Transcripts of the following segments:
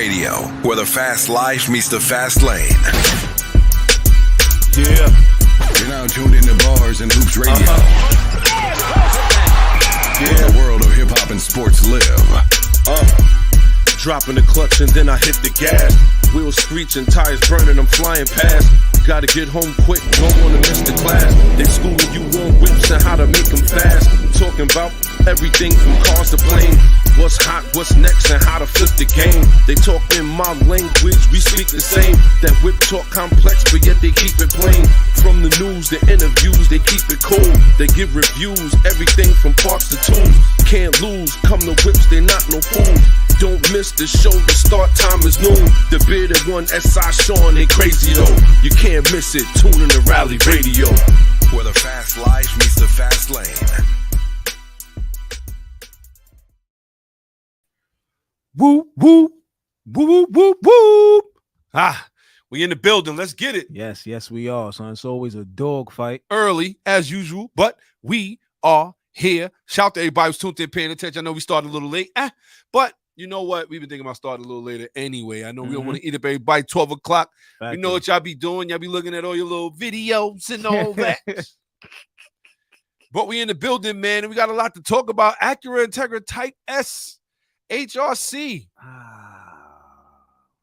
Radio, where the fast life meets the fast lane. Yeah. You're now tuned into Bars and Hoops Radio. Where the world of hip-hop and sports live. Dropping the clutch and then I hit the gas. Wheels screeching, tires burning, I'm flying past. Gotta get home quick, don't wanna miss the class. They schooling you on whips and how to make them fast. Talking about everything from cars to plane. What's hot, what's next, and how to flip the game. They talk in my language, we speak the same. That whip talk complex, but yet they keep it plain. From the news, the interviews, they keep it cool. They give reviews, everything from parts to tools. Can't lose, come to whips, they not no fools. Don't miss the show, the start time is noon. The bearded one, S.I Shawn, they crazy though. You can't miss it, tune in to Rally Radio. Where the fast life meets the fast lane. Woo, woo, woo, woo, woo, woo. We in the building, let's get it. Yes, we are, son. It's always a dog fight. Early, as usual, but we are here. Shout out to everybody who's tuned in, paying attention. I know we started a little late, but you know what? We've been thinking about starting a little later anyway. I know we don't want to eat up everybody 12 o'clock. We know what y'all be doing. Y'all be looking at all your little videos and all that. But we in the building, man, and we got a lot to talk about. Acura Integra Type S HRC.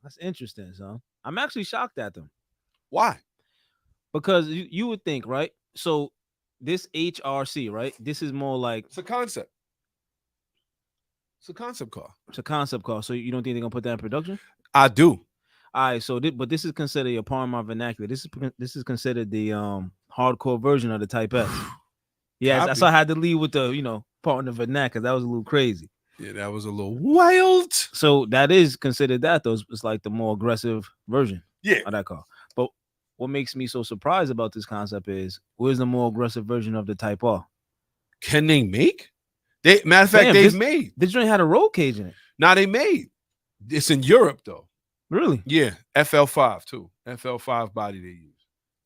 That's interesting, son. I'm actually shocked at them. Why? Because you would think, right? So this HRC, right? This is more like... It's a concept. It's a concept car. It's a concept car. So you don't think they're going to put that in production? I do. All right, so but this is considered a part of my vernacular. This is considered the hardcore version of the Type S. Yeah, so I had to leave with the, part of the vernacular. That was a little crazy. Yeah, that was a little wild. So that is considered that, though. It's like the more aggressive version of that car. But what makes me so surprised about this concept is, where's the more aggressive version of the Type R? Can they make? Matter of fact, they've made. This joint had a roll cage in it. Now they made. It's in Europe, though. Really? Yeah, FL5, too. FL5 body they use.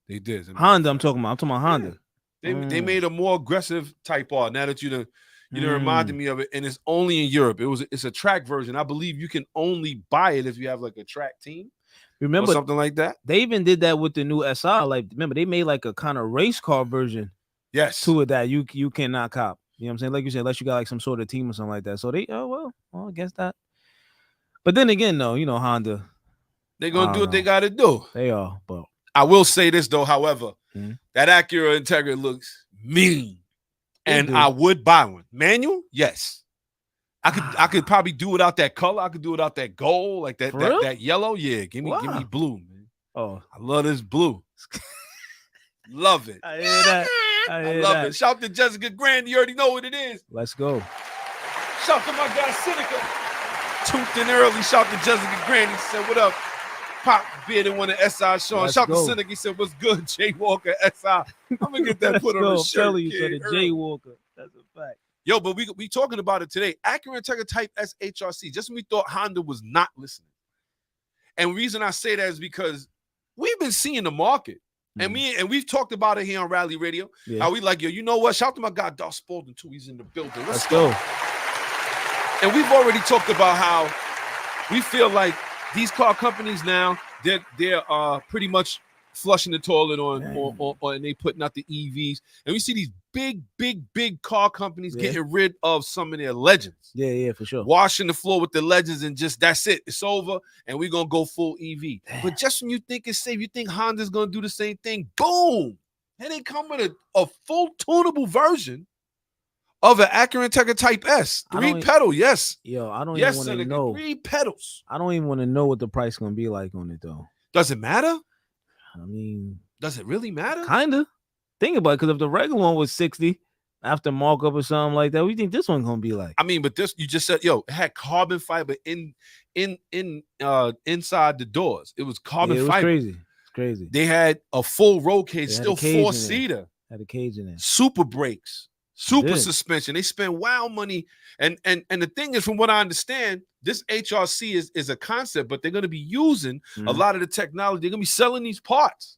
They did. Honda, I'm talking about Honda. Yeah. They made a more aggressive Type R. Now that you done reminded me of it, and it's only in Europe. It's a track version. I believe you can only buy it if you have like a track team. Remember or something like that? They even did that with the new SI. Like, remember, they made like a kind of race car version to it that you cannot cop. You know what I'm saying? Like you said, unless you got like some sort of team or something like that. So they, well, I guess that. But then again, though, Honda. They're going to do what they got to do. They are. But I will say this, though, however, that Acura Integra looks mean. And I would buy one. Manual? Yes. I could probably do without that color. I could do without that gold, like that yellow. Yeah, give me blue, man. Oh, I love this blue. Love it. I hear that. I love it. Shout to Jessica Grand. You already know what it is. Let's go. Shout to my guy Seneca. Tuned in early. Shout to Jessica Grand. He said, "What up?" Pop bearded one of S.I Shawn. Shout to Seneca. He said, "What's good, Jay Walker?" S.I. I'm gonna get that put on the shirt. You said a Jay Walker. That's a fact. Yo, but we talking about it today. Acura Integra Type S HRC. Just when we thought Honda was not listening, and the reason I say that is because we've been seeing the market. And we've talked about it here on Rally Radio. Yeah. How we like, yo, you know what? Shout out to my guy, Darth Spalding, too. He's in the building. Let's go. And we've already talked about how we feel like these car companies now, they're pretty much flushing the toilet on and they putting out the EVs. And we see these big car companies getting rid of some of their legends. Yeah, for sure. Washing the floor with the legends and just that's it. It's over. And we're going to go full EV. Damn. But just when you think it's safe, you think Honda's going to do the same thing. Boom. And they come with a full tunable version of an Acura Integra Type S. 3-pedal, yes. Yo, I don't even want to know. 3 pedals. I don't even want to know what the price going to be like on it, though. Does it matter? I mean, does it really matter? Kind of. Think about it, because if the regular one was 60 after markup or something like that, what do you think this one's gonna be like? I mean, but this, you just said, it had carbon fiber inside the doors. It was carbon fiber. Crazy. It's crazy. They had a full roll cage, still 4-seater. Had a cage in it. Super brakes, super suspension. They spend wild money. And the thing is, from what I understand, this HRC is a concept, but they're gonna be using a lot of the technology. They're gonna be selling these parts.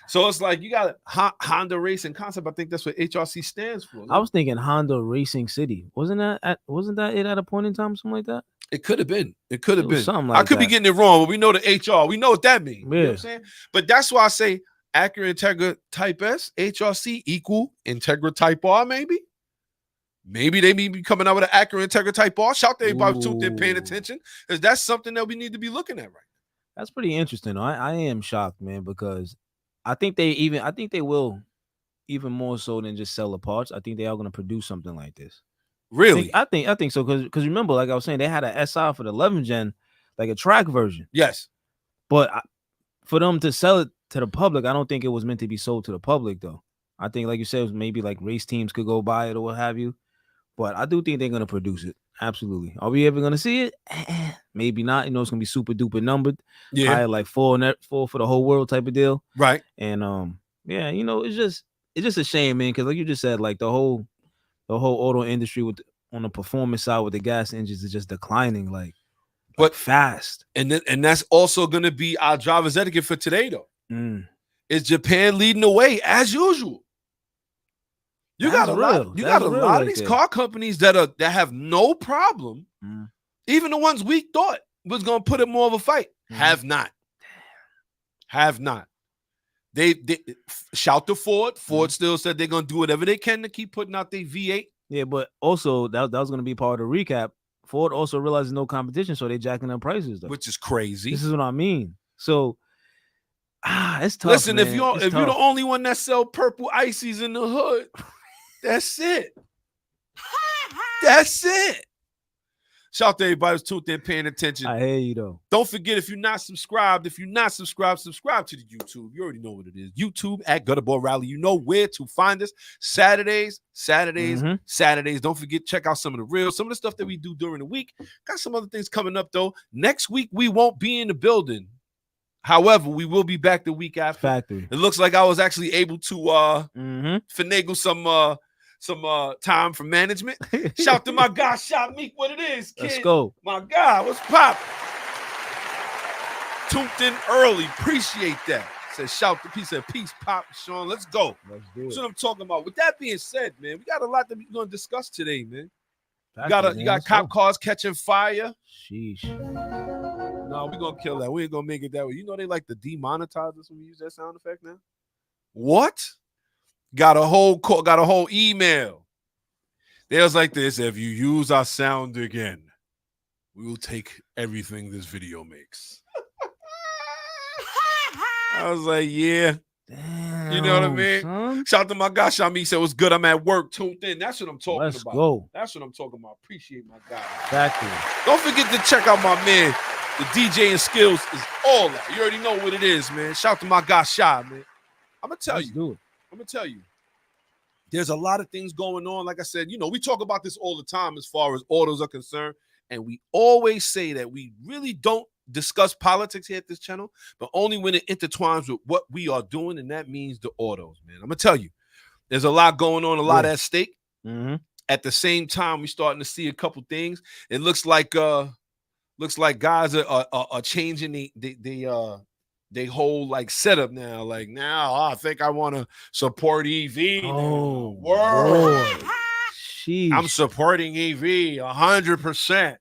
So it's like you got Honda Racing Concept. I think that's what HRC stands for. I was thinking Honda Racing City. Wasn't that it at a point in time, something like that? It could have been. It could have been. Something like I could be getting it wrong, but we know the HR. We know what that means. Yeah. You know what I'm saying? But that's why I say Acura Integra Type S, HRC equal Integra Type R, maybe. Maybe they may be coming out with an Acura Integra Type R. Shout to everybody who's tuned in, paying attention, because that's something that we need to be looking at right now. That's pretty interesting. I am shocked, man, because I think they will even more so than just sell the parts. I think they are going to produce something like this. Really? I think so, because remember, like I was saying, they had an SI for the 11 gen, like a track version. Yes. But for them to sell it to the public, I don't think it was meant to be sold to the public, though. I think, like you said, it was maybe like race teams could go buy it or what have you. But I do think they're going to produce it. Absolutely. Are we ever going to see it? Maybe not. You know, it's going to be super duper numbered. Yeah. High, like four for the whole world type of deal. Right. And yeah, you know, it's just a shame, man, because like you just said, like the whole auto industry on the performance side with the gas engines is just declining, but fast. And that's also going to be our driver's etiquette for today, though. Is Japan leading the way as usual? You got a lot of these car companies that have no problem. Even the ones we thought was going to put it more of a fight have not. They shout to Ford. Ford still said they're going to do whatever they can to keep putting out their V8. Yeah, but also that was going to be part of the recap. Ford also realizes no competition, so they're jacking up prices, though. Which is crazy. This is what I mean. So, it's tough. Listen, man. if you're the only one that sell purple ices in the hood, that's it. That's it. Shout out to everybody who's tuned in, paying attention. I hear you, though. Don't forget, if you're not subscribed to the YouTube. You already know what it is. YouTube at GutterballRally. You know where to find us. Saturdays. Don't forget, check out some of the reels, some of the stuff that we do during the week. Got some other things coming up, though. Next week, we won't be in the building. However, we will be back the week after. Factory. It looks like I was actually able to finagle some time for management. Shout to my guy, Shot Meek, what it is, kid. Let's go. My guy, what's pop? Tuned in early. Appreciate that. Said peace, Pop, Shawn. Let's go. Let's do it. That's what I'm talking about. With that being said, man, we got a lot that we're going to discuss today, man. You got cop cars catching fire. Sheesh. No, we're going to kill that. We ain't going to make it that way. You know they like to demonetize us when we use that sound effect now? What? Got a whole email. They was like this: if you use our sound again, we will take everything this video makes. I was like, yeah. Damn, you know what I mean? Son. Shout out to my guy, Shami. Said, what's good? I'm at work, tuned in. That's what I'm talking Let's about. Go. That's what I'm talking about. Appreciate my guy. Exactly. Don't forget to check out my man. The DJ and skills is all that. You already know what it is, man. Shout out to my guy, Shy, man. I'm going to tell you. There's a lot of things going on. Like I said, you know, we talk about this all the time as far as autos are concerned. And we always say that we really don't discuss politics here at this channel, but only when it intertwines with what we are doing. And that means the autos, man. I'm going to tell you, there's a lot going on, a lot at stake. At the same time, we're starting to see a couple things. It looks like guys are changing they whole like setup now. Like now, I think I want to support EV. Oh, word! Sheesh. I'm supporting EV 100%.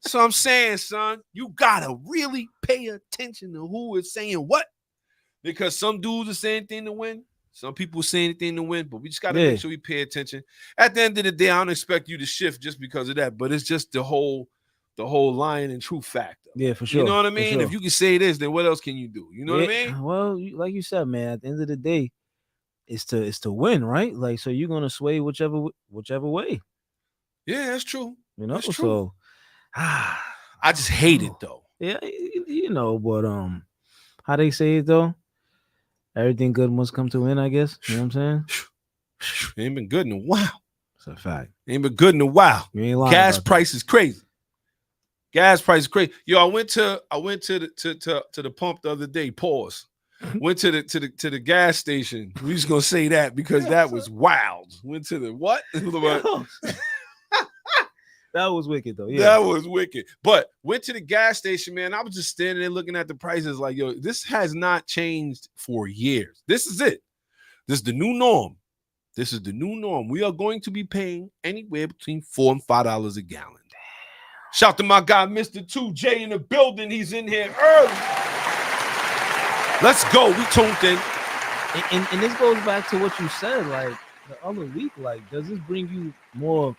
So I'm saying, son, you gotta really pay attention to who is saying what, because some dudes are saying anything to win, some people say anything to win, but we just gotta make sure we pay attention. At the end of the day, I don't expect you to shift just because of that, but it's just the whole lying and true factor. Yeah, for sure. You know what I mean? Sure. If you can say this, then what else can you do? You know what I mean? Well, like you said, man, at the end of the day, it's to win, right? Like, so you're gonna sway whichever way. Yeah, that's true. You know, that's true. So I just hate it though. Yeah, you know, but how they say it though? Everything good must come to an end, I guess. You know what I'm saying? Ain't been good in a while. It's a fact. Ain't been good in a while. You ain't lying. Gas price is crazy. Gas price is crazy. Yo, I went to the pump the other day. Pause. Went to the gas station. We just gonna say that because that was wild. Went to the what? That was wicked though. Yeah, that was wicked. But went to the gas station, man. I was just standing there looking at the prices, like, yo, this has not changed for years. This is it. This is the new norm. We are going to be paying anywhere between $4 and $5 a gallon. Shout to my guy, Mr. 2J in the building. He's in here early. Let's go. We tuned in. And this goes back to what you said, like the other week. Like, does this bring you more,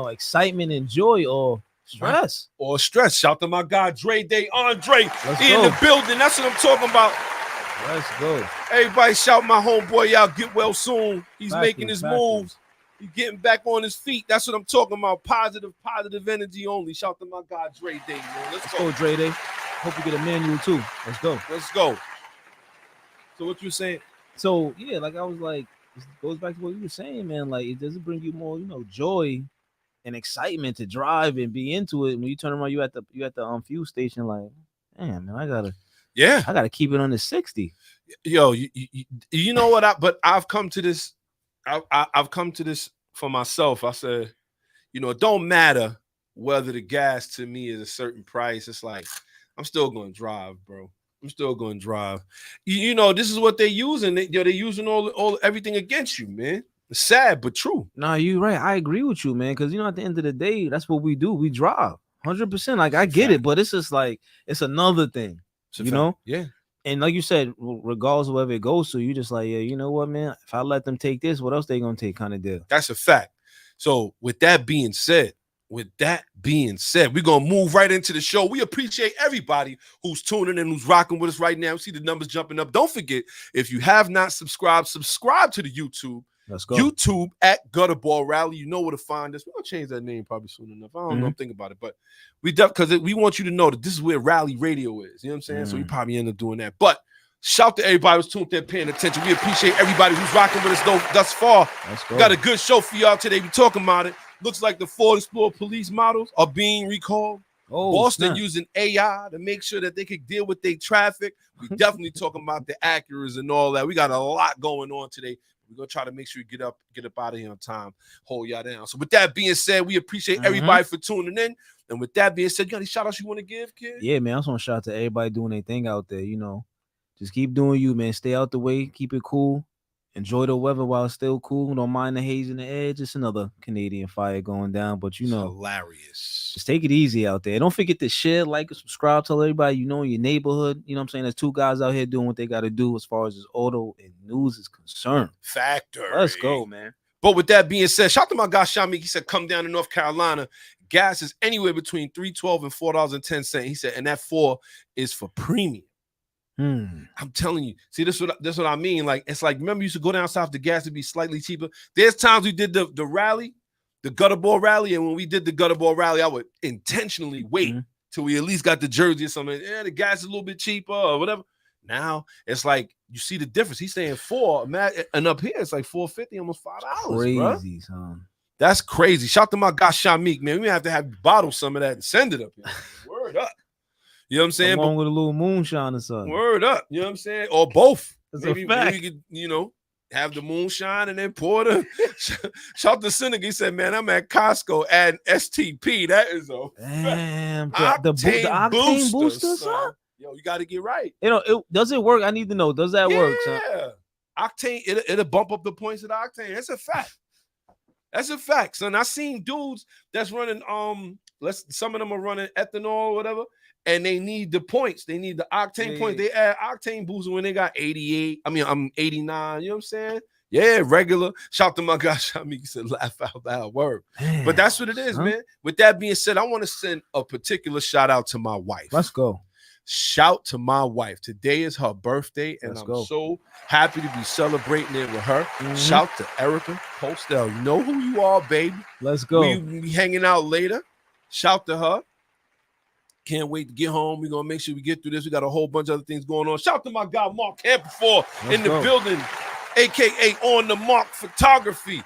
excitement and joy or stress? Or stress. Shout to my guy, Dre Day Andre. Let's in go. the building. That's what I'm talking about. Let's go. Everybody shout my homeboy out. Get well soon. He's making his moves. He's getting back on his feet. That's what I'm talking about. Positive energy only. Shout to my guy, Dre Day, man. Let's go, Dre Day. Hope you get a manual too. Let's go. Let's go. So what you saying? So yeah, like I was like, it goes back to what you were saying, man. Like, it doesn't bring you more, joy and excitement to drive and be into it. When you turn around, you at the fuel station, like, damn, man, I gotta keep it on the 60. Yo, you know what? I've come to this. I've come to this for myself. I said, it don't matter whether the gas to me is a certain price. It's like, I'm still going to drive, bro. I'm still going to drive. This is what they're using. They're using all everything against you, man. It's sad, but true. Nah, you're right. I agree with you, man. Because, at the end of the day, that's what we do. We drive 100%. Like, I get it, but it's just like, it's another thing, Yeah. And like you said, regardless of wherever it goes to, you just like, yeah, you know what, man? If I let them take this, what else they gonna take, kind of deal. That's a fact. So with that being said, we're gonna move right into the show. We appreciate everybody who's tuning in, who's rocking with us right now. See the numbers jumping up. Don't forget, if you have not subscribe to the YouTube. Let's go. YouTube at GutterballRally. You know where to find us. We're gonna change that name probably soon enough. I don't know. I'm thinking about it, but because we want you to know that this is where Rally Radio is. You know what I'm saying? So we probably end up doing that. But shout to everybody who's tuned in, paying attention. We appreciate everybody who's rocking with us thus far. Let's go. Got a good show for y'all today. We talking about it. Looks like the Ford Explorer police models are being recalled. Boston using AI to make sure that they could deal with their traffic. We definitely talking about the Acuras and all that. We got a lot going on today. We're going to try to make sure you get up out of here on time, hold y'all down. So with that being said, we appreciate everybody for tuning in. And with that being said, you got any shout outs you want to give, kid? Yeah, man. I just want to shout out to everybody doing their thing out there, Just keep doing you, man. Stay out the way. Keep it cool. Enjoy the weather while it's still cool. Don't mind the haze in the air. Just another Canadian fire going down. But, hilarious. Just take it easy out there. Don't forget to share, like, and subscribe. Tell everybody in your neighborhood. You know what I'm saying? There's two guys out here doing what they got to do as far as this auto and news is concerned. Factory. Let's go, man. But with that being said, shout out to my guy, Sean. He said, come down to North Carolina. Gas is anywhere between $3.12 and $4.10. He said, and that 4 is for premium. I'm telling you. See, this what I mean. Like, it's like, remember, you used to go down south, the gas would be slightly cheaper. There's times we did the rally, the GutterballRally, and when we did the GutterballRally, I would intentionally wait till we at least got the jersey or something. Yeah, the gas is a little bit cheaper or whatever. Now it's like you see the difference. He's saying 4, and up here it's like $4.50, almost $5. Crazy, son. That's crazy. Shout out to my guy Shamik, man. We have to have you bottle some of that and send it up here. Word up. You know what I'm saying? Along with a little moonshine or something. Word up. You know what I'm saying? Or both. That's maybe a fact. we could, have the moonshine and then pour the. Shout to Seneca. He said, man, I'm at Costco adding STP. That is a damn. The octane booster, son? Yo, you got to get right. Does it work? I need to know. Does that work, son? Yeah. Octane, it'll bump up the points of the octane. That's a fact. That's a fact, son. I seen dudes that's running, some of them are running ethanol or whatever, and they need the points. They need the octane points. They add octane booster when they got 88. I'm 89. You know what I'm saying? Yeah, regular. Shout to my guy, Shami. He said, laugh out loud. Word. Damn, but that's what it is, man. With that being said, I want to send a particular shout out to my wife. Let's go. Shout to my wife. Today is her birthday, and I'm so happy to be celebrating it with her. Shout to Erica Postel. You know who you are, baby. Let's go. We be hanging out later. Shout to her. Can't wait to get home. We're going to make sure we get through this. We got a whole bunch of other things going on. Shout to my guy, Mark Hamperford, in the building, a.k.a. On the Mark Photography.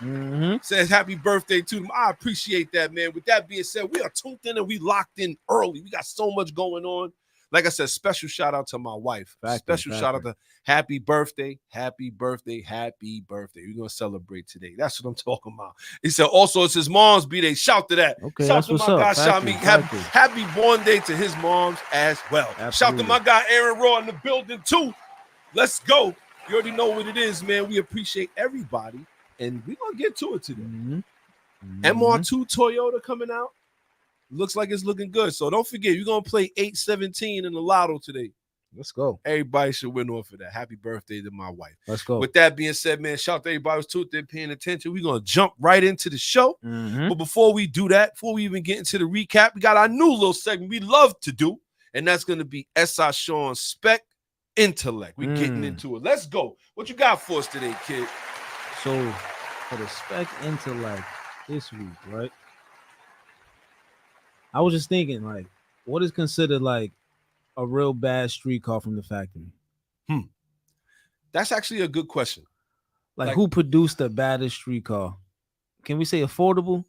Says happy birthday to them. I appreciate that, man. With that being said, we are tuned in and we locked in early. We got so much going on. Like I said, special shout out to my wife. Shout out to happy birthday, happy birthday, happy birthday. We're going to celebrate today. That's what I'm talking about. He said also it's his mom's B-Day. Shout to that. Okay, shout to my guy, Shami. Happy born day to his moms as well. Absolutely. Shout to my guy, Aaron Raw, in the building too. Let's go. You already know what it is, man. We appreciate everybody, and we're going to get to it today. MR2 Toyota coming out. Looks like it's looking good. So don't forget, you're going to play 817 in the lotto today. Let's go. Everybody should win off of that. Happy birthday to my wife. Let's go. With that being said, man, shout out to everybody who's tuned in, paying attention. We're going to jump right into the show. But before we do that, before we even get into the recap, we got our new little segment we love to do, and that's going to be S.I Shawn Spec Intellect. We're getting into it. Let's go. What you got for us today, kid? So, for the Spec Intellect this week, right? I was just thinking, like, what is considered like a real bad street car from the factory? That's actually a good question. Like who produced the baddest street car? Can we say affordable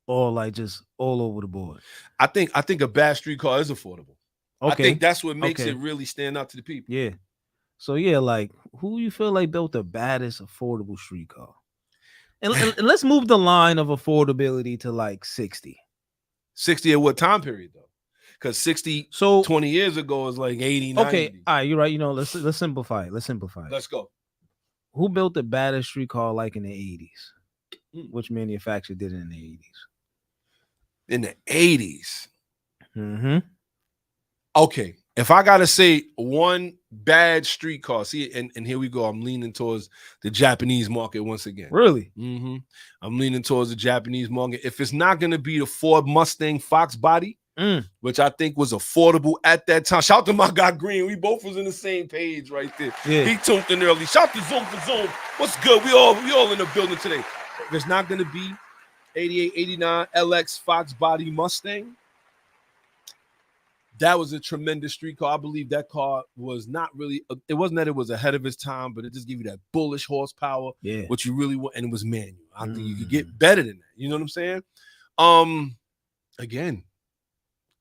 or like just all over the board? I think a bad street car is affordable. Okay. I think that's what makes it really stand out to the people. Yeah. So yeah, like who you feel like built the baddest affordable street car? And let's move the line of affordability to like 60. 60 at what time period though? Because 60 20 years ago is like 80, 90. Okay, all right, you're right. You know, let's simplify it. Let's go. Who built the baddest street car like in the 80s? Which manufacturer did it in the 80s? In the 80s? Okay. If I gotta say one bad street car, see, and here we go. I'm leaning towards the Japanese market once again. Really? I'm leaning towards the Japanese market. If it's not gonna be the Ford Mustang Fox body, which I think was affordable at that time. Shout out to my guy Green. We both was in the same page right there. Yeah. He tuned in early. Shout out to Zoom for Zoom. What's good? We all in the building today. If it's not gonna be 88, 89 LX Fox body Mustang, that was a tremendous street car. I believe that car was not really, it wasn't that it was ahead of its time, but it just gave you that bullish horsepower, what you really want, and it was manual. I think you could get better than that. You know what I'm saying? Again,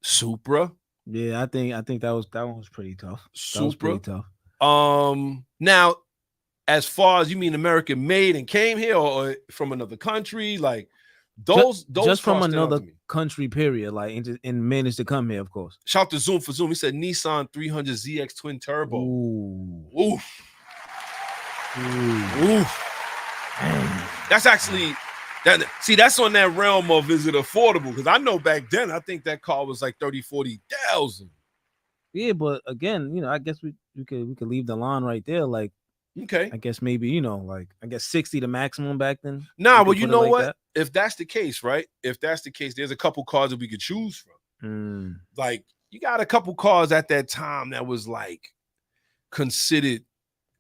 Supra. Yeah, I think that one was pretty tough. Supra. Was pretty tough. Now, as far as you mean American made and came here or from another country, like those just from another country, period, like and managed to come here, of course. Shout out to Zoom for Zoom. He said Nissan 300 ZX twin turbo. Oof. That's actually that's on that realm of is it affordable? Because I know back then I think that car was like 30,000-40,000. Yeah, but again, you know, I guess we could leave the line right there. Like, okay, I guess maybe, you know, like I guess 60 the maximum back then. Nah, well, you know like what? That. If that's the case, right? If that's the case, there's a couple cars that we could choose from. Like, you got a couple cars at that time that was like considered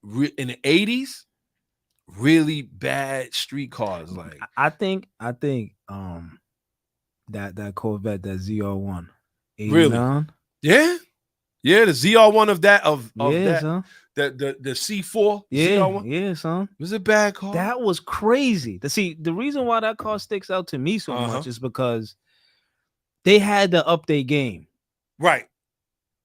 in the 80s, really bad street cars. Like, I think that Corvette, that ZR1, 89. Really? Yeah, the ZR1 of that son. The C4 ZR1. Yeah, son. It was a bad car. That was crazy. The reason why that car sticks out to me so much is because they had to up their game. Right.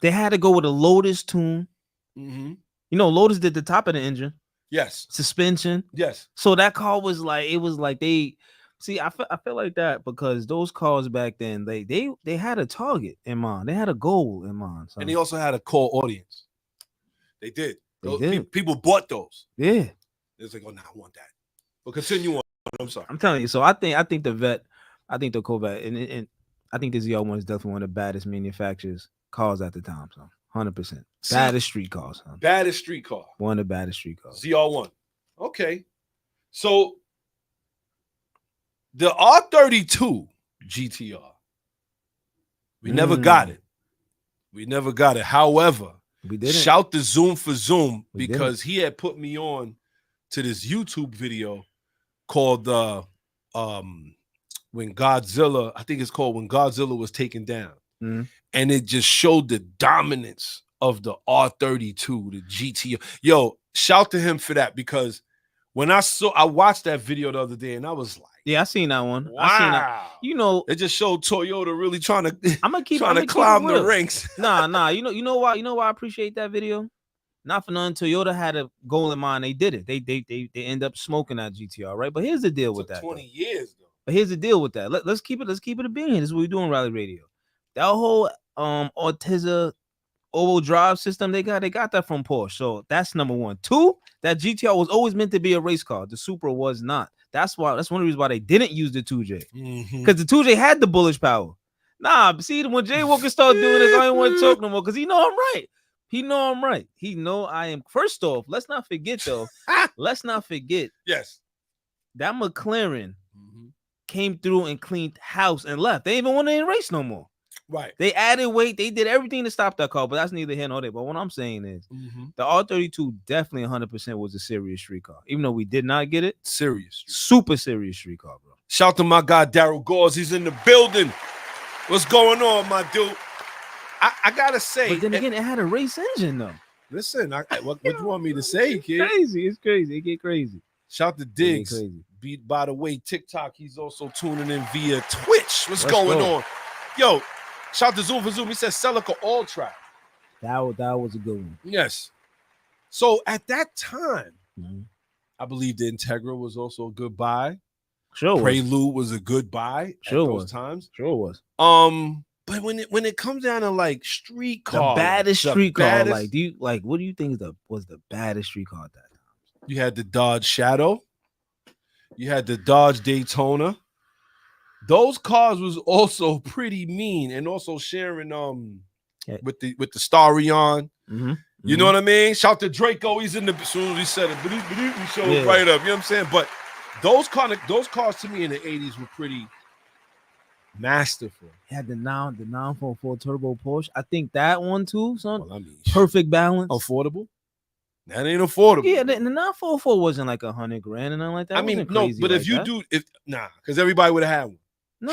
They had to go with a Lotus tune. You know, Lotus did the top of the engine. Yes. Suspension. Yes. So that car was like, it was like they see, I feel like that because those cars back then, they had a target in mind. They had a goal in mind. And they also had a core audience. They did. People bought those. Yeah. It's like, oh, no, I want that. But continue on. I'm sorry. I'm telling you. So I think the Vet, I think the Corvette, and I think the ZR1 is definitely one of the baddest manufacturers cars at the time. So 100%. Baddest street cars. Huh? Baddest street car. One of the baddest street cars. ZR1. Okay. So the R32 GTR, we never got it. However, we didn't. Shout to Zoom for Zoom because he had put me on to this YouTube video called when Godzilla, I think it's called When Godzilla Was Taken Down. And it just showed the dominance of the R32, the GTR. Yo, shout to him for that because when I watched that video the other day and I was like, yeah, I seen that one. Wow. I seen that. You know, it just showed Toyota really trying to climb the ranks. Nah. You know why I appreciate that video? Not for nothing. Toyota had a goal in mind. They did it. They end up smoking that GTR, right? But here's the deal with that. 20 years though. But here's the deal with that. Let's keep it a being. This is what we do on Rally Radio. That whole Ortiza all-wheel drive system they got that from Porsche. So that's number one. Two, that GTR was always meant to be a race car. The Supra was not. That's one of the reasons why they didn't use the 2J. Because the 2J had the bullish power. Nah, see, when Jay Walker start doing this, I don't want to talk no more because he know I'm right. He know I'm right. He know I am. First off, let's not forget though. Let's not forget. Yes. That McLaren came through and cleaned house and left. They even want to race no more. Right. They added weight. They did everything to stop that car, but that's neither here nor there. But what I'm saying is the R32 definitely 100% was a serious street car. Even though we did not get it. Serious. Super serious street car, bro. Shout to my guy, Daryl Gauze. He's in the building. What's going on, my dude? I got to say. But then again, it had a race engine, though. Listen, what you want me to say, kid? It's crazy. It get crazy. Shout to Diggs. By the way, TikTok, he's also tuning in via Twitch. What's going on? Yo, shout to Zoom for Zoom. He says Celica all track. That was a good one. Yes. So at that time, I believe the Integra was also a good buy. Sure. Prelude was a good buy at those times. Sure was. But when it comes down to like street car, the baddest street car, like what do you think was the baddest street car at that time? You had the Dodge Shadow. You had the Dodge Daytona. Those cars was also pretty mean, and also sharing with the Starion. You know what I mean? Shout to Draco. He's in the as soon as he said it, we showed it right up. You know what I'm saying? But those cars to me in the 80s were pretty masterful. Had the 944 turbo Porsche. I think that one too, son. Well, I mean, perfect balance. Affordable? That ain't affordable. Yeah, the 944 wasn't like $100,000 and nothing like that. I mean, no, but if you do, because everybody would have had one. No,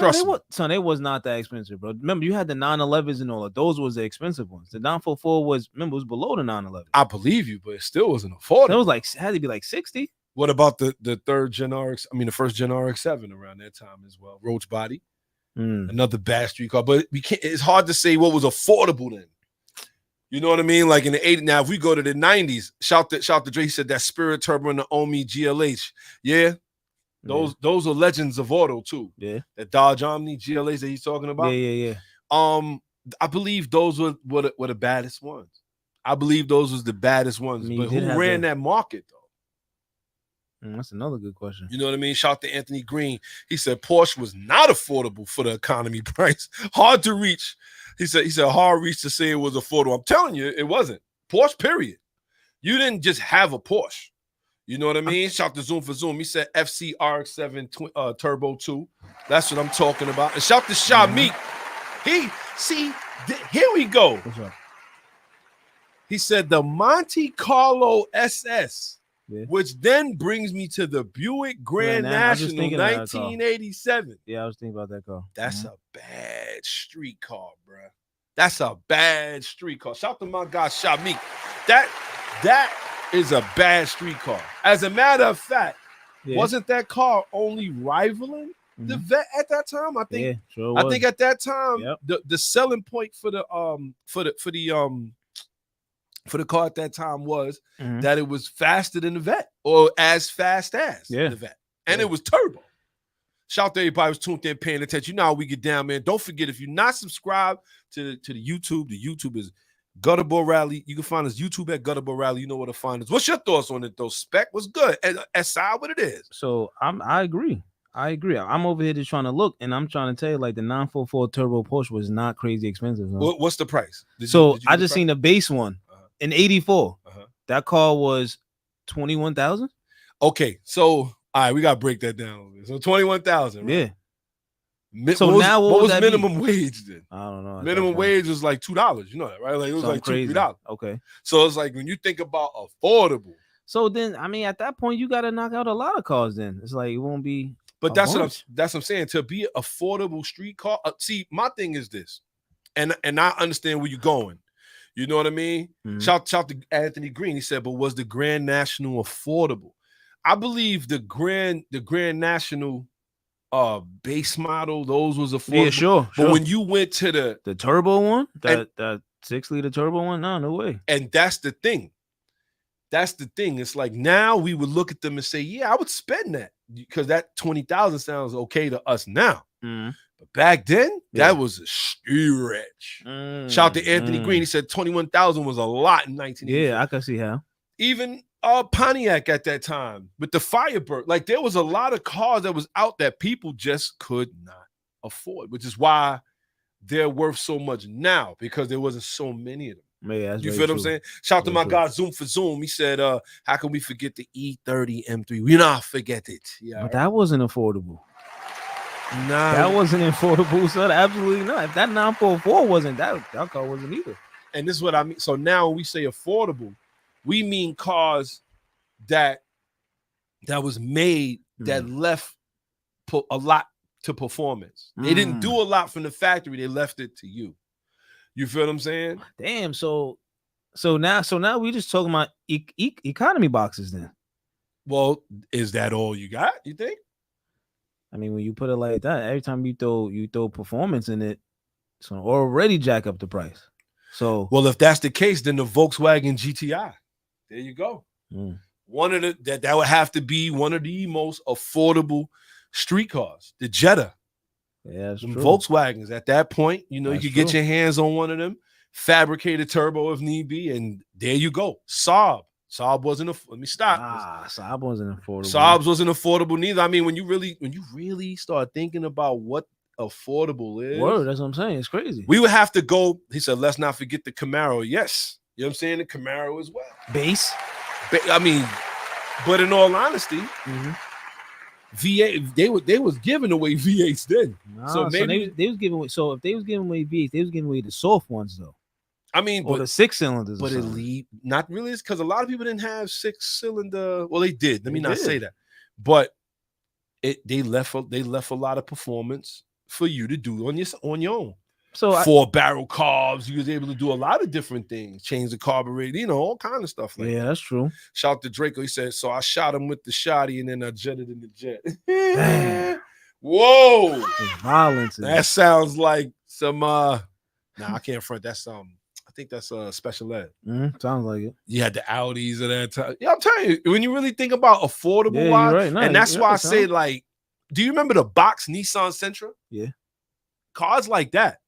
it was not that expensive, bro. Remember, you had the 911s and all of those was the expensive ones. The 944 was below the 911. I believe you, but it still wasn't affordable. It was had to be like 60. What about the third Gen RX? I mean, the first Gen RX-7 around that time as well. Roach body, another bad street car. But we can't. It's hard to say what was affordable then. You know what I mean? Like in the 80s. Now, if we go to the 90s, shout to Dre. He said that Spirit Turbo and the Omi GLH. Yeah. Those are legends of auto too. Yeah. That Dodge Omni GLAs that he's talking about. Yeah. I believe those were the baddest ones. I believe those was the baddest ones. But who ran that market though? That's another good question. You know what I mean? Shout to Anthony Green. He said Porsche was not affordable for the economy price. Hard to reach. He said hard reach to say it was affordable. I'm telling you, it wasn't. Porsche, period. You didn't just have a Porsche. You know what I mean? Shout to Zoom for Zoom. He said FC RX-7 Turbo 2. That's what I'm talking about. And shout to Shamik. Here we go. What's up? He said the Monte Carlo SS, which then brings me to the Buick Grand National 1987. Yeah, I was thinking about that car. That's a bad street car, bro. That's a bad street car. Shout to my guy Shamik. That is a bad street car. As a matter of fact, wasn't that car only rivaling the Vet at that time? I think. Sure was. I think at that time, the selling point for the car at that time was that it was faster than the Vet, or as fast as the Vet, and it was turbo. Shout to everybody who's tuned in, paying attention. You know how we get down, man. Don't forget, if you're not subscribed to the YouTube is GutterballRally. You can find us YouTube at GutterballRally. You know where to find us. What's your thoughts on it though? Spec, what's good? SI, what it is? So I agree. I'm over here just trying to look, and I'm trying to tell you, like, the 944 turbo Porsche was not crazy expensive. No? What's the price? I just seen the base one in 84. That car was 21,000. Okay, so all right, we gotta break that down. So 21,000. Right? Yeah. So what was minimum wage then? I don't know. Minimum wage was like $2. You know that, right? Like it was like $2-3. Okay. So it's like when you think about affordable. So then, I mean, at that point, you got to knock out a lot of cars. Then it's like it won't be. But that's what I'm saying. To be an affordable street car. See, my thing is this, and I understand where you're going. You know what I mean? Shout to Anthony Green. He said, but was the Grand National affordable? I believe the Grand National base model, those was affordable. Yeah, sure. But when you went to the turbo one, that 6-liter turbo one, no way. And that's the thing. It's like now we would look at them and say, yeah, I would spend that because that 20,000 sounds okay to us now. But back then, that was a stretch. Shout out to Anthony Green. He said 21,000 was a lot in 1980. Yeah, I can see how. Even Pontiac at that time with the Firebird, like there was a lot of cars that was out that people just could not afford, which is why they're worth so much now because there wasn't so many of them. Yeah, you feel what I'm saying? Shout out to my guy Zoom for Zoom. He said, how can we forget the E30 M3? We not forget it. Yeah, but that wasn't affordable. Nah, that wasn't affordable, son. Absolutely not. If that 944 wasn't, that car wasn't either. And this is what I mean. So now when we say affordable, we mean cars that was made that left a lot to performance. They didn't do a lot from the factory. They left it to you. You feel what I'm saying? Damn. So now we just talking about economy boxes then. Well, is that all you got? You think? I mean, when you put it like that, every time you throw performance in it, it's gonna already jack up the price. So, well, if that's the case, then the Volkswagen GTI. There you go. One of that would have to be one of the most affordable street cars. The Jetta. Yeah, that's true. Volkswagens at that point, you could get your hands on one of them, fabricated turbo if need be, and there you go. Saab wasn't let me stop. Saab wasn't affordable. Saab wasn't affordable neither. I mean, when you really start thinking about what affordable is, word, that's what I'm saying. It's crazy. We would have to go. He said, let's not forget the Camaro. Yes, you know what I'm saying, the Camaro as well. Base. I mean, but in all honesty. V8, they was giving away V8s then. So maybe they was giving away. So if they was giving away V8s, they was giving away the soft ones though. I mean, or the 6-cylinders. But not really. It's because a lot of people didn't have 6-cylinder. Well, they did. Let me not say that. But they left a lot of performance for you to do on your own. So 4-barrel carbs, you was able to do a lot of different things, change the carburetor, all kind of stuff like that. Yeah, that's true. Shout out to Draco. He said, so I shot him with the shotty and then I jetted in the jet. Whoa. Violence. That sounds like some I can't front. That's I think that's special ed. Sounds like it. You had the Audis at that time. Yeah, I'm telling you, when you really think about affordable wise, right. And that's why I say, like, do you remember the box Nissan Sentra? Yeah. Cars like that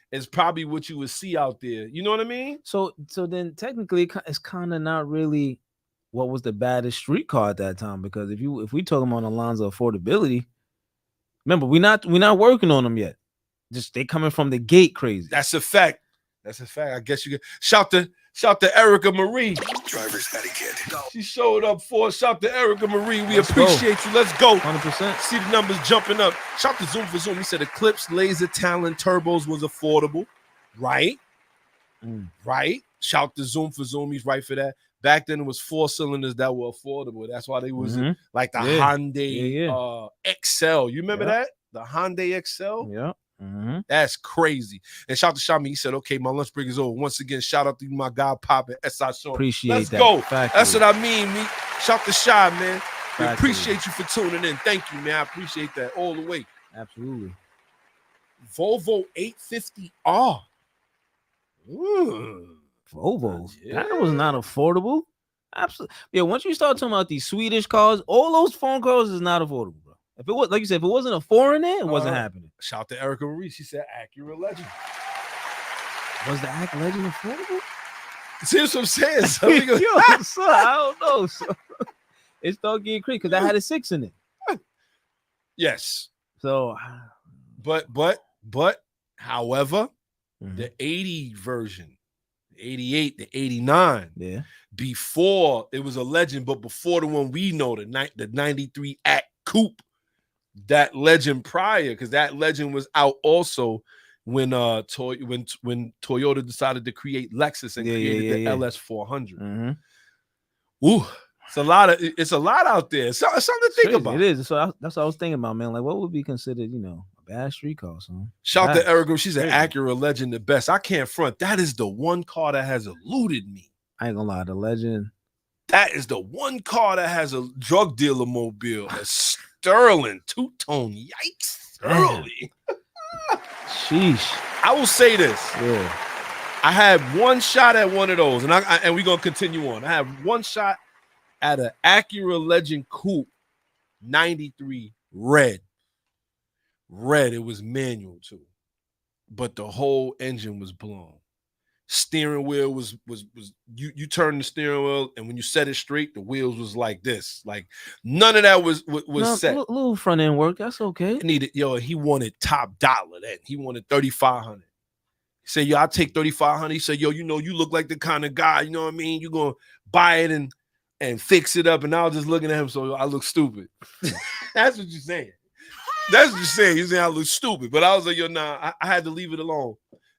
is probably what you would see out there. You know what I mean? So then technically it's kind of not really what was the baddest street car at that time, because if we talking about the lines of affordability, remember we're not working on them yet. Just they coming from the gate crazy. That's a fact. I guess you can shout to Erica Marie. Driver's etiquette. She showed up for us. Shout to Erica Marie. We appreciate you. Let's go. 100%. See the numbers jumping up. Shout to Zoom for Zoom. He said Eclipse Laser Talent Turbos was affordable. Right? Right. Shout to Zoom for Zoom. He's right for that. Back then it was 4 cylinders that were affordable. That's why they was like the Hyundai XL. You remember that? The Hyundai XL? Yeah. That's crazy. And shout to Shami. He said, okay, my lunch break is over. Once again, shout out to my guy Pop and S.I Shawn. Let's go. Factory. That's what I mean. Shout to Shy, man. We appreciate you for tuning in. Thank you, man. I appreciate that all the way. Absolutely. Volvo 850R. Volvo. That was not affordable. Absolutely. Yeah, once you start talking about these Swedish cars, all those foreign cars is not affordable. If it was, like you said, if it wasn't a foreign there, it wasn't happening. Shout to Erica Marie. She said Acura Legend. Was the Acura Legend affordable? See what I'm saying? So I don't know. So, it started getting crazy because I had a 6 in it. Yes. So, but, however, the 80 version, the 88, the 89, before it was a Legend, but before the one we know, the 93 Act Coupe. That Legend prior, because that Legend was out also when when Toyota decided to create Lexus and created the LS 400. Ooh, it's a lot out there. It's something to think about. It is. So that's what I was thinking about, man. Like, what would be considered, a bad street car? Son. Shout to Erica. She's an Acura Legend, the best. I can't front. That is the one car that has eluded me. I ain't gonna lie, the Legend. That is the one car that has a drug dealer mobile. Sterling two-tone. Yikes. Sterling. Sheesh. I will say this. Yeah. I had one shot at one of those, and we're gonna continue on. I had one shot at an Acura Legend Coupe 93 red. Red, it was manual too. But the whole engine was blown. Steering wheel was you turned the steering wheel, and when you set it straight, the wheels was like this. Like none of that was set. Little front end work, that's okay. He wanted top dollar. That he wanted 3,500. He said, yo, I'll take 3,500. He said, yo, you look like the kind of guy, you know what I mean? You're gonna buy it and fix it up. And I was just looking at him, so I look stupid. That's what you're saying. That's what you're saying. You're saying I look stupid. But I was like, yo, nah, I had to leave it alone.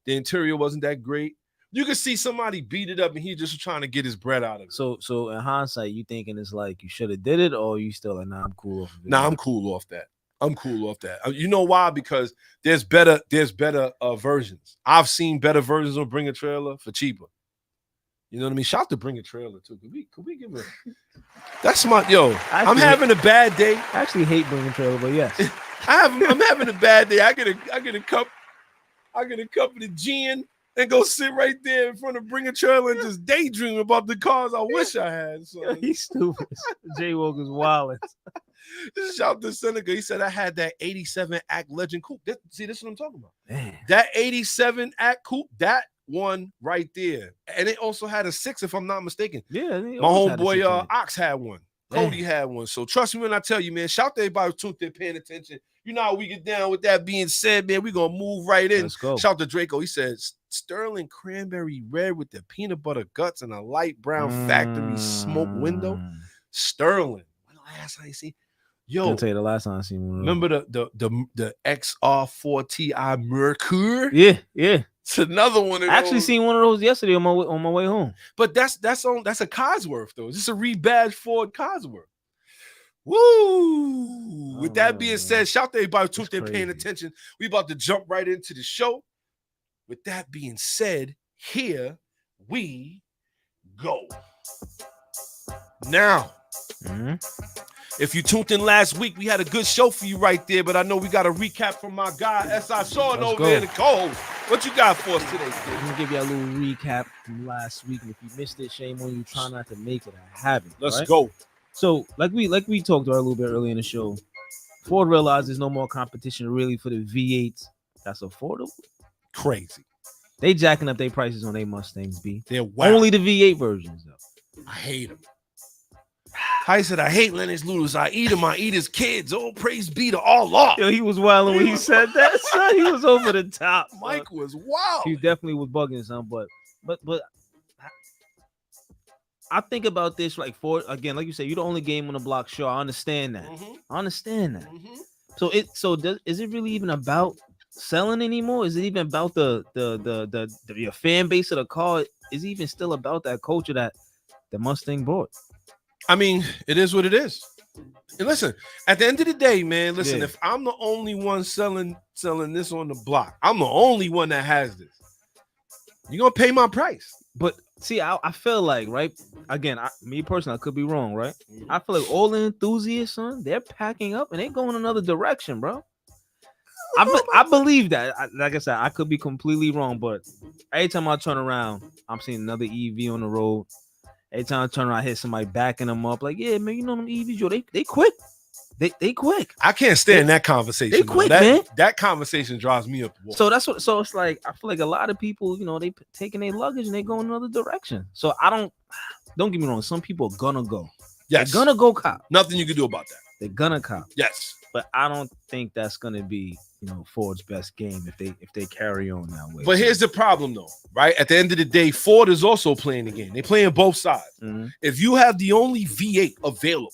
The interior wasn't that great. You could see somebody beat it up and he just trying to get his bread out of it. So in hindsight, you thinking it's like you should have did it, or you still like, nah, I'm cool off of it? Nah, I'm cool off that. I'm cool off that. You know why? Because there's better versions. I've seen better versions of Bring a Trailer for cheaper. You know what I mean? Shout out to Bring a Trailer too. Could we give a? That's my I'm having a bad day. I actually hate Bring a Trailer, but yes, I'm having a bad day. I get a cup of the gin and go sit right there in front of Bring a Trailer and just daydream about the cars I wish I had. So. He's stupid. Jaywalker's wild. Shout out to Seneca. He said I had that 87 Act Legend coupe. This is what I'm talking about. Man. That 87 Act coupe, that one right there. And it also had a 6, if I'm not mistaken. Yeah. My homeboy Ox had one. Cody had one. So trust me when I tell you, man, shout out to everybody who's tuned in, paying attention. You know how we get down. With that being said, man, we're going to move right in. Let's go. Shout out to Draco. He said, Sterling Cranberry Red with the peanut butter guts and a light brown factory smoke window. Sterling. When the last time you see? Yo, I'll tell you the last time I seen one. Remember the XR4 Ti Mercury? Yeah. It's another one. I actually seen one of those yesterday on my way home. But that's a Cosworth though. It's just a rebadged Ford Cosworth. Woo! With that being said, shout out to everybody who's paying attention. We about to jump right into the show. With that being said, here we go. Now. Mm-hmm. If you tuned in last week, we had a good show for you right there, but I know we got a recap from my guy, S.I Shawn over there, the co-host. What you got for us today, kid? I'm going to give you a little recap from last week. If you missed it, shame on you. Try not to make it a habit. Let's go. So, like we talked about a little bit earlier in the show, Ford realized there's no more competition really for the V8s that's affordable. Crazy. They jacking up their prices on their Mustangs, B. They're wild. Only the V8 versions, though. I hate them. I said, I hate Lennox Lewis. I eat him. I eat his kids. Oh, praise be to Allah. Yo, he was wilding when he said that, son. He was over the top. Mike was wild. He definitely was bugging some, but I think about this like Ford again, like you said, you're the only game on the block. Sure, I understand that. Mm-hmm. I understand that. Mm-hmm. Is it really even about selling anymore? Is it even about the your fan base of the car? Is it even still about that culture that the Mustang brought? I mean, it is what it is. And listen, at the end of the day, man, listen, if I'm the only one selling this on the block, I'm the only one that has this. You're going to pay my price. But see, I feel like, right? Again, me personally, I could be wrong, right? I feel like all the enthusiasts, son, they're packing up and they're going another direction, bro. I believe that. Like I said, I could be completely wrong, but every time I turn around, I'm seeing another EV on the road. Every time I turn around, I hit somebody backing them up. Like, yeah, man, you know them EVs, yo, they quick. They quick. I can't stand that conversation. They quick, man. That conversation drives me up the wall. So that's what. So it's like I feel like a lot of people, you know, they taking their luggage and they go in another direction. So don't get me wrong. Some people are gonna go. Yes, they're gonna go cop. Nothing you can do about that. They're gonna cop. Yes, but I don't think that's gonna be, you know, Ford's best game if they carry on that way. But here's the problem, though, right? At the end of the day, Ford is also playing the game. They're playing both sides. Mm-hmm. If you have the only V8 available,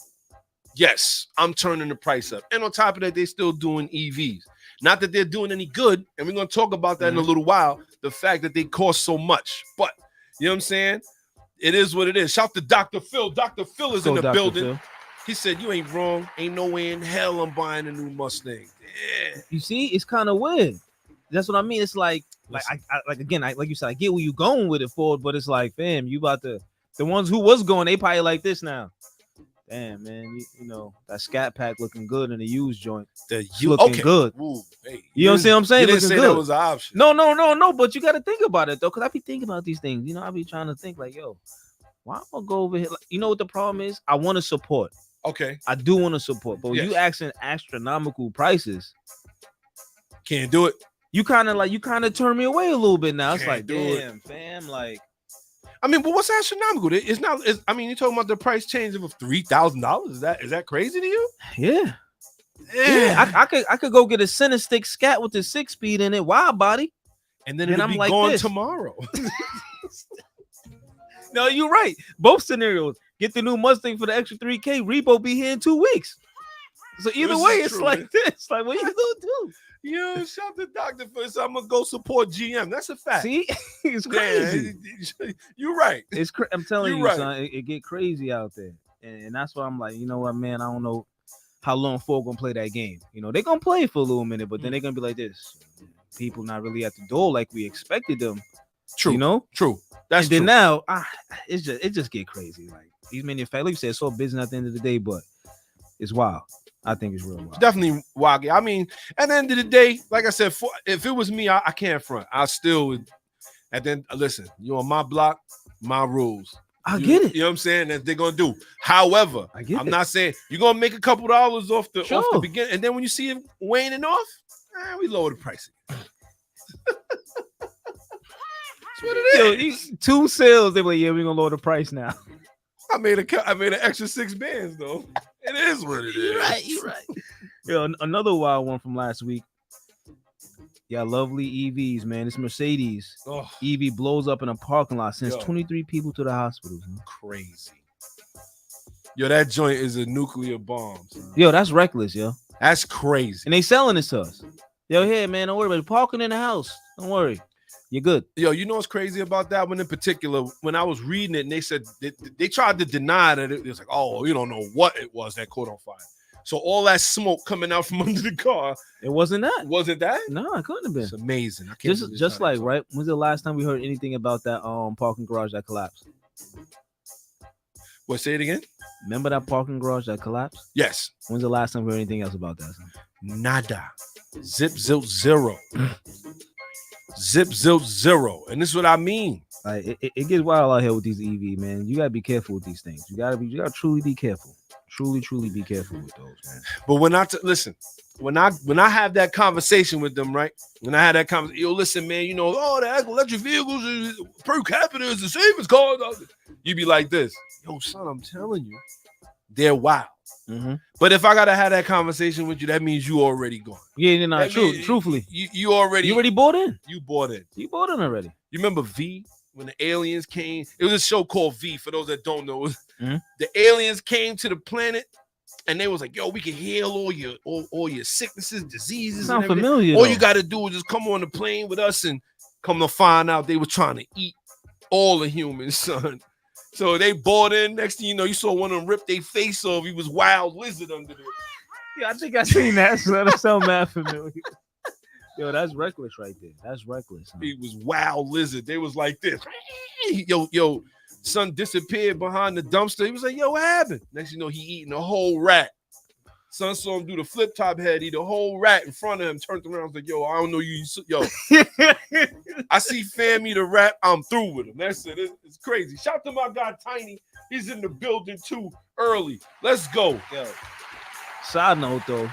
yes, I'm turning the price up. And on top of that, they're still doing EVs. Not that they're doing any good, and we're going to talk about that in a little while, the fact that they cost so much. But, you know what I'm saying? It is what it is. Shout to Dr. Phil. Dr. Phil is in the Dr. building. Phil. He said, you ain't wrong. Ain't no way in hell I'm buying a new Mustang. Yeah. You see, it's kind of weird. That's what I mean. It's like again, like you said, I get where you going with it, Ford, but it's like, fam, you about to, the ones who was going, they probably like this now. Damn, man, you know, that Scat Pack looking good in the used joint. Looking good. Ooh, hey, you know what I'm saying? You didn't say that was an option. No, but you got to think about it, though, because I be thinking about these things. You know, I be trying to think like, yo, why am I go over here? Like, you know what the problem is? I want to support. Okay. I do want to support, but when you asking astronomical prices, can't do it. you kind of turn me away a little bit now. It's like, damn, fam, like. I mean, but what's astronomical? It's not. I mean, you're talking about the price change of $3,000. Is that crazy to you? Yeah. I could go get a center stick scat with the 6-speed in it, wide body, and then it'll be like gone tomorrow. No, you're right. Both scenarios. Get the new Mustang for the extra $3K. Repo be here in 2 weeks. So either way, it's true, like man. This. Like, what you gonna do? Yo, shout the doctor first. I'm gonna go support GM. That's a fact. See, it's crazy. Yeah, you're right. I'm telling you, right. Son, it get crazy out there, and that's why I'm like, you know what, man? I don't know how long folk gonna play that game. You know, they're gonna play for a little minute, but then they're gonna be like this. People not really at the door like we expected them. True. You know? True. That's and then now it just get crazy. Like these manufacturers, like you said, it's so busy at the end of the day, but it's wild. I think it's real wild. It's definitely wild. I mean, at the end of the day, like I said, if it was me, I can't front. I still would. And then listen, you on my block, my rules. I get it. You know what I'm saying? That they're gonna do. However, I'm not saying you're gonna make a couple dollars off the beginning, and then when you see it waning off, we lower the price. That's what it is. 2 sales, they were like, yeah, we're gonna lower the price now. I made an extra 6 bands though. It is what it is. You're right. Yo, another wild one from last week. Yeah, lovely EVs, man. It's Mercedes. Oh. EV blows up in a parking lot, sends 23 people to the hospital. Man. Crazy. Yo, that joint is a nuclear bomb. Son. Yo, that's reckless, yo. That's crazy. And they selling this to us. Yo, here, man, don't worry about it. Parking in the house. Don't worry. You're good. Yo, you know what's crazy about that one in particular? When I was reading it and they said they tried to deny that it was like, oh, you don't know what it was that caught on fire. So all that smoke coming out from under the car. It wasn't that. Wasn't that? No, it couldn't have been. It's amazing. I can't just like, right? When's the last time we heard anything about that parking garage that collapsed? What, say it again? Remember that parking garage that collapsed? Yes. When's the last time we heard anything else about that? Son? Nada. Zip, zero. Zip, zero. And this is what I mean. Like it gets wild out here with these EV, man. You gotta be careful with these things. You gotta truly be careful. Truly be careful with those, man. But when I have that conversation with them, right? When I had that conversation, yo, listen, man, you know, the electric vehicles per capita is the same as cars. You be like this, yo, son, I'm telling you, they're wild. Mm-hmm. But if I gotta have that conversation with you, that means you already gone. Yeah, you're not true. Truthfully, you already bought in. You bought in. You bought in already. You remember V? When the aliens came, it was a show called V. For those that don't know, mm-hmm. The aliens came to the planet, and they was like, "Yo, we can heal all your sicknesses, diseases." Sound familiar? All you got to do is just come on the plane with us, and come to find out they were trying to eat all the humans, son. So they bought in. Next thing you know, you saw one of them rip their face off. He was wild lizard under there. Yeah, I think I seen that. So that sound mad familiar. Yo, that's reckless right there. That's reckless. Huh? He was wild lizard. They was like this. Yo, son disappeared behind the dumpster. He was like, yo, what happened? Next you know, he eating a whole rat. Son saw him do the flip top head, eat a whole rat in front of him, turned around, was like, yo, I don't know you. Yo, I see fam eat a rat. I'm through with him. That's it. It's crazy. Shout to my guy Tiny. He's in the building too early. Let's go. Yo. Side note though.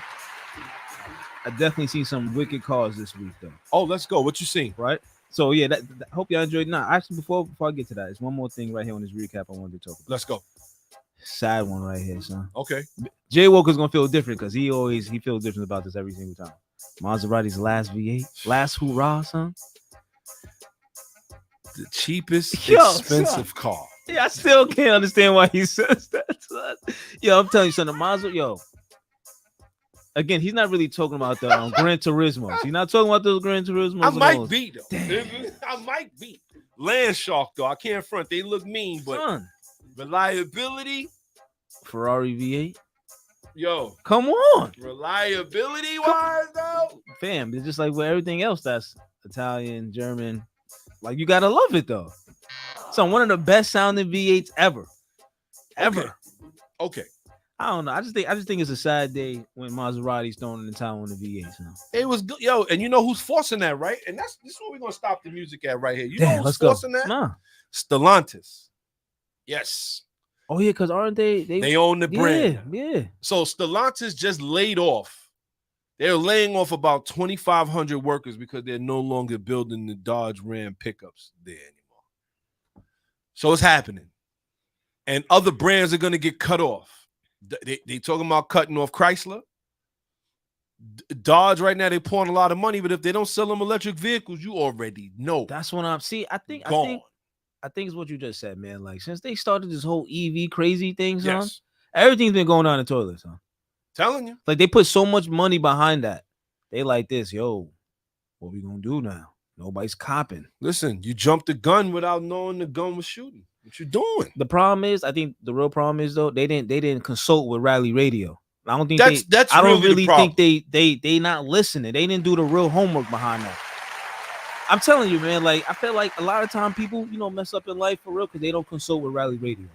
I definitely seen some wicked cars this week, though. Oh, let's go. What you seen? Right? So, yeah, I hope y'all enjoyed. Nah, actually, before I get to that, there's one more thing right here on this recap I wanted to talk about. Let's go. Sad one right here, son. Okay. Jay Walker's going to feel different because he feels different about this every single time. Maserati's last V8, last hurrah, son. The cheapest, expensive car. Yeah, I still can't understand why he says that, son. Yo, I'm telling you, son, the Maserati, yo. Again, he's not really talking about the Gran Turismo. He's not talking about those Gran Turismos. I might be, though. I might be. Land Shark, though. I can't front. They look mean, but son. Reliability. Ferrari V8. Yo. Come on. Reliability-wise, though. Fam, it's just like with everything else that's Italian, German. Like, you got to love it, though. So, one of the best sounding V8s ever. Ever. Okay. I don't know. I just think it's a sad day when Maserati's throwing in the towel on the V8s now. It was good, yo, and you know who's forcing that, right? And this is where we're gonna stop the music at right here. You know who's forcing that? Nah. Stellantis. Yes. Oh yeah, because aren't they own the brand. Yeah. So Stellantis just laid off. They're laying off about 2,500 workers because they're no longer building the Dodge Ram pickups there anymore. So it's happening. And other brands are going to get cut off. They talking about cutting off Chrysler. Dodge right now, they're pouring a lot of money, but if they don't sell them electric vehicles, you already know. That's what I'm see. I think it's what you just said, man. Like since they started this whole EV crazy thing, son, everything's been going down the toilet, son. Telling you. Like they put so much money behind that. They like this, yo, what we gonna do now? Nobody's copping. Listen, you jumped the gun without knowing the gun was shooting. What you doing? The problem is, I think the real problem is though, they didn't consult with Rally Radio. I don't think that's I don't really think they not listening. They didn't do the real homework behind that. I'm telling you, man. Like I feel like a lot of time people, mess up in life for real because they don't consult with Rally Radio.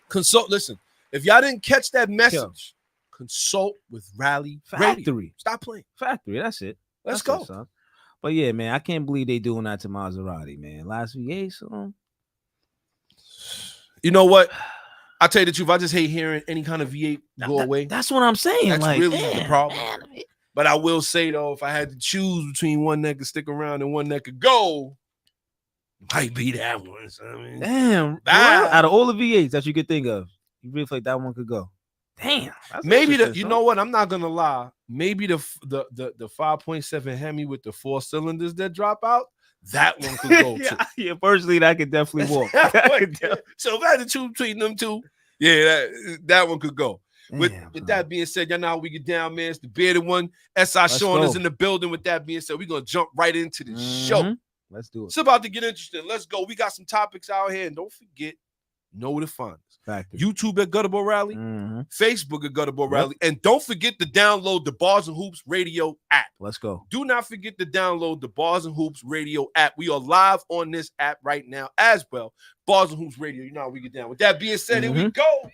Consult. Listen, if y'all didn't catch that message, consult with Rally Factory. Radio. Stop playing. Factory. That's it. Let's go. It, son. But yeah, man, I can't believe they doing that to Maserati, man. Last V8 song. You know what? I'll tell you the truth. I just hate hearing any kind of V8 go away. That's what I'm saying. That's like, really the problem. But I will say, though, if I had to choose between one that could stick around and one that could go, might be that one. So, I mean, damn. Out of all the V8s that you could think of, you really feel like that one could go. Damn. Maybe you know what? I'm not gonna lie. Maybe the 5.7 Hemi with the 4 cylinders that drop out, that one could go too. Yeah, personally, that could definitely walk. So if I had to choose between them two, yeah, that one could go. With that being said, y'all know how we get down, man. It's the bearded one. S.I Shawn is in the building. With that being said, we're gonna jump right into the show. Let's do it. It's about to get interesting. Let's go. We got some topics out here, and don't forget, know where to find us. YouTube at GutterballRally, Facebook at GutterballRally, and don't forget to download the Bars and Hoops Radio app. Let's go. Do not forget to download the Bars and Hoops Radio app. We are live on this app right now as well. Bars and Hoops Radio. You know how we get down. With that being said, here we go.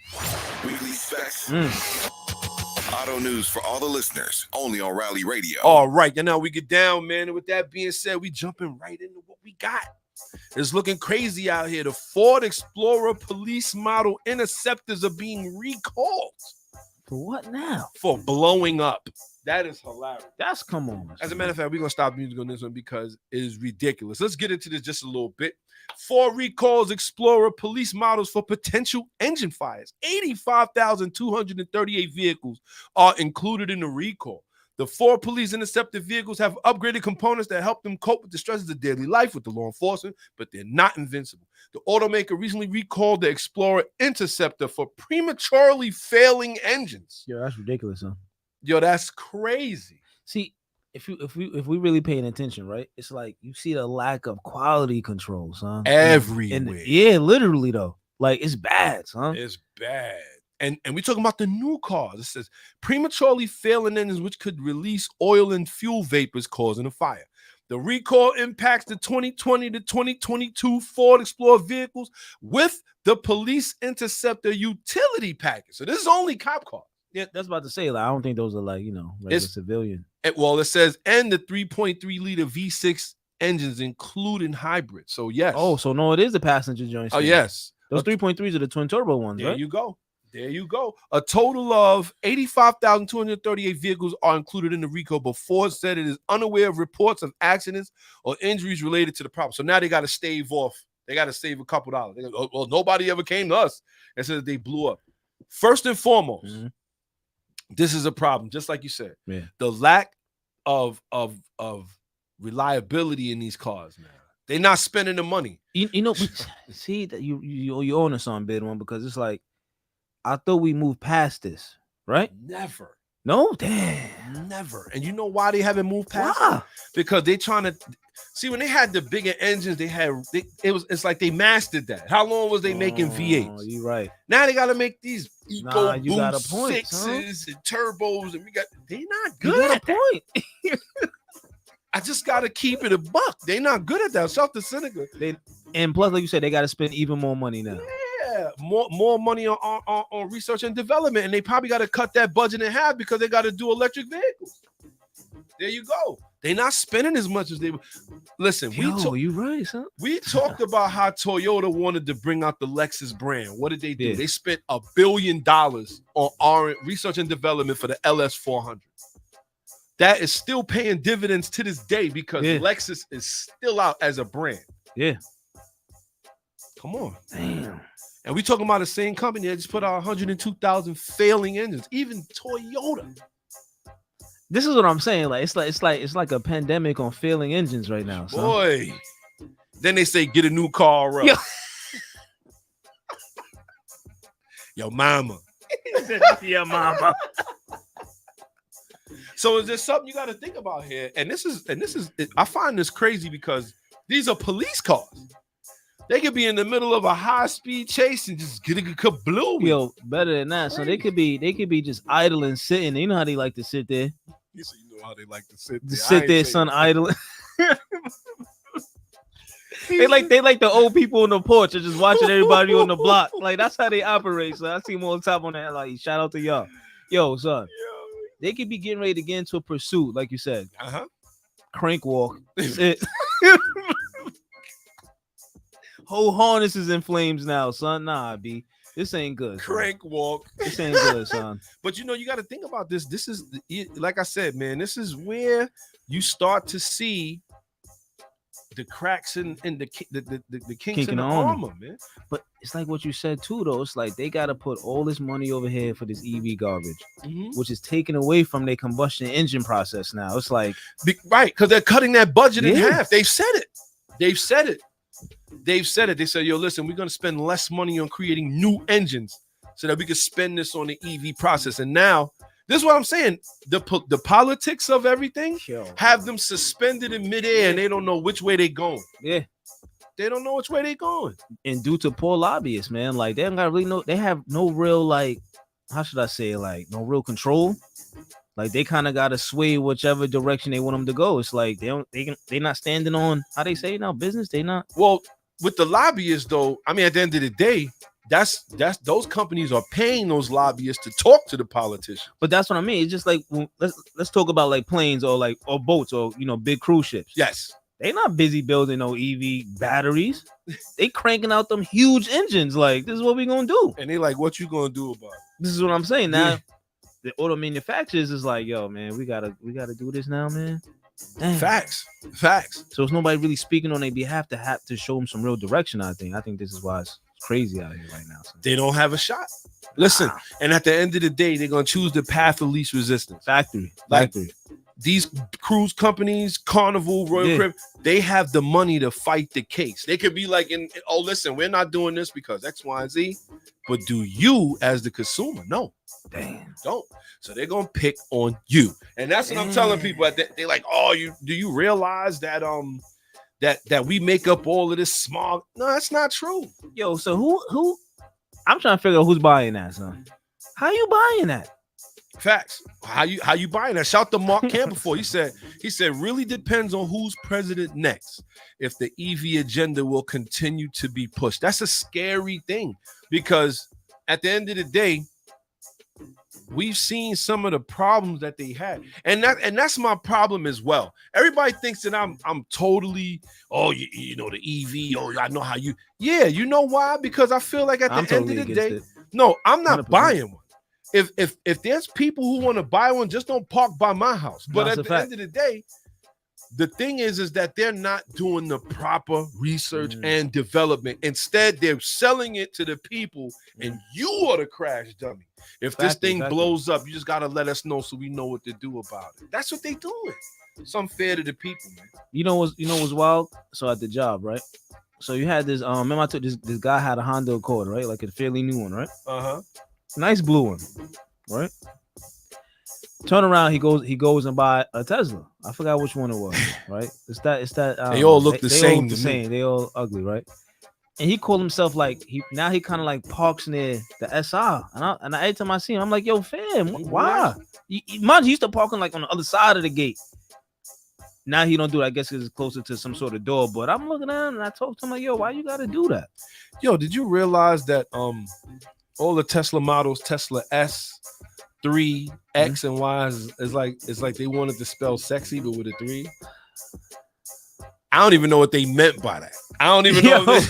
Weekly specs. Auto news for all the listeners, only on Rally Radio. All right, now we get down, man. And with that being said, we jumping right into what we got. It's looking crazy out here. The Ford Explorer police model Interceptors are being recalled. For what now? For blowing up. That is hilarious. That's come on. As a matter of fact, we're going to stop music on this one because it is ridiculous. Let's get into this just a little bit. Ford recalls Explorer police models for potential engine fires. 85,238 vehicles are included in the recall. The 4 police interceptor vehicles have upgraded components that help them cope with the stresses of daily life with the law enforcement, but they're not invincible. The automaker recently recalled the Explorer Interceptor for prematurely failing engines. Yo, that's ridiculous, huh? Yo, that's crazy. See, if we really paying attention, right? It's like you see the lack of quality control, son. Everywhere. Yeah, literally though. Like it's bad, son. It's bad. And we're talking about the new cars. It says prematurely failing engines which could release oil and fuel vapors causing a fire. The recall impacts the 2020 to 2022 Ford Explorer vehicles with the police Interceptor utility package. So this is only cop cars. Yeah, that's about to say. Like, I don't think those are like, regular civilian. It says, and the 3.3 liter V6 engines, including hybrid. So yes. Oh, so no, it is the passenger joint. Oh, yes. Those 3.3s are the twin turbo ones, there right? You go. There you go. A total of 85,238 vehicles are included in the recall, but Ford said it is unaware of reports of accidents or injuries related to the problem. So now they got to stave off. They got to save a couple dollars. They go, well, nobody ever came to us and said that they blew up. First and foremost, this is a problem, just like you said. Yeah. The lack of reliability in these cars, man. They're not spending the money. See that you own us on bid one because it's like I thought we moved past this, right? Never. No, damn. Never. And you know why they haven't moved past it? Because they're trying to see when they had the bigger engines, it's like they mastered that. How long was they making V8s? You're right. Now they gotta make these eco you got a point, 6s and turbos, and they're not good. You got at a point. I just gotta keep it a buck. They're not good at that. Shout to Seneca. And plus, like you said, they gotta spend even more money now. Yeah, more money on research and development, and they probably got to cut that budget in half because they got to do electric vehicles. There you go. They're not spending as much as they were. Listen, you right, son. We talked about how Toyota wanted to bring out the Lexus brand. What did they do? Yeah. They spent $1 billion on research and development for the LS400. that is still paying dividends to this day because Lexus is still out as a brand. Yeah. Come on. Damn. And we talking about the same company that just put out 102,000 failing engines. Even Toyota. This is what I'm saying. Like it's like a pandemic on failing engines right now. Son. Boy. Then they say get a new car. Yo, mama. Yeah, mama. So is there something you got to think about here? And this is I find this crazy because these are police cars. They could be in the middle of a high-speed chase and just get a kablooey. Yo, better than that. So they could be just idling, sitting. You know how they like to sit there. You know how they like to sit there. Just sit there, son, idling. They like the old people on the porch and just watching everybody on the block. Like that's how they operate. So I see them all the time on that. Like shout out to y'all. Yo, son. They could be getting ready to get into a pursuit, like you said. Crank walk. Sit. Whole harness is in flames now, son. Nah, B. This ain't good. Son. Crank walk. This ain't good, son. But you know, you got to think about this. This is, like I said, man, this is where you start to see the cracks in the kinks in the armor, man. But it's like what you said too, though. It's like they got to put all this money over here for this EV garbage, which is taken away from their combustion engine process now. It's like right, because they're cutting that budget in half. They've said it. They said, yo, listen, we're going to spend less money on creating new engines so that we can spend this on the EV process. And now, this is what I'm saying. The politics of everything have them suspended in midair and they don't know which way they're going. Yeah. They don't know which way they're going. And due to poor lobbyists, man, like they don't got really they have no real, like, how should I say it? Like, no real control. Like they kind of got to sway whichever direction they want them to go. It's like they're not standing on, how they say now, business. They not. Well, with the lobbyists though, I mean, at the end of the day, that's those companies are paying those lobbyists to talk to the politicians. But that's what I mean. It's just like let's talk about like planes or boats or big cruise ships. Yes, they not busy building no EV batteries. They cranking out them huge engines. Like this is what we gonna do. And they like, what you gonna do about it? This is what I'm saying now. The auto manufacturers is like, yo, man, we gotta do this now, man. Damn. Facts. So it's nobody really speaking on their behalf to have to show them some real direction. I think this is why it's crazy out here right now. So. They don't have a shot. Listen, and at the end of the day, they're gonna choose the path of least resistance. Factory. These cruise companies, Carnival, Royal Caribbean, they have the money to fight the case. They could be like, listen, we're not doing this because X, Y, and Z. But do you, as the consumer, no? Damn, don't. So they're gonna pick on you, and that's what I'm telling people. They're like, "Oh, do you realize that that we make up all of this smog?" No, that's not true. Yo, so who? I'm trying to figure out who's buying that, son. How you buying that? Facts. How you buying that? Shout to Mark Campbell before he said really depends on who's president next. If the EV agenda will continue to be pushed, that's a scary thing because at the end of the day, we've seen some of the problems that they had, and that's my problem as well. Everybody thinks that I'm totally you know the EV. Oh, I know how you. Yeah, you know why? Because I feel like at the end of the day, no, I'm not 100%. Buying one. If there's people who want to buy one, just don't park by my house. But at the end of the day, the thing is that they're not doing the proper research and development. Instead, they're selling it to the people, and you are the crash dummy. If this thing blows up, you just gotta let us know so we know what to do about it. That's what they doing. It's unfair to the people, man. You know what's wild? So at the job, right? So you had this. Remember I took this guy had a Honda Accord, right? Like a fairly new one, right? Nice blue one, right? Turn around, he goes and buy a Tesla. I forgot which one it was, right? It's that. They all look the same. They all ugly, right? And he called himself like he kind of like parks near the SI. And every time I see him, I'm like, yo, fam, why? Mind he used to parking like on the other side of the gate. Now he don't do it. I guess it's closer to some sort of door. But I'm looking at him and I talked to him like, yo, why you gotta do that? Yo, did you realize that all the Tesla models, Tesla S, 3, X, and Y is like they wanted to spell sexy, but with a 3. I don't even know what they meant by that. I don't even know.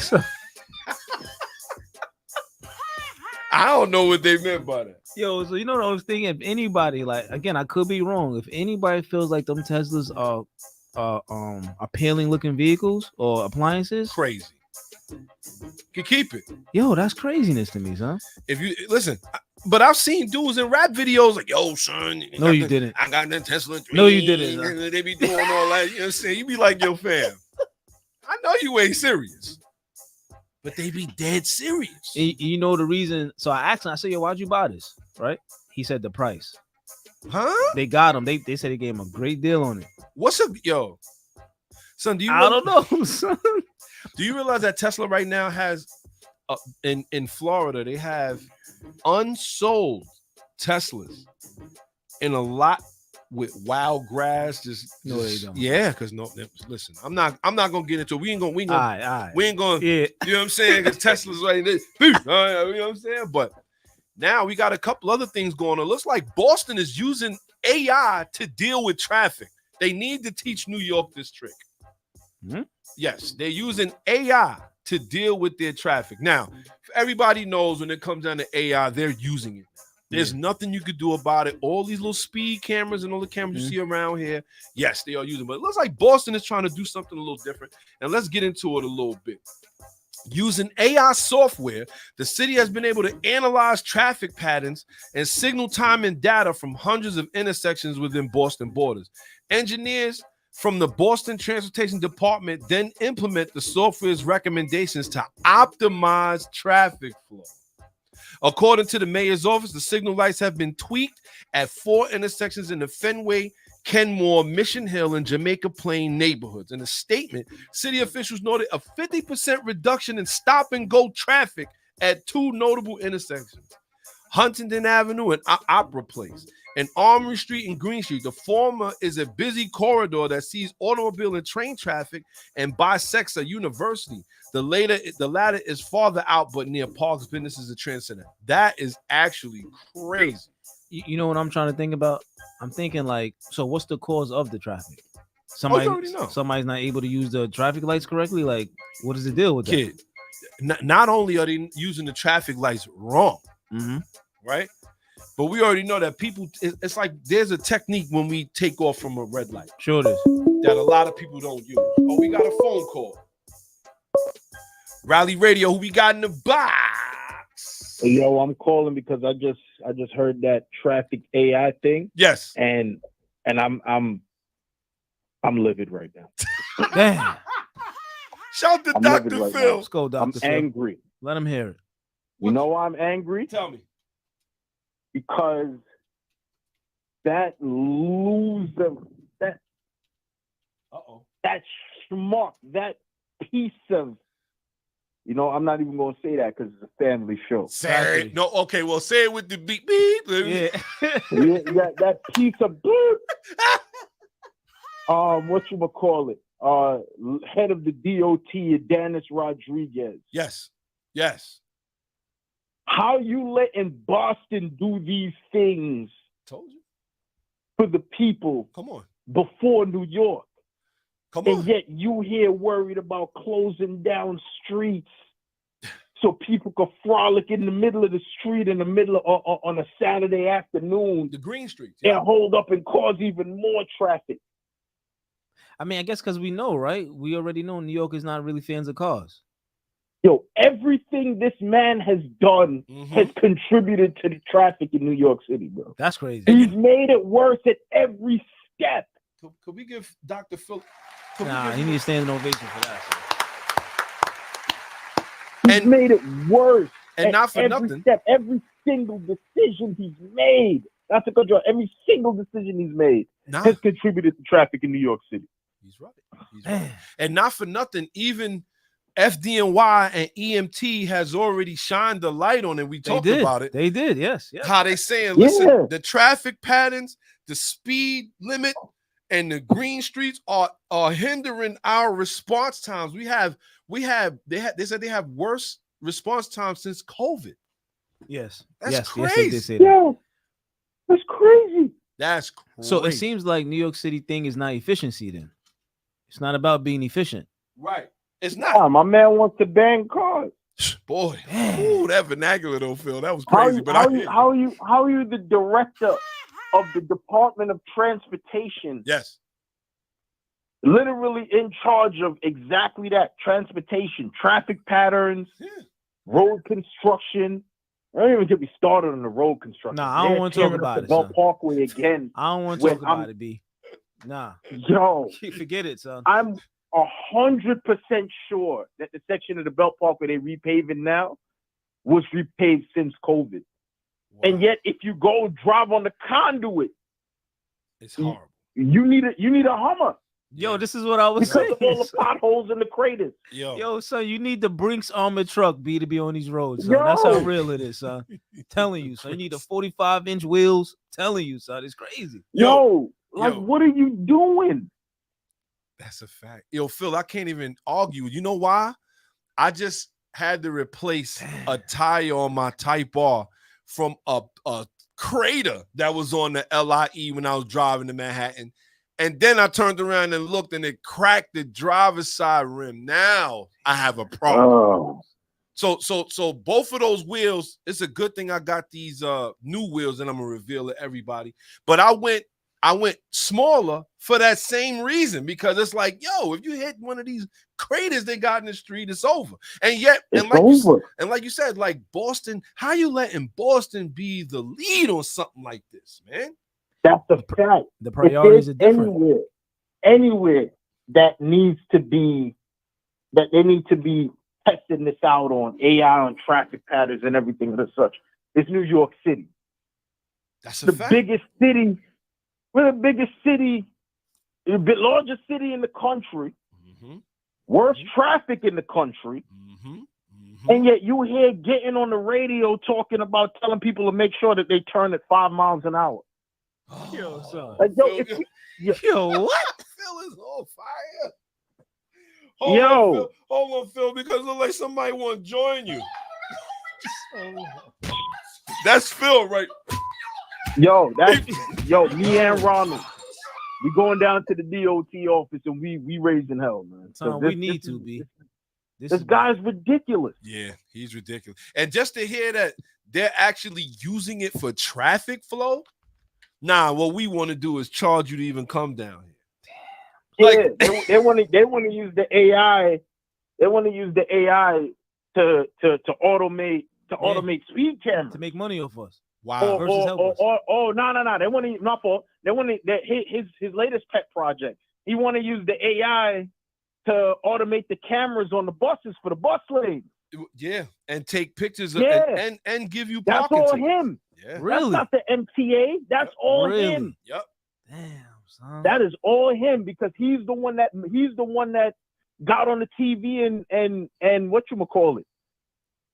I don't know what they meant by that. Yo, so you know what I was thinking? If anybody, like, again, I could be wrong. If anybody feels like them Teslas are appealing looking vehicles or appliances, Crazy. You keep it. Yo, that's craziness to me, son. If you listen, but I've seen dudes in rap videos like, yo, son. No, you didn't. I got that Tesla. No, you didn't. And they be doing all that. You know what I'm saying? You be like, yo, fam, I know you ain't serious. But they be dead serious. You know the reason. So I asked him, I said, yo, why'd you buy this? Right? He said the price. Huh? They got him. They said they gave him a great deal on it. What's up, yo? Son, do you I don't know, son. Do you realize that Tesla right now has in Florida, they have unsold Teslas in a lot with wild grass. No, they don't. Yeah, because listen, I'm not gonna get into it. We ain't gonna yeah. You know what I'm saying? Because Tesla's right there. You know what I'm saying? But now we got a couple other things going on. It looks like Boston is using AI to deal with traffic. They need to teach New York this trick. Mm-hmm. Yes, they're using AI to deal with their traffic. Now, everybody knows when it comes down to AI, they're using it. There's nothing you could do about it. All these little speed cameras and all the cameras you see around here, yes, they are using it. But it looks like Boston is trying to do something a little different. And let's get into it a little bit. Using AI software, the city has been able to analyze traffic patterns and signal time and data from hundreds of intersections within Boston borders. Engineers from the Boston Transportation Department then implement the software's recommendations to optimize traffic flow. According to the mayor's office, the signal lights have been tweaked at 4 intersections in the Fenway, Kenmore, Mission Hill, and Jamaica Plain neighborhoods. In a statement, city officials noted a 50% reduction in stop-and-go traffic at 2 notable intersections, Huntington Avenue and Opera Place, and Armory Street and Green Street. The former is a busy corridor that sees automobile and train traffic and bisects a university. The latter is farther out, but near Parks, businesses, and Trend Center. That is actually crazy. You know what I'm trying to think about? I'm thinking like, so what's the cause of the traffic? Somebody's not able to use the traffic lights correctly. Like, what is the deal with that? Kid, not only are they using the traffic lights wrong, right? But we already know that people, it's like there's a technique when we take off from a red light. Sure it is. That a lot of people don't use. Oh, we got a phone call. Rally Radio, who we got in the box? Yo, I'm calling because I just heard that traffic AI thing. Yes. And I'm livid right now. Damn. Shout to Dr. Phil. Right, let's go, Dr. Phil. I'm angry. Let him hear it. You know why I'm angry? Tell me. Because that loser, that schmuck, that piece of, I'm not even going to say that because it's a family show. Say it. No, okay, well, say it with the beep, beep. Yeah. that piece of beep. Whatchamacallit? Head of the DOT, Dennis Rodriguez. Yes. How you letting Boston do these things? Told you. For the people. Come on. Before New York. Come on. And yet you here worried about closing down streets so people could frolic in the middle of the street in the middle of, on a Saturday afternoon. The Green Street. Yeah. And hold up and cause even more traffic. I mean, I guess because we know, right? We already know New York is not really fans of cars. Yo, everything this man has done has contributed to the traffic in New York City, bro. That's crazy. He's made it worse at every step. Could we give Dr. Phil? He needs a standing ovation for that. He's made it worse. And not for every nothing. Step, every single decision he's made. Not to control. Every single decision he's made has contributed to traffic in New York City. He's right. And not for nothing, even FDNY and EMT has already shined the light on it. We talked about it. They did, yes. How they saying, listen, the traffic patterns, the speed limit, and the green streets are hindering our response times. They said they have worse response times since COVID. Yes. That's crazy. Yes, they say that. Yeah. That's crazy. That's crazy. So it seems like New York City thing is not efficiency then. It's not about being efficient. Right. It's not. My man wants to ban cars. Boy, ooh, that vernacular though, Phil, that was crazy. How are you the director of the Department of Transportation? Yes. Literally in charge of exactly that: transportation, traffic patterns, road construction. I don't even get me started on the road construction. Nah, I don't want to talk about it. Belt Parkway again. I don't want to talk about it, B. Nah. Yo, forget it, son. I'm 100% sure that the section of the Belt Parkway they repaving now was repaved since COVID. Wow. And yet, if you go drive on the conduit, it's horrible. You need a Hummer. Yo, this is what I was saying. Because of all the potholes and the craters. Yo, son, you need the Brinks armored truck, B, to be on these roads, son. That's how real it is, son. Telling you, son. You need the 45-inch wheels. Telling you, son. It's crazy. What are you doing? That's a fact. Yo, Phil, I can't even argue. You know why? I just had to replace a tire on my Type R from a crater that was on the LIE when I was driving to Manhattan. And then I turned around and looked, and it cracked the driver's side rim. Now I have a problem. So both of those wheels, it's a good thing I got these new wheels, and I'm gonna reveal to everybody. But I went smaller for that same reason, because it's like, yo, if you hit one of these craters they got in the street, it's over. And yet, like you said, like Boston, how you letting Boston be the lead on something like this, man? That's the fact. The priorities are different. Anywhere that they need to be testing this out on AI, on traffic patterns and everything of such. It's New York City. That's the biggest city. We're the biggest city, the largest city in the country. Worst traffic in the country. And yet you hear getting on the radio talking about telling people to make sure that they turn at 5 miles an hour. Yo, son. Like, yo, what? Phil is on fire. Hold on, Phil, because it looks like somebody want to join you. That's Phil, right? Yo, me and Ronald. We going down to the DOT office and we raising hell, man. Son, we need to be. This guy's ridiculous. Yeah, he's ridiculous. And just to hear that they're actually using it for traffic flow. Nah, what we want to do is charge you to even come down here. Yeah, they want to use the AI. They want to use the AI to automate speed cameras to make money off us. Wow. No. They want to his latest pet project. He want to use the AI to automate the cameras on the buses for the bus lanes. Yeah, and take pictures and give you parking. That's all him. Yeah. Really? That's not the MTA. That's all him. Yep. Damn, son. That is all him, because he's the one that got on the TV and what you call it.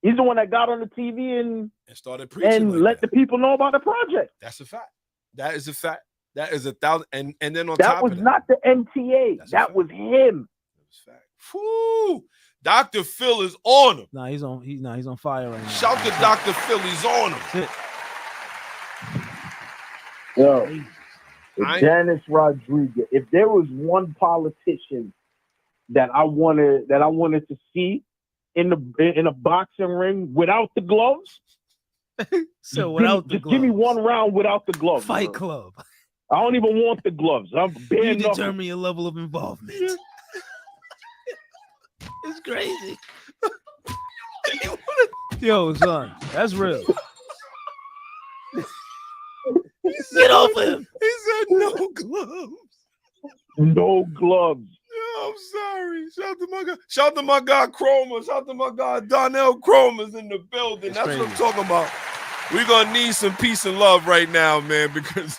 He's the one that got on the TV and started preaching and let the people know about the project. That's a fact. That is a fact. That is 1,000. And then on that top was of that, not the MTA. That was him. That was fact. Whew. Dr. Phil is on him. Nah, he's on fire right now. Shout to Dr. Phil, he's on him. Yo, Janice Rodriguez. If there was one politician that I wanted to see in a boxing ring without the gloves, gloves, give me one round without the gloves. Fight Club. I don't even want the gloves. You determine your level of involvement. It's crazy. Yo, son, that's real. Get off him. He said no gloves. No gloves. Yeah, I'm sorry. Shout to my guy Chroma. Shout to my guy Donnell Chroma's in the building. That's what I'm talking about. We're going to need some peace and love right now, man, because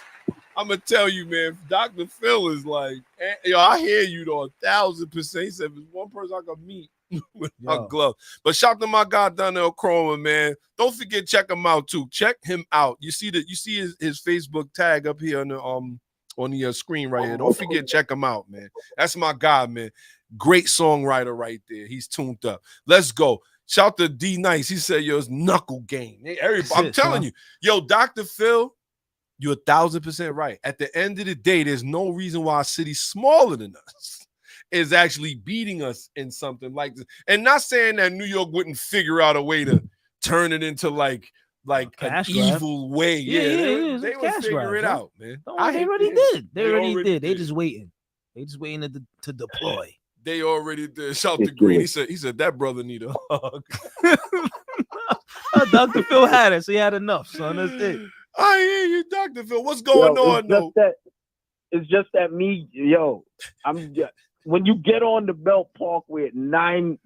I'm going to tell you, man, Dr. Phil is like, yo, I hear you though, 1,000%. He said, if there's one person I can meet without gloves. But shout to my guy Donnell Chroma, man. Don't forget, check him out too. Check him out. You see his Facebook tag up here on the screen right here. Don't forget, check him out, man. That's my guy, man. Great songwriter right there. He's tuned up. Let's go. Shout to D Nice. He said, yo, it's knuckle game. Hey, everybody, I'm telling you, yo, Dr. Phil, you're 1,000% right. At the end of the day, there's no reason why a city's smaller than us. is actually beating us in something like this. And not saying that New York wouldn't figure out a way to turn it into like an evil way. Yeah, they would figure it out, man. They already did. They already did. They just waiting. They just waiting to deploy. They already did. Shout to Green. He said that brother need a hug. Dr. Phil had it, so he had enough, son. That's it. I hear you, Dr. Phil. What's going on, though? It's just that when you get on the Belt Parkway at 9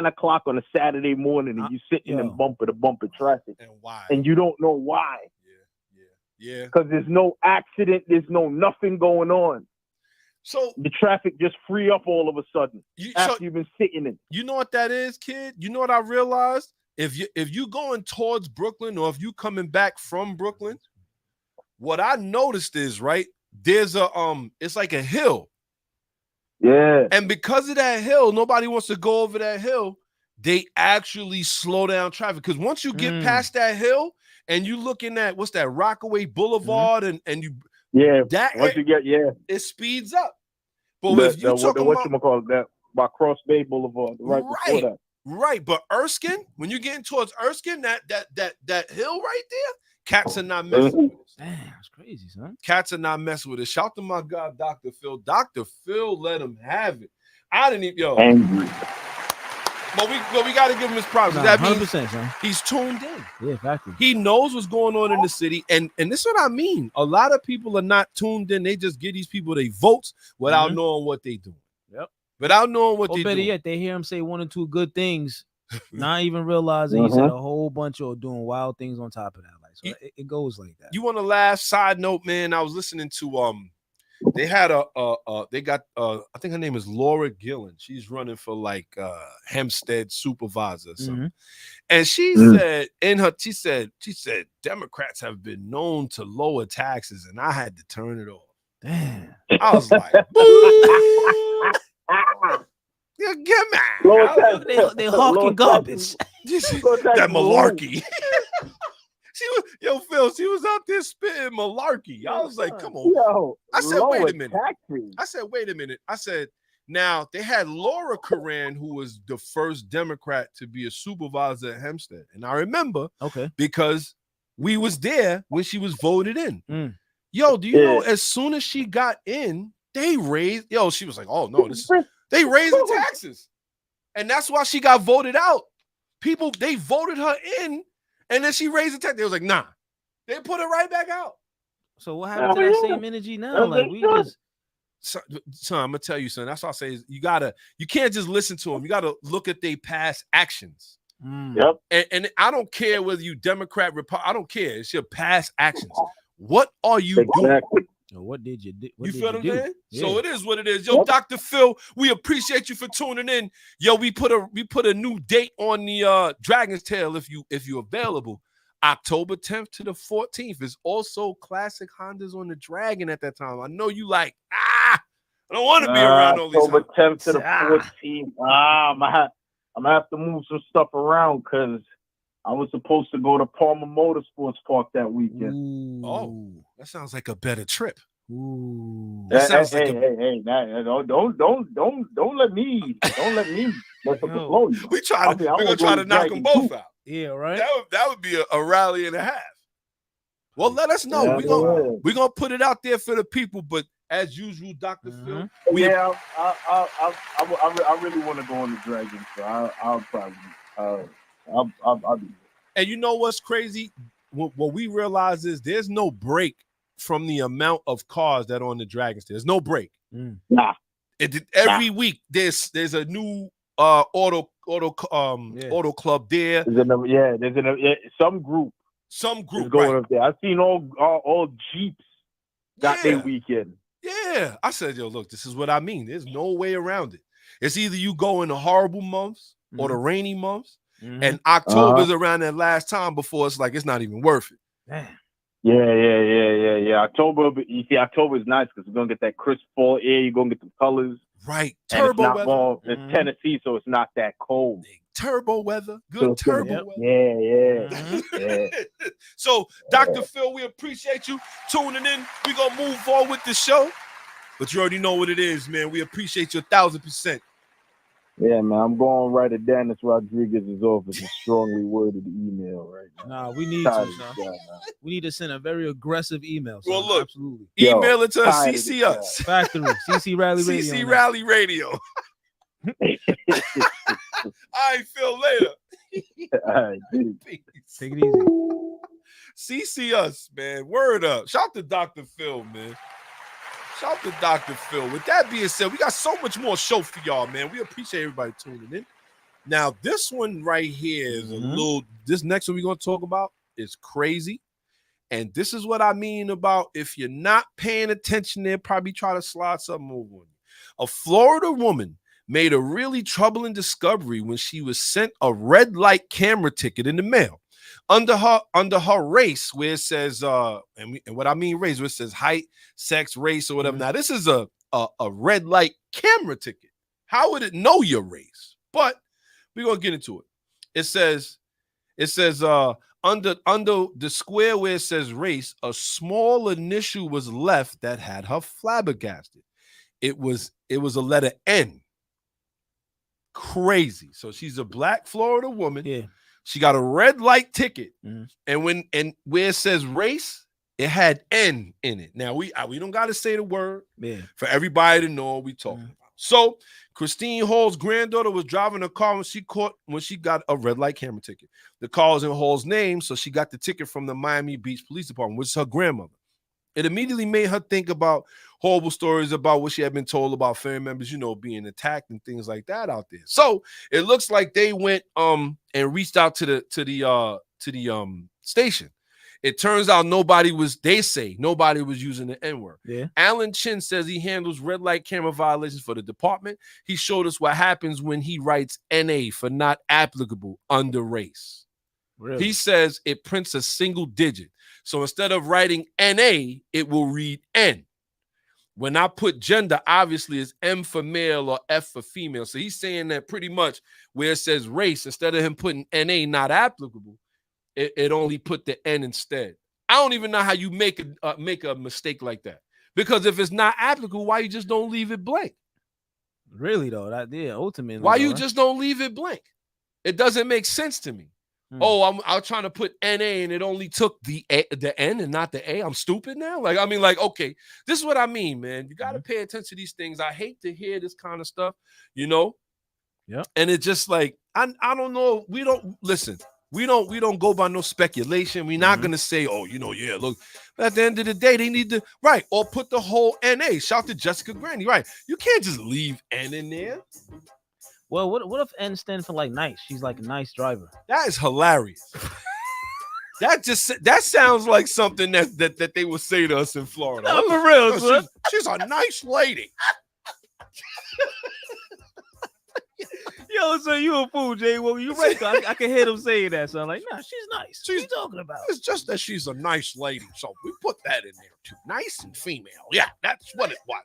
o'clock on a Saturday morning and you sitting in bumper to bumper traffic, and why? And you don't know why. Yeah. Because there's no accident, there's nothing going on. So the traffic just free up all of a sudden after you've been sitting in. You know what that is, kid? You know what I realized? If you going towards Brooklyn or if you coming back from Brooklyn, what I noticed is, right, there's it's like a hill. Yeah. And because of that hill, nobody wants to go over that hill. They actually slow down traffic. Because once you get past that hill and you looking at what's that, Rockaway Boulevard, and you once you get it speeds up. But if you talk about that by Cross Bay Boulevard, right before that. Right, but Erskine, when you're getting towards Erskine, that hill right there, cats are not messing with it. Damn, that's crazy, son. Cats are not messing with it. Shout to my guy, Dr. Phil. Dr. Phil let him have it. I didn't even angry. But we got to give him his props. That means son. He's tuned in. Yeah, exactly. He knows what's going on in the city, and this is what I mean. A lot of people are not tuned in. They just give these people their votes without knowing what they do. Yep. Without knowing what they do. Better yet, they hear him say one or two good things, not even realizing he said a whole bunch of doing wild things on top of that. Like, so it goes like that. You want a last side note, man? I was listening to they had they got I think her name is Laura Gillen. She's running for like Hempstead supervisor or something. And she said she said Democrats have been known to lower taxes, and I had to turn it off. Damn. I was like, boo! Get mad. They hawking garbage. That malarkey. Phil, she was out there spitting malarkey. I was like, come on. I said, wait a minute. I said, now they had Laura Coran, who was the first Democrat to be a supervisor at Hempstead. And I remember because we was there when she was voted in. Yo, do you know as soon as she got in, they raised, she was like, oh no, they raised the taxes. And that's why she got voted out. People, they voted her in, and then she raised the tax. They was like, nah. They put it right back out. So what happened to that same energy now? Like we just son, I'm gonna tell you, son. That's what I say is you can't just listen to them. You gotta look at their past actions. Yep. And I don't care whether you Democrat, Republican, I don't care. It's your past actions. What are you doing? What did you do? You feel what I'm saying? So it is what it is. Yo, Dr. Phil, we appreciate you for tuning in. Yo, we put a new date on the Dragon's Tail if you're available. October 10th to the 14th. Is also classic Hondas on the Dragon at that time. I know you like, I don't want to be around all these October 10th to the 14th. I'm gonna have to move some stuff around because I was supposed to go to Palmer Motorsports Park that weekend. Ooh. Oh, that sounds like a better trip. Ooh. That sounds like don't let me mess up the flow. We're gonna try to knock them both out. Yeah, right. That would be a rally and a half. Well, let us know. We're gonna put it out there for the people, but as usual, Dr. Phil. I really want to go on the Dragon, so I'll probably I'll be there. And you know what's crazy? What we realize is there's no break from the amount of cars that are on the Dragons. There's no break. Nah. Every week there's a new auto club there. There's some group going up there. I've seen all Jeeps got their weekend. Yeah, I said, yo, look, this is what I mean. There's no way around it. It's either you go in the horrible months or the rainy months, and October is around that last time before it's like it's not even worth it. Damn. Yeah. October is nice because we're gonna get that crisp fall air. You're gonna get the colors. Right. Turbo weather. It's Tennessee, so it's not that cold. Turbo weather. Good turbo weather. Yeah. So, Dr. Phil, we appreciate you tuning in. We're gonna move forward with the show. But you already know what it is, man. We appreciate you 1,000%. Yeah, man, I'm going right at Dennis Rodriguez's office and strongly worded email right now. Nah, we need to, son. We need to send a very aggressive email. Son. Well, look, absolutely. Email it to us. CC us. Factory. CC Rally Radio. CC Rally Radio. All right, Phil, later. All right, dude. Take it easy. CC us, man. Word up. Shout out to Dr. Phil, man. Shout out to Dr. Phil. With that being said, we got so much more show for y'all, man. We appreciate everybody tuning in. Now, this one right here is a little, this next one we're going to talk about is crazy. And this is what I mean about if you're not paying attention, they'll probably try to slide something over on you. A Florida woman made a really troubling discovery when she was sent a red light camera ticket in the mail. Under her race, where it says, and what I mean race, where it says height, sex, race, or whatever. Now, this is a red light camera ticket. How would it know your race? But we're gonna get into it. It says under the square where it says race, a small initial was left that had her flabbergasted. It was a letter N. Crazy. So she's a black Florida woman. Yeah. She got a red light ticket, and where it says race, it had N in it. Now we don't got to say the word for everybody to know what we talking about. So Christine Hall's granddaughter was driving a car when she got a red light camera ticket. The car was in Hall's name, so she got the ticket from the Miami Beach Police Department, which is her grandmother. It immediately made her think about horrible stories about what she had been told about family members, being attacked and things like that out there. So it looks like they went and reached out to the station. It turns out nobody was using the N-word. Yeah. Alan Chin says he handles red light camera violations for the department. He showed us what happens when he writes NA for not applicable under race. Really? He says it prints a single digit. So instead of writing NA, it will read N. When I put gender, obviously it's M for male or F for female. So he's saying that pretty much where it says race, instead of him putting NA not applicable, it only put the N instead. I don't even know how you make a mistake like that. Because if it's not applicable, why you just don't leave it blank? Really though, ultimately. Why you just don't leave it blank? It doesn't make sense to me. Oh, I was trying to put NA and it only took the N and not the A. I'm stupid now. Okay, this is what I mean, man. You got to pay attention to these things. I hate to hear this kind of stuff, Yeah. And it's just like, I don't know. We don't go by no speculation. We're not going to say, look, but at the end of the day, they need to, right, or put the whole NA. Shout to Jessica Grandy, right? You can't just leave N in there. Well, what if N stands for like nice? She's like a nice driver. That is hilarious. that sounds like something that they would say to us in Florida. No, for real, son. She's a nice lady. Yo, so you a fool, Jay. Well, you right. I can hear them saying that, son. Like, nah, she's nice. What are you talking about? It's just that she's a nice lady, so we put that in there too. Nice and female. Yeah, that's what it was.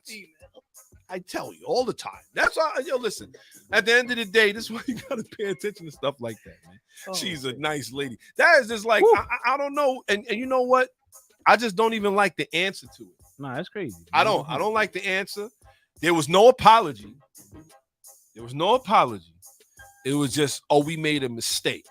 I tell you all the time. That's why, listen, at the end of the day, this is why you got to pay attention to stuff like that, man. Oh, she's a nice lady. That is just like, I don't know. And you know what? I just don't even like the answer to it. Nah, that's crazy. I don't like the answer. There was no apology. It was just, we made a mistake.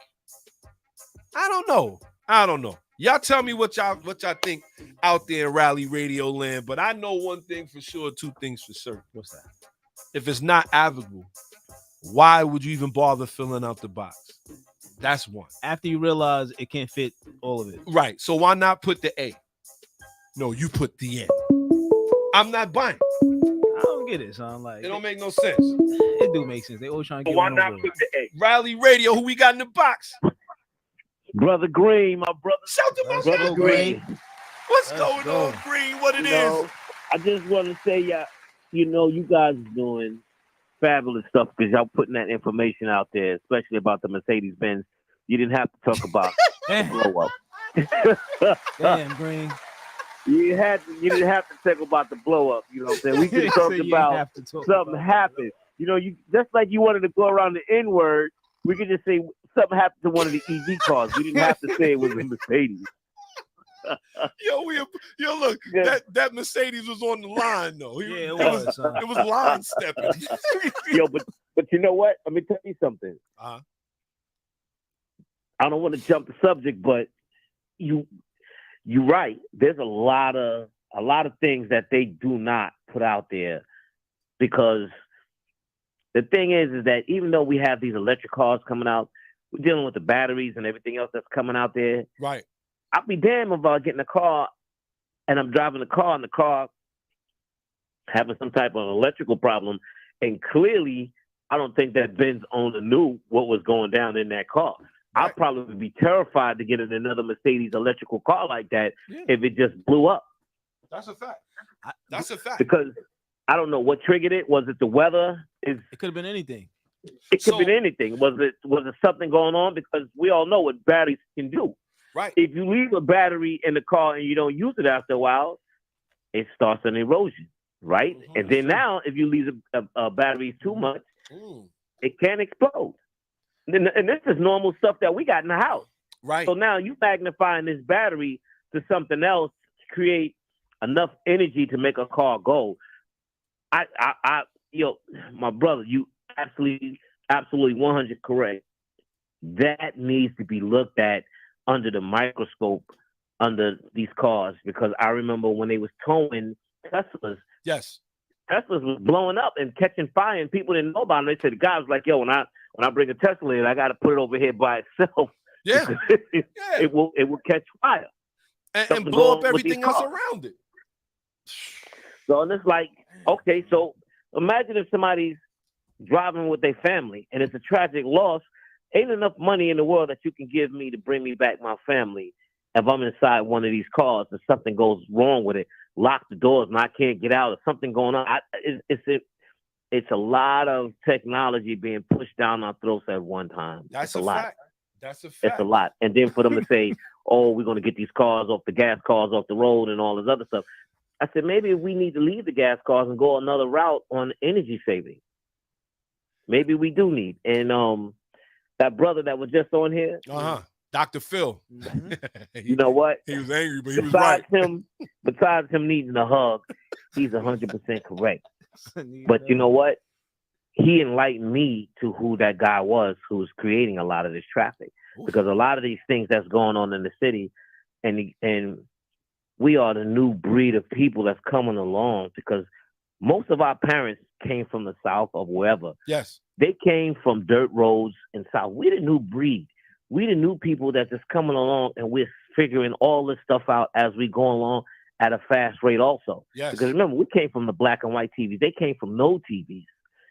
I don't know. Y'all tell me what y'all think out there in Rally Radio land. But I know one thing for sure, two things for certain. What's that? If it's not applicable, why would you even bother filling out the box? That's one. After you realize it can't fit all of it. Right. So why not put the A? No, you put the N. I'm not buying. I don't get it, son. Like, it don't make no sense. It do make sense. They always trying to get why not put the A? Rally Radio, who we got in the box? Brother Green, my brother. Shout to my brother Green. What's going on, Green? What it is? I just want to say, you guys are doing fabulous stuff because y'all putting that information out there, especially about the Mercedes-Benz. You didn't have to talk about the blow up. Damn, Green. You didn't have to talk about the blow up. You know what I'm saying? We just talked about something happened. You just like you wanted to go around the N-word, we could just say something happened to one of the EV cars. We didn't have to say it was a Mercedes. Look, that Mercedes was on the line though. It was line stepping. but you know what? Let me tell you something. I don't want to jump the subject, but you're right. There's a lot of things that they do not put out there, because the thing is that even though we have these electric cars coming out, we're dealing with the batteries and everything else that's coming out there. Right. I'll be damned if I get in a car and I'm driving the car and the car having some type of electrical problem. And clearly, I don't think that Benz owner knew what was going down in that car. Right. I'd probably be terrified to get in another Mercedes electrical car like that if it just blew up. That's a fact. That's a fact. Because I don't know what triggered it. Was it the weather? It could have been anything. It could have been anything. Was it something going on? Because we all know what batteries can do. Right. If you leave a battery in the car and you don't use it after a while, it starts an erosion, right? Mm-hmm. And then now, if you leave a battery too much, it can explode. And this is normal stuff that we got in the house. Right. So now you magnifying this battery to something else to create enough energy to make a car go. My brother, you absolutely 100 correct. That needs to be looked at under the microscope under these cars, because I remember when they was towing Teslas. Yes. Teslas was blowing up and catching fire, and people didn't know about it. They said the guy was like, "Yo, when I bring a Tesla in, I got to put it over here by itself. Yeah, it will catch fire and blow up everything else around it." So and it's like, okay, so imagine if somebody's driving with their family and it's a tragic loss. Ain't enough money in the world that you can give me to bring me back my family if I'm inside one of these cars and something goes wrong with it, lock the doors and I can't get out, or something going on. It's a lot of technology being pushed down our throats at one time. That's a lot. Fact. That's a fact. It's a lot. And then for them to say, "Oh, we're going to get these cars off the gas cars off the road and all this other stuff," I said maybe we need to leave the gas cars and go another route on energy saving. Maybe we do need. And that brother that was just on here, Dr. Phil. You know what? He was angry, but he was right. Besides him needing a hug, he's 100% correct. But you know what? He enlightened me to who that guy was who was creating a lot of this traffic. Ooh. Because a lot of these things that's going on in the city, and we are the new breed of people that's coming along, because most of our parents came from the South or wherever. Yes. They came from dirt roads in South. We the new breed. We the new people that's just coming along, and we're figuring all this stuff out as we go along at a fast rate also. Yes. Because remember, we came from the black and white TVs. They came from no TVs.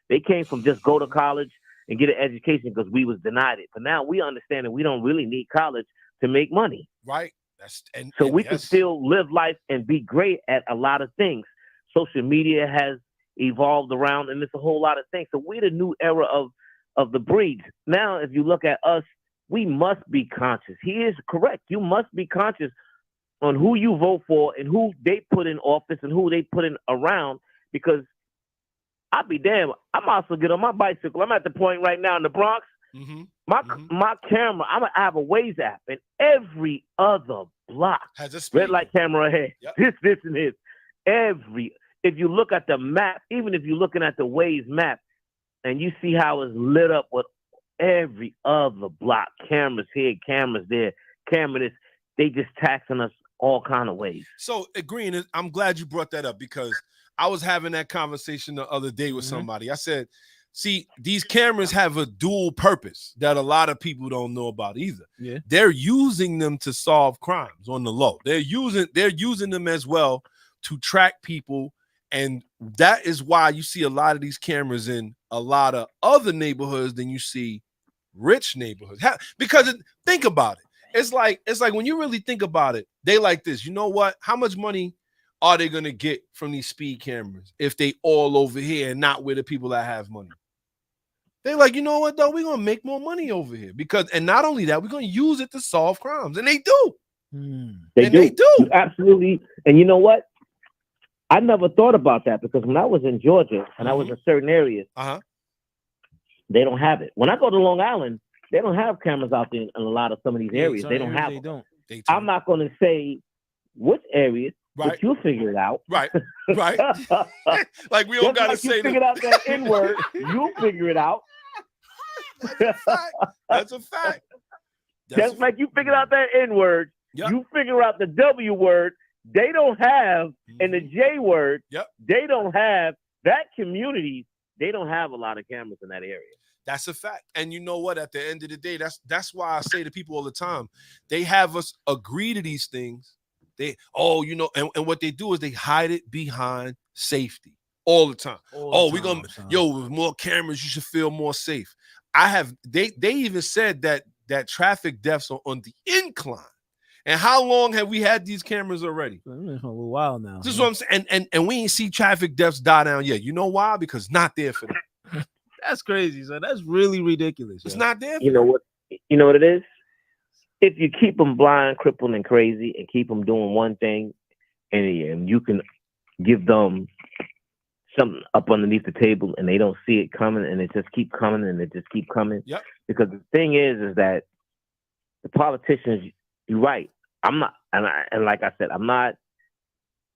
They came from just go to college and get an education because we was denied it. But now we understand that we don't really need college to make money. Right. So we can still live life and be great at a lot of things. Social media has evolved around, and it's a whole lot of things. So we're the new era of the breed. Now, if you look at us, we must be conscious. He is correct. You must be conscious on who you vote for and who they put in office and who they put in around, because I'll be damned. I might as well get on my bicycle. I'm at the point right now in the Bronx. Mm-hmm. My camera, I have a Waze app, and every other block has a speed. Red light camera ahead. Yep. This, and this. If you look at the map, even if you're looking at the Waze map, and you see how it's lit up with every other block, cameras here, cameras there, cameras, they just taxing us all kind of ways. So, Green, I'm glad you brought that up, because I was having that conversation the other day with somebody. I said, see, these cameras have a dual purpose that a lot of people don't know about either. Yeah. They're using them to solve crimes on the low. They're using them as well to track people. And that is why you see a lot of these cameras in a lot of other neighborhoods than you see rich neighborhoods. Because think about it. It's like when you really think about it, they like this. You know what? How much money are they going to get from these speed cameras if they all over here and not with the people that have money? They're like, you know what, though? We're going to make more money over here. And not only that, we're going to use it to solve crimes. And they do. They do. Absolutely. And you know what? I never thought about that, because when I was in Georgia and I was in certain areas, they don't have it. When I go to Long Island, they don't have cameras out there in a lot of some of these areas. They don't have them. I'm not going to say which areas, right. but you'll figure it out. Right. Like we don't gotta say you figured out that N-word, you'll figure it out. That's a fact. Just like you figured out that N-word, you figure out the W word they don't have, and the J word they don't have. That community, they don't have a lot of cameras in that area. That's a fact. And you know what? At the end of the day, that's why I say to people all the time, they have us agree to these things. And what they do is they hide it behind safety all the time. With more cameras, you should feel more safe. They even said that traffic deaths are on the incline. And how long have we had these cameras already? A little while now. This is what I'm saying. And we ain't see traffic deaths die down yet. You know why? Because not there for them. That's crazy. So that's really ridiculous. It's not there. You know what it is? If you keep them blind, crippled, and crazy, and keep them doing one thing, and you can give them something up underneath the table, and they don't see it coming, and it just keep coming, and it just keep coming. Yep. Because the thing is that the politicians, you're right. I'm not, and like I said, I'm not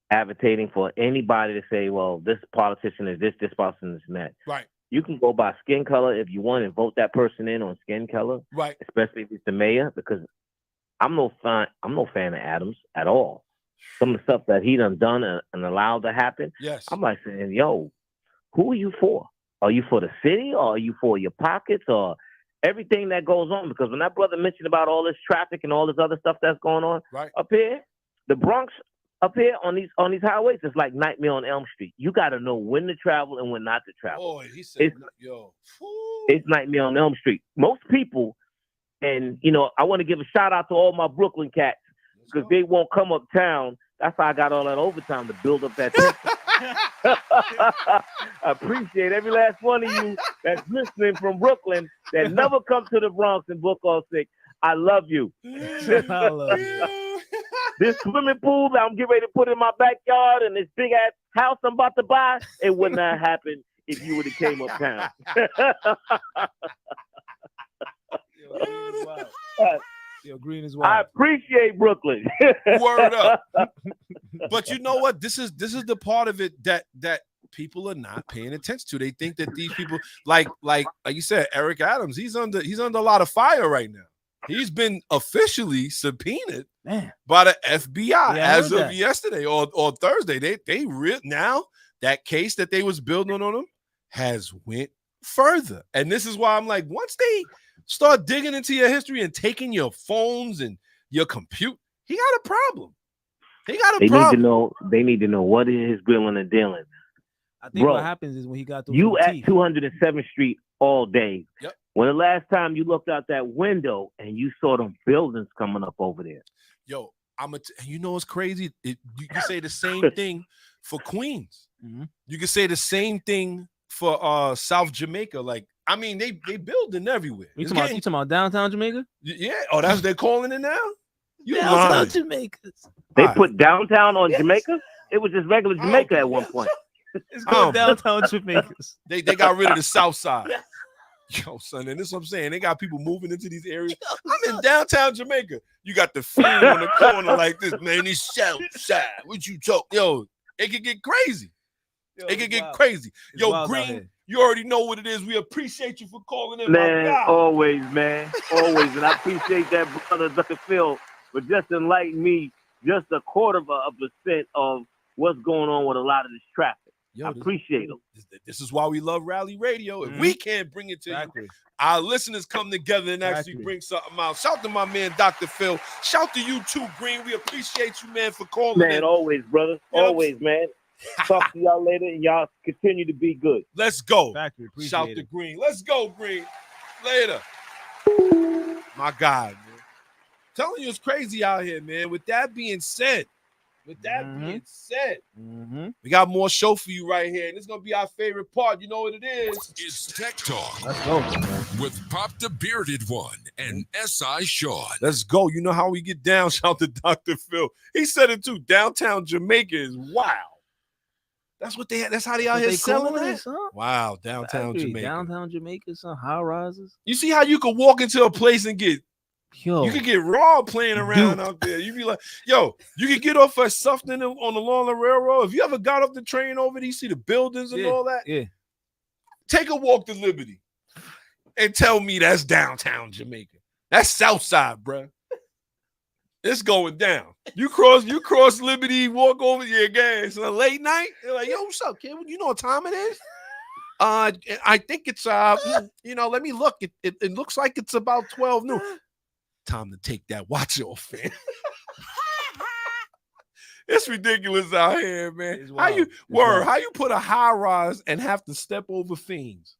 advocating for anybody to say, well, this politician is this politician is that. Right. You can go by skin color if you want and vote that person in on skin color. Right. Especially if it's the mayor, because I'm no fan of Adams at all. Some of the stuff that he done and allowed to happen. Yes. I'm like saying, yo, who are you for? Are you for the city, or are you for your pockets, or everything that goes on? Because when that brother mentioned about all this traffic and all this other stuff that's going on up here, the Bronx up here on these highways, it's like Nightmare on Elm Street. You got to know when to travel and when not to travel. Boy, he said, it's Nightmare on Elm Street. Most people, and I want to give a shout out to all my Brooklyn cats because they won't come uptown. That's how I got all that overtime to build up that tension. I appreciate every last one of you that's listening from Brooklyn that never come to the Bronx and book all sick. I love you. I love you. This swimming pool that I'm getting ready to put in my backyard and this big ass house I'm about to buy, it would not happen if you would have came uptown. Green is wild. I appreciate Brooklyn. Word up. But you know what? This is the part of it that people are not paying attention to. They think that these people, like you said, Eric Adams, he's under a lot of fire right now. He's been officially subpoenaed by the FBI as of yesterday or Thursday. They now that case that they was building on him has went further. And this is why I'm like, once they start digging into your history and taking your phones and your compute, he got a problem. They need to know what is grilling and dealing. I think what happens is when he got you at 207th Street all day. Yep. When the last time you looked out that window and you saw them buildings coming up over there? Yo, you know what's crazy? You can say the same thing for Queens. Mm-hmm. You can say the same thing for South Jamaica. Like, I mean, they building everywhere. You talking about downtown Jamaica? Yeah. Oh, that's what they're calling it now? Downtown Jamaica. They put downtown on Jamaica? It was just regular Jamaica at one point. It's called downtown Jamaica. They got rid of the South Side. Yo, son, and this is what I'm saying. They got people moving into these areas. I'm in downtown Jamaica. You got the fiend on the corner like this, man. He's shout. What you talk? Yo, it could get crazy. It could get crazy. Yo, Green, you already know what it is. We appreciate you for calling in, man. My always, man. Always. And I appreciate that, brother Dr. Phil, for just enlightening me just 0.25% of what's going on with a lot of this traffic. I appreciate them. This is why we love Rally Radio. If we can't bring it to you, our listeners come together and actually bring something out. Shout to my man, Dr. Phil. Shout to you too, Green. We appreciate you, man, for calling in. Man, always, brother. Always, man. Talk to y'all later, and y'all continue to be good. Let's go. Shout to Green. Let's go, Green. Later. My God, man. Telling you it's crazy out here, man. With that being said, we got more show for you right here, and it's gonna be our favorite part. You know what it is? It's Tech Talk. Let's go, with Pop the Bearded One and S.I Shawn. Let's go. You know how we get down. Shout to Dr. Phil. He said it too. Downtown Jamaica is wild. That's what that's how they out here selling it. Wow, downtown Jamaica. Downtown Jamaica, some high rises. You see how you can walk into a place and get Yo, you could get raw playing around out there. You be like, yo, you could get off at something on the Long Railroad. If you ever got off the train over there, you see the buildings and all that. Yeah. Take a walk to Liberty and tell me that's downtown Jamaica. That's Southside, bro. It's going down. You cross Liberty, walk over your gas. On a late night, they're like, yo, what's up, kid? You know what time it is? I think it's let me look. It looks like it's about 12 noon. Time to take that watch off, man. It's ridiculous out here, man. How you put a high rise and have to step over fiends?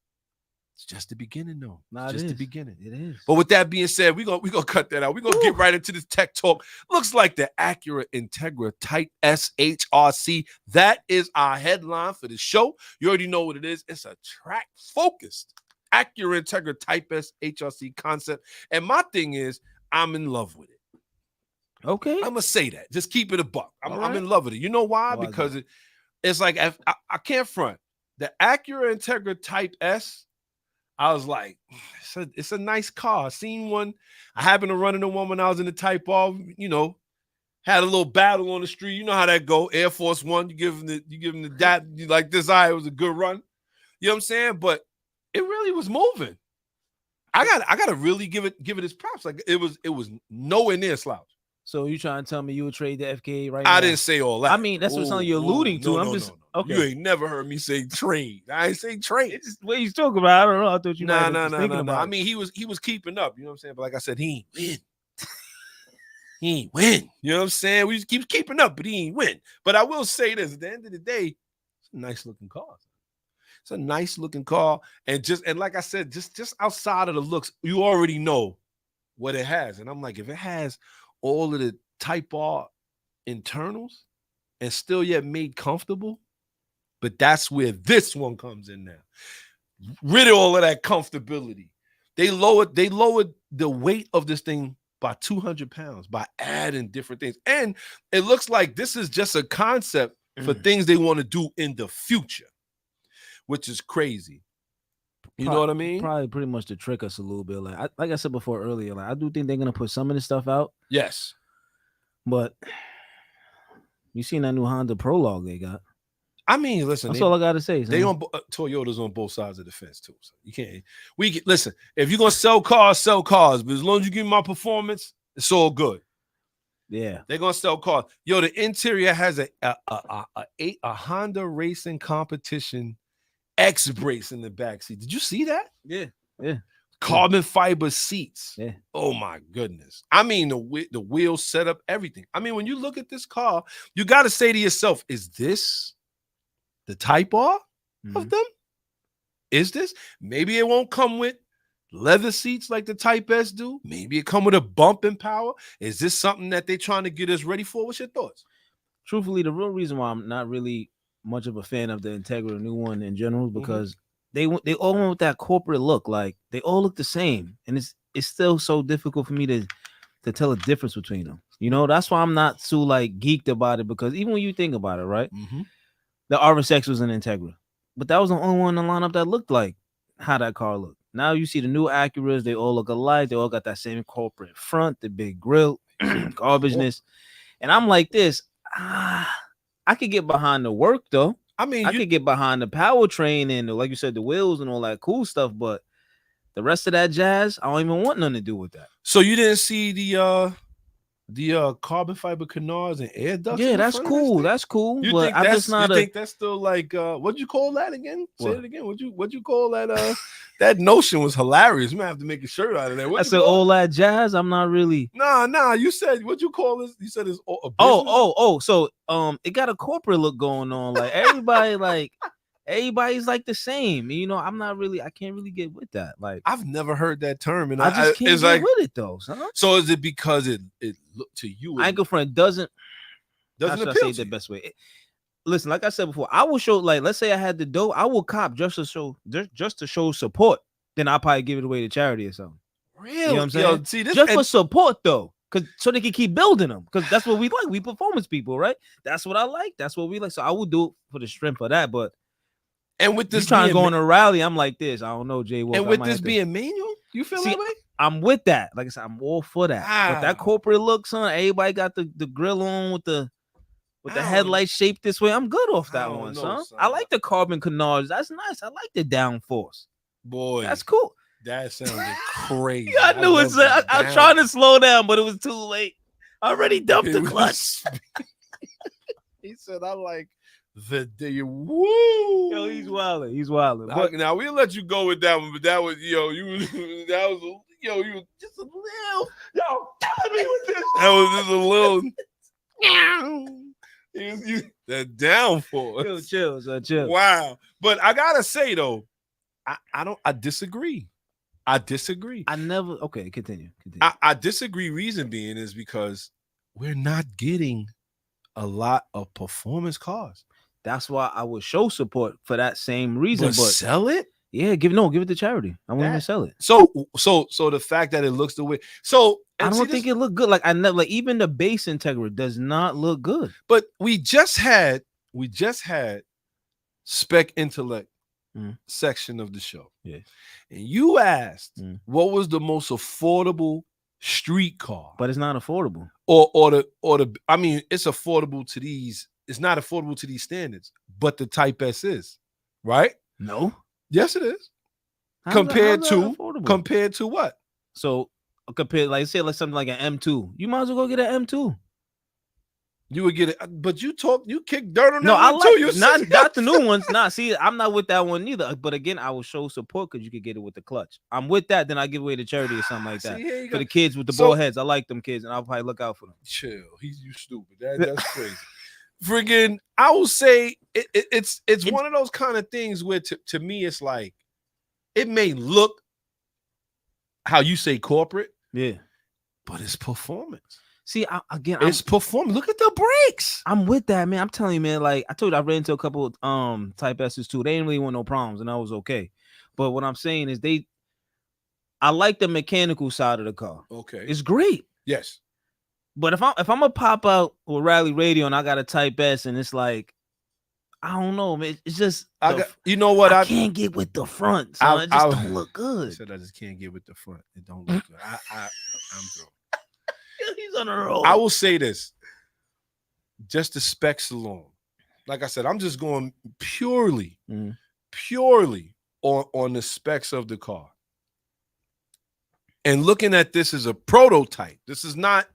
It's just the beginning, though. Just the beginning. It is. But with that being said, we're gonna cut that out. We're gonna get right into this tech talk. Looks like the Acura Integra Type S HRC. That is our headline for the show. You already know what it is. It's a track-focused Acura Integra Type S HRC concept. And my thing is, I'm in love with it. Okay. I'm gonna say that. Just keep it a buck. I'm in love with it. You know why? Because it's like I can't front. The Acura Integra Type S, I was like, it's a nice car. I seen one. I happened to run into one when I was in the Type R, had a little battle on the street. You know how that go. Air Force One, you give them the dot, you like this eye, it was a good run. You know what I'm saying? But it really was moving. I gotta really give it its props. Like it was nowhere near slouch. So you trying to tell me you would trade the FKA right now? I didn't say all that. I mean, that's what something you're alluding to. Okay. You ain't never heard me say trade. I ain't say trade. It's just what he's talking about. I don't know. I thought you no. about I mean, he was keeping up. You know what I'm saying? But like I said, he ain't win. He ain't win. You know what I'm saying? We just keep keeping up, but he ain't win. But I will say this: at the end of the day, it's a nice looking car. It's a nice looking car, and like I said, just outside of the looks, you already know what it has. And I'm like, if it has all of the Type R internals and still yet made comfortable, but that's where this one comes in now. Rid of all of that comfortability. They lowered the weight of this thing by 200 pounds by adding different things. And it looks like this is just a concept for things they want to do in the future, which is crazy. You know what I mean? Probably pretty much to trick us a little bit. Like I said before earlier, like I do think they're gonna put some of this stuff out. Yes. But you seen that new Honda Prologue they got? I mean, listen. That's all I gotta say. They on Toyota's on both sides of the fence too. So you can't. Listen. If you're gonna sell cars, sell cars. But as long as you give me my performance, it's all good. Yeah, they're gonna sell cars. Yo, the interior has a Honda racing competition X brace in the back seat. Did you see that? Yeah. Carbon fiber seats. Yeah. Oh my goodness. I mean, the wheel setup, everything. I mean, when you look at this car, you got to say to yourself, is this the Type R of them? Is this? Maybe it won't come with leather seats like the Type S do. Maybe it come with a bumping power. Is this something that they're trying to get us ready for? What's your thoughts? Truthfully, the real reason why I'm not really much of a fan of the Integra new one in general is because they all went with that corporate look. Like they all look the same, and it's still so difficult for me to tell a difference between them. You know, that's why I'm not so like geeked about it, because even when you think about it, right? The RSX was an Integra, but that was the only one in the lineup that looked like how that car looked. Now you see the new Acuras, they all look alike. They all got that same corporate front, the big grill, garbageness. And I'm like this, I could get behind the work though. I mean, I could get behind the powertrain and like you said, the wheels and all that cool stuff, but the rest of that jazz, I don't even want nothing to do with that. So you didn't see the carbon fiber canards and air ducts? Yeah, that's cool. That's cool. You think that's still like what'd you call that again? Say it again. What'd you call that? That notion was hilarious. You might have to make a shirt out of that. I said all that jazz. I'm not really. Nah. You said what'd you call this? You said it's So it got a corporate look going on. Like everybody, everybody's like the same. You know, I can't really get with that. Like I've never heard that term, and I just can't get with it though. Son. So is it because it looked to you? Ankle friend doesn't appeal to say it the best way. Listen, like I said before, I will show, like, let's say I had the dough, I will cop just to show support. Then I'll probably give it away to charity or something. Really? You know what I'm saying? Yo, see, this just for support though, so they can keep building them. Because that's what we like. We performance people, right? That's what I like. That's what we like. So I will do it for the strength of that. But and with this trying to go on a rally, I'm like this. I don't know, Jay. And with this being manual, you feel that way? I'm with that. Like I said, I'm all for that. But that corporate look, son, everybody got the grill on with the headlight shaped this way. I'm good off that one, son. I like the carbon canards. That's nice. I like the downforce. Boy, that's cool. That sounded crazy. I knew it. I was trying to slow down, but it was too late. I already dumped the clutch. He said, "I like the day." Woo! Yo, he's wilding. He's wilding. Now we'll let you go with that one, but that was you just a little. Yo, killing me with this. That was just a little. The downforce. Chill. Wow. But I gotta say though, I disagree. Okay, continue. I disagree. Reason being is because we're not getting a lot of performance cars. That's why I would show support for that same reason. But sell it? Yeah, give it to charity. I won't even sell it. So the fact that it looks the way. So I don't think it looked good. Like even the base Integra does not look good. But we just had Spec Intellect section of the show. Yeah. And you asked what was the most affordable street car. But it's not affordable. Or the I mean, it's affordable to these. It's not affordable to these standards, but the Type S is, right? No. Yes, it is. Compared to what? So compared, like say like something like an M2, you might as well go get an M2. You would get it, but you kick dirt on that. No, I like too. Not the new ones. See, I'm not with that one neither. But again, I will show support because you could get it with the clutch. I'm with that. Then I give away to charity or something like that for the kids with the bald heads. I like them kids, and I'll probably look out for them. Chill, you stupid. That's crazy. Friggin', I will say it's one of those kind of things where to me it's like it may look how you say corporate, yeah, but it's performance. See, it's performance. Look at the brakes. I'm with that, man. I'm telling you, man. Like I told you, I ran into a couple Type S's too. They didn't really want no problems, and I was okay. But what I'm saying is, I like the mechanical side of the car. Okay, it's great. Yes, but if I'm gonna pop out with Rally Radio and I got a Type S, and it's like, I don't know, man. It's just you know what? I can't get with the front. So it just don't look good. I said I just can't get with the front. It don't look good. I'm through. He's on a roll. I will say this, just the specs alone. Like I said, I'm just going purely on the specs of the car. And looking at this as a prototype. This is not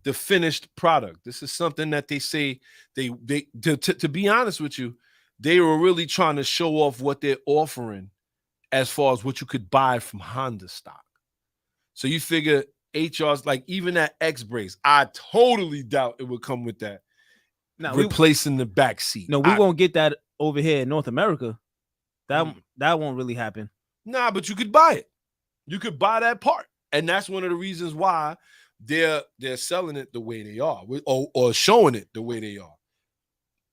the finished product. This is something that they say to be honest with you, they were really trying to show off what they're offering as far as what you could buy from Honda stock. So you figure HR's like even that X brace, I totally doubt it would come with that. Now replacing the back seat. No, we won't get that over here in North America. That won't really happen. Nah, but you could buy it. You could buy that part, and that's one of the reasons why they're selling it the way they are, or showing it the way they are.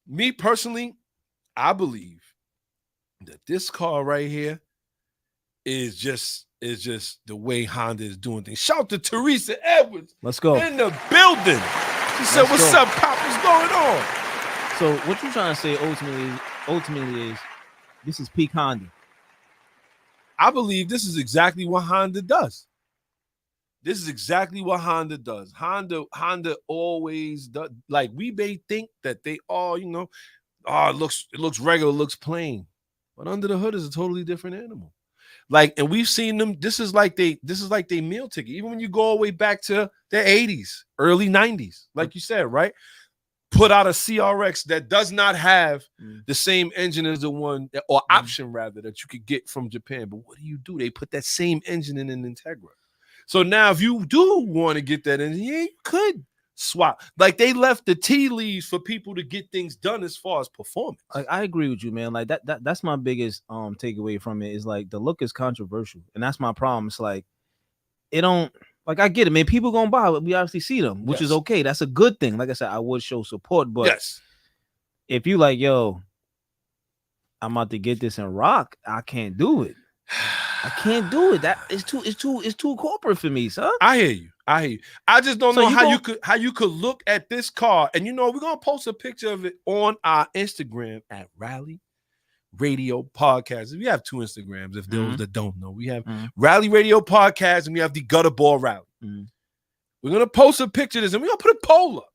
Me personally, I believe that this car right here is just the way Honda is doing things. Shout to Teresa Edwards. Let's go. In the building. She said, what's up, Pop? What's going on? So what you're trying to say ultimately is this is peak Honda. I believe this is exactly what Honda does. This is exactly what Honda does. Honda always does. Like we may think that they all, it looks regular, looks plain. But under the hood is a totally different animal. Like, and we've seen them. This is like they meal ticket. Even when you go all the way back to the 80s, early 90s, like you said, right? Put out a CRX that does not have the same engine as the one, or option rather, that you could get from Japan. But what do? They put that same engine in an Integra. So now if you do want to get that engine, you could swap. Like they left the tea leaves for people to get things done as far as performance. Like I agree with you, man. Like that's my biggest takeaway from it is like the look is controversial, and that's my problem. It's like it don't like I get it, man. People gonna buy it. We obviously see them, which is okay. That's a good thing. Like I said, I would show support, but if you like, yo, I'm about to get this and rock, I can't do it. I can't do it. That it's too corporate for me, son. I hear you. I just don't know how you could look at this car, and we're gonna post a picture of it on our Instagram at Rally Radio Podcast. We have 2 Instagrams, if those that don't know. We have Rally Radio Podcast, and we have the GutterballRally. We're going to post a picture of this, and we're going to put a poll up.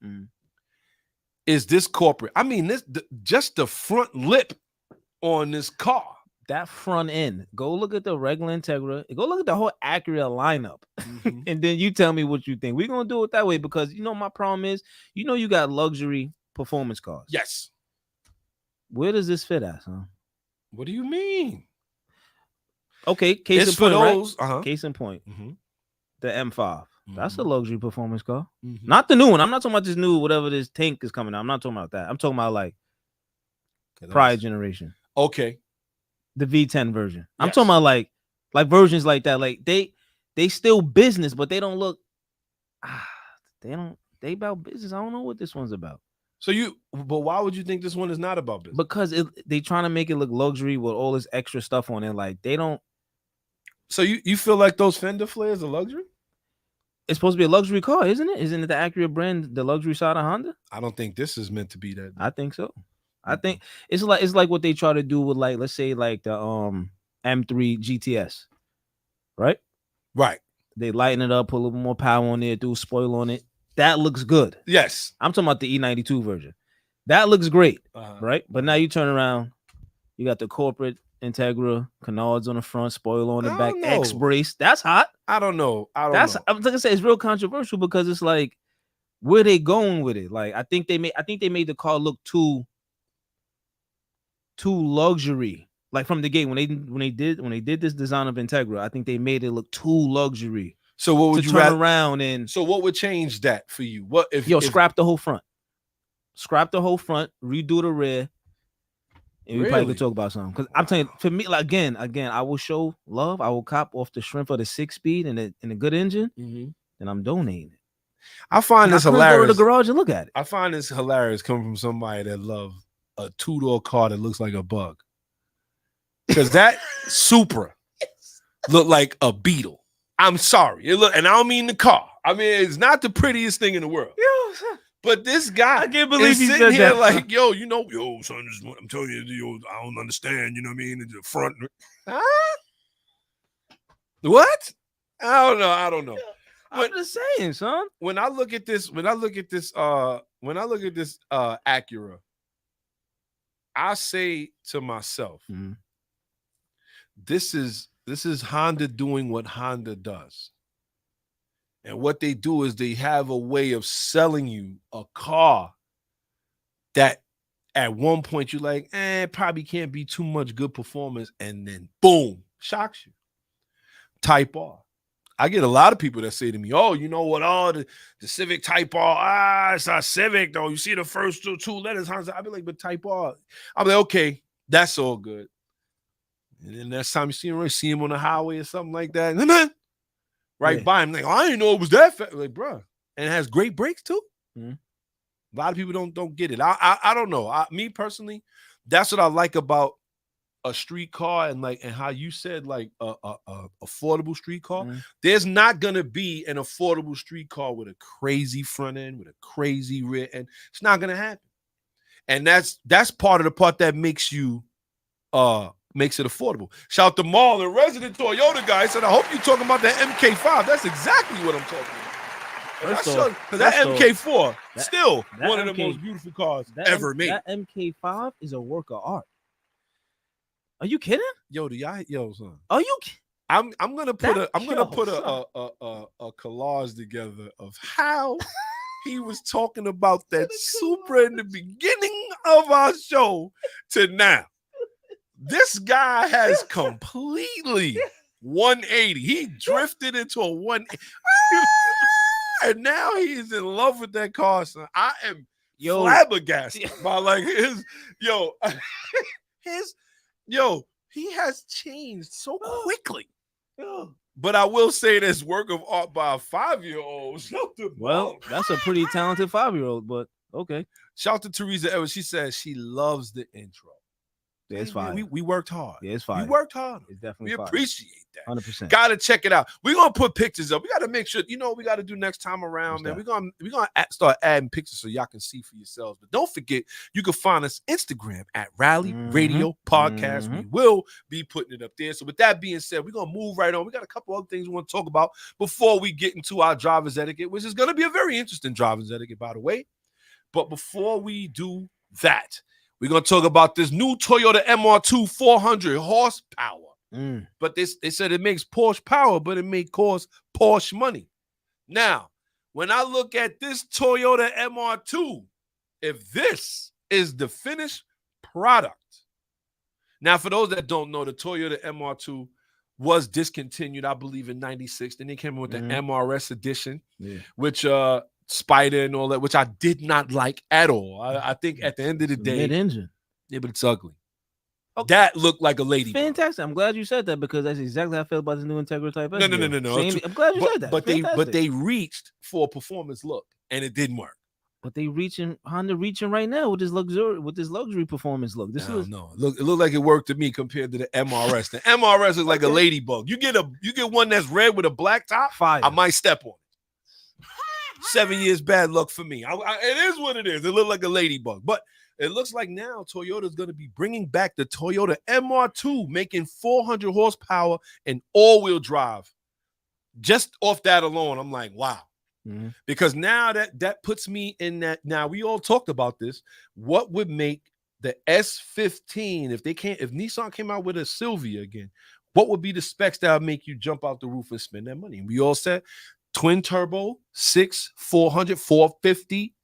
Is this corporate? I mean, just the front lip on this car. That front end. Go look at the regular Integra. Go look at the whole Acura lineup. And then you tell me what you think. We're going to do it that way because, my problem is, you got luxury performance cars. Yes. Where does this fit at, son? What do you mean? Okay, case in point, those, right? Case in point. The M5. That's a luxury performance car. Not the new one. I'm not talking about this new, whatever this tank is coming out. I'm not talking about that. I'm talking about like prior generation. Okay. The V10 version. I'm talking about like versions like that. Like they still business, but they don't look. They about business. I don't know what this one's about. But why would you think this one is not about business? Because they trying to make it look luxury with all this extra stuff on it. Like they don't. So you feel like those fender flares are luxury? It's supposed to be a luxury car, isn't it? Isn't it the Acura brand, the luxury side of Honda? I don't think this is meant to be that. I think so. I think it's like what they try to do with like, let's say like the M3 GTS, right? Right. They lighten it up, put a little more power on it, do a spoiler on it. That looks good. Yes. I'm talking about the E92 version. That looks great, right? But now you turn around, you got the corporate Integra, canards on the front, spoiler on the back, X brace. That's hot. I don't know. I'm like I say, it's real controversial because it's like, where they going with it? Like, I think they made the car look too luxury. Like from the gate, when they did this design of Integra, I think they made it look too luxury. So what would you turn around and? So what would change that for you? What if scrap the whole front, redo the rear, and we probably could talk about something. Because I'm telling you, for me, like again, I will show love. I will cop off the strength of the 6-speed and a good engine, and I'm donating it. I find this hilarious. Go to the garage and look at it. I find this hilarious coming from somebody that loves a 2-door car that looks like a bug. Because that Supra looked like a Beetle. I'm sorry. And I don't mean the car. I mean, it's not the prettiest thing in the world. But this guy, I can't believe he's he sitting said here that. like, son, I'm telling you, I don't understand. You know what I mean? The front. Huh? What? I don't know. I'm just saying, son. When I look at this Acura, I say to myself, this is Honda doing what Honda does. And what they do is they have a way of selling you a car that at one point you're like, probably can't be too much good performance, and then boom, shocks you. Type R. I get a lot of people that say to me, oh, you know what? Oh, the Civic Type R. It's not Civic, though. You see the first two letters. I'll be like, but Type R. I'll be like, okay, that's all good. And then next time you see him on the highway or something like that, by him, like, I didn't know it was that fast. Like, bro, and it has great brakes too. A lot of people don't get it. I don't know. Me personally, that's what I like about a street car, and how you said, like a affordable street car. There's not gonna be an affordable street car with a crazy front end, with a crazy rear end. It's not gonna happen. And that's part of the part that makes you makes it affordable. Shout out to Maul, the resident Toyota guy. Said, I hope you're talking about that MK5. That's exactly what I'm talking about. Because that MK4, still one of the most beautiful cars ever made. That MK5 is a work of art. Are you kidding? Son. Are you? I'm gonna put a collage together of how he was talking about that Supra in the beginning of our show to now. This guy has completely 180. He drifted into a 180. And now he is in love with that car, son. I am flabbergasted by he has changed so quickly. But I will say this work of art by a 5-year-old. Well, that's a pretty talented 5-year-old, but okay. Shout out to Teresa Evans. She says she loves the intro. Yeah, it's fire. We worked hard. Yeah, it's fire. We worked hard. It's definitely we fire. appreciate that. 100%. Gotta check it out. We're gonna put pictures up. We gotta make sure, you know what we gotta do next time around, man. We're gonna start adding pictures so y'all can see for yourselves. But don't forget, you can find us Instagram at Rally Radio Podcast. We will be putting it up there. So with that being said, we're gonna move right on. We got a couple other things we want to talk about before we get into our driver's etiquette, which is gonna be a very interesting driver's etiquette, by the way. But before we do that, we're going to talk about this new Toyota MR2 400 horsepower. But they said it makes Porsche power, but it may cost Porsche money. Now, when I look at this Toyota MR2, if this is the finished product. Now, for those that don't know, the Toyota MR2 was discontinued, I believe, in 96. Then they came in with the MRS edition, which Spider and all that, which I did not like at all. I think at the end of the day, mid-engine. Yeah, but it's ugly. That looked like a lady. Fantastic. I'm glad you said that because that's exactly how I feel about this new Integra Type S. No. I'm glad you said that. But they reached for a performance look, and it didn't work. But Honda reaching right now with this luxury performance look. It looked like it worked to me compared to the MRS. The MRS is like a ladybug. You get one that's red with a black top. Fire. I might step on it. 7 years bad luck for me. It is what it is. It looked like a ladybug. But it looks like now Toyota is going to be bringing back the Toyota MR2, making 400 horsepower and all-wheel drive. Just off that alone, I'm like, wow. Because now that puts me in that. Now, we all talked about this. What would make the S15, if Nissan came out with a Silvia again, what would be the specs that would make you jump out the roof and spend that money? And we all said, twin turbo, 400, 450,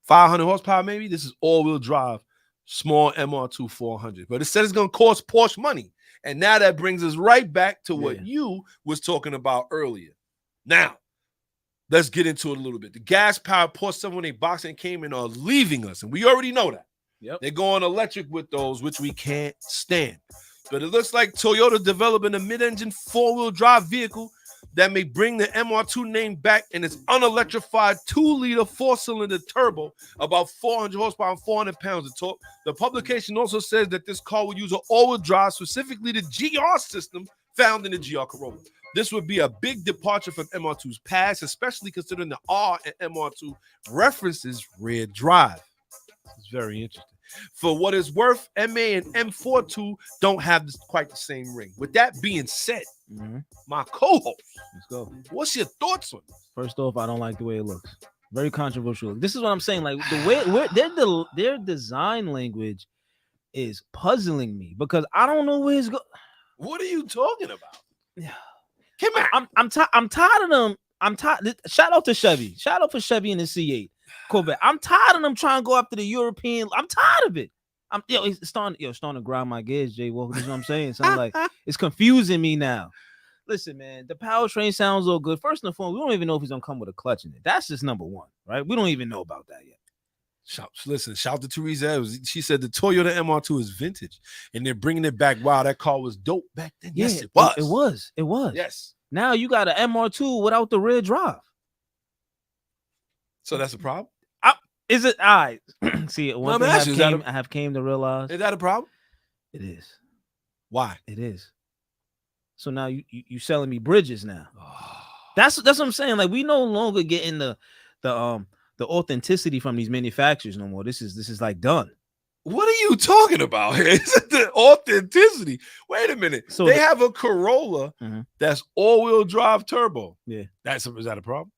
500 horsepower, maybe. This is all-wheel drive, small MR2 400. But it said it's going to cost Porsche money. And now that brings us right back to what you was talking about earlier. Now, let's get into it a little bit. The gas-powered Porsche 718 box and Cayman are leaving us, and we already know that. Yep. They're going electric with those, which we can't stand. But it looks like Toyota's developing a mid-engine four-wheel drive vehicle that may bring the MR2 name back in its unelectrified 2-liter four-cylinder turbo, about 400 horsepower and 400 pounds of torque. The publication also says that this car will use an all-wheel drive, specifically the GR system found in the GR Corolla. This would be a big departure from MR2's past, especially considering the R in MR2 references rear drive. It's very interesting. For what it's worth, MA and M42 don't have quite the same ring. With that being said, my co-host, let's go. What's your thoughts on this? First off, I don't like the way it looks. Very controversial. This is what I'm saying. Like the way their design language is puzzling me because I don't know where it's going. What are you talking about? Yeah, come on. I'm tired of them. I'm tired. Shout out to Chevy. Shout out for Chevy and the C8 Corvette. I'm tired of them trying to go after the European. I'm tired of it. It's starting to grind my gears, Jay Walker. That's what I'm saying. So I'm like, it's confusing me now. Listen, man, the powertrain sounds all good. First and foremost, we don't even know if he's gonna come with a clutch in it. That's just number one, right? We don't even know about that yet. Shout to Teresa. She said the Toyota MR2 is vintage, and they're bringing it back. Wow, that car was dope back then. Yeah, yes, it was. It was. Yes. Now you got an MR2 without the rear drive. So that's a problem? Is it? All right. See, one thing I have came to realize. Is that a problem? It is. Why? It is. So now you selling me bridges now. That's what I'm saying. Like, we no longer getting the authenticity from these manufacturers no more. This is like done. What are you talking about here? Is it the authenticity? Wait a minute. So they have a Corolla that's all-wheel drive turbo. Yeah. Is that a problem?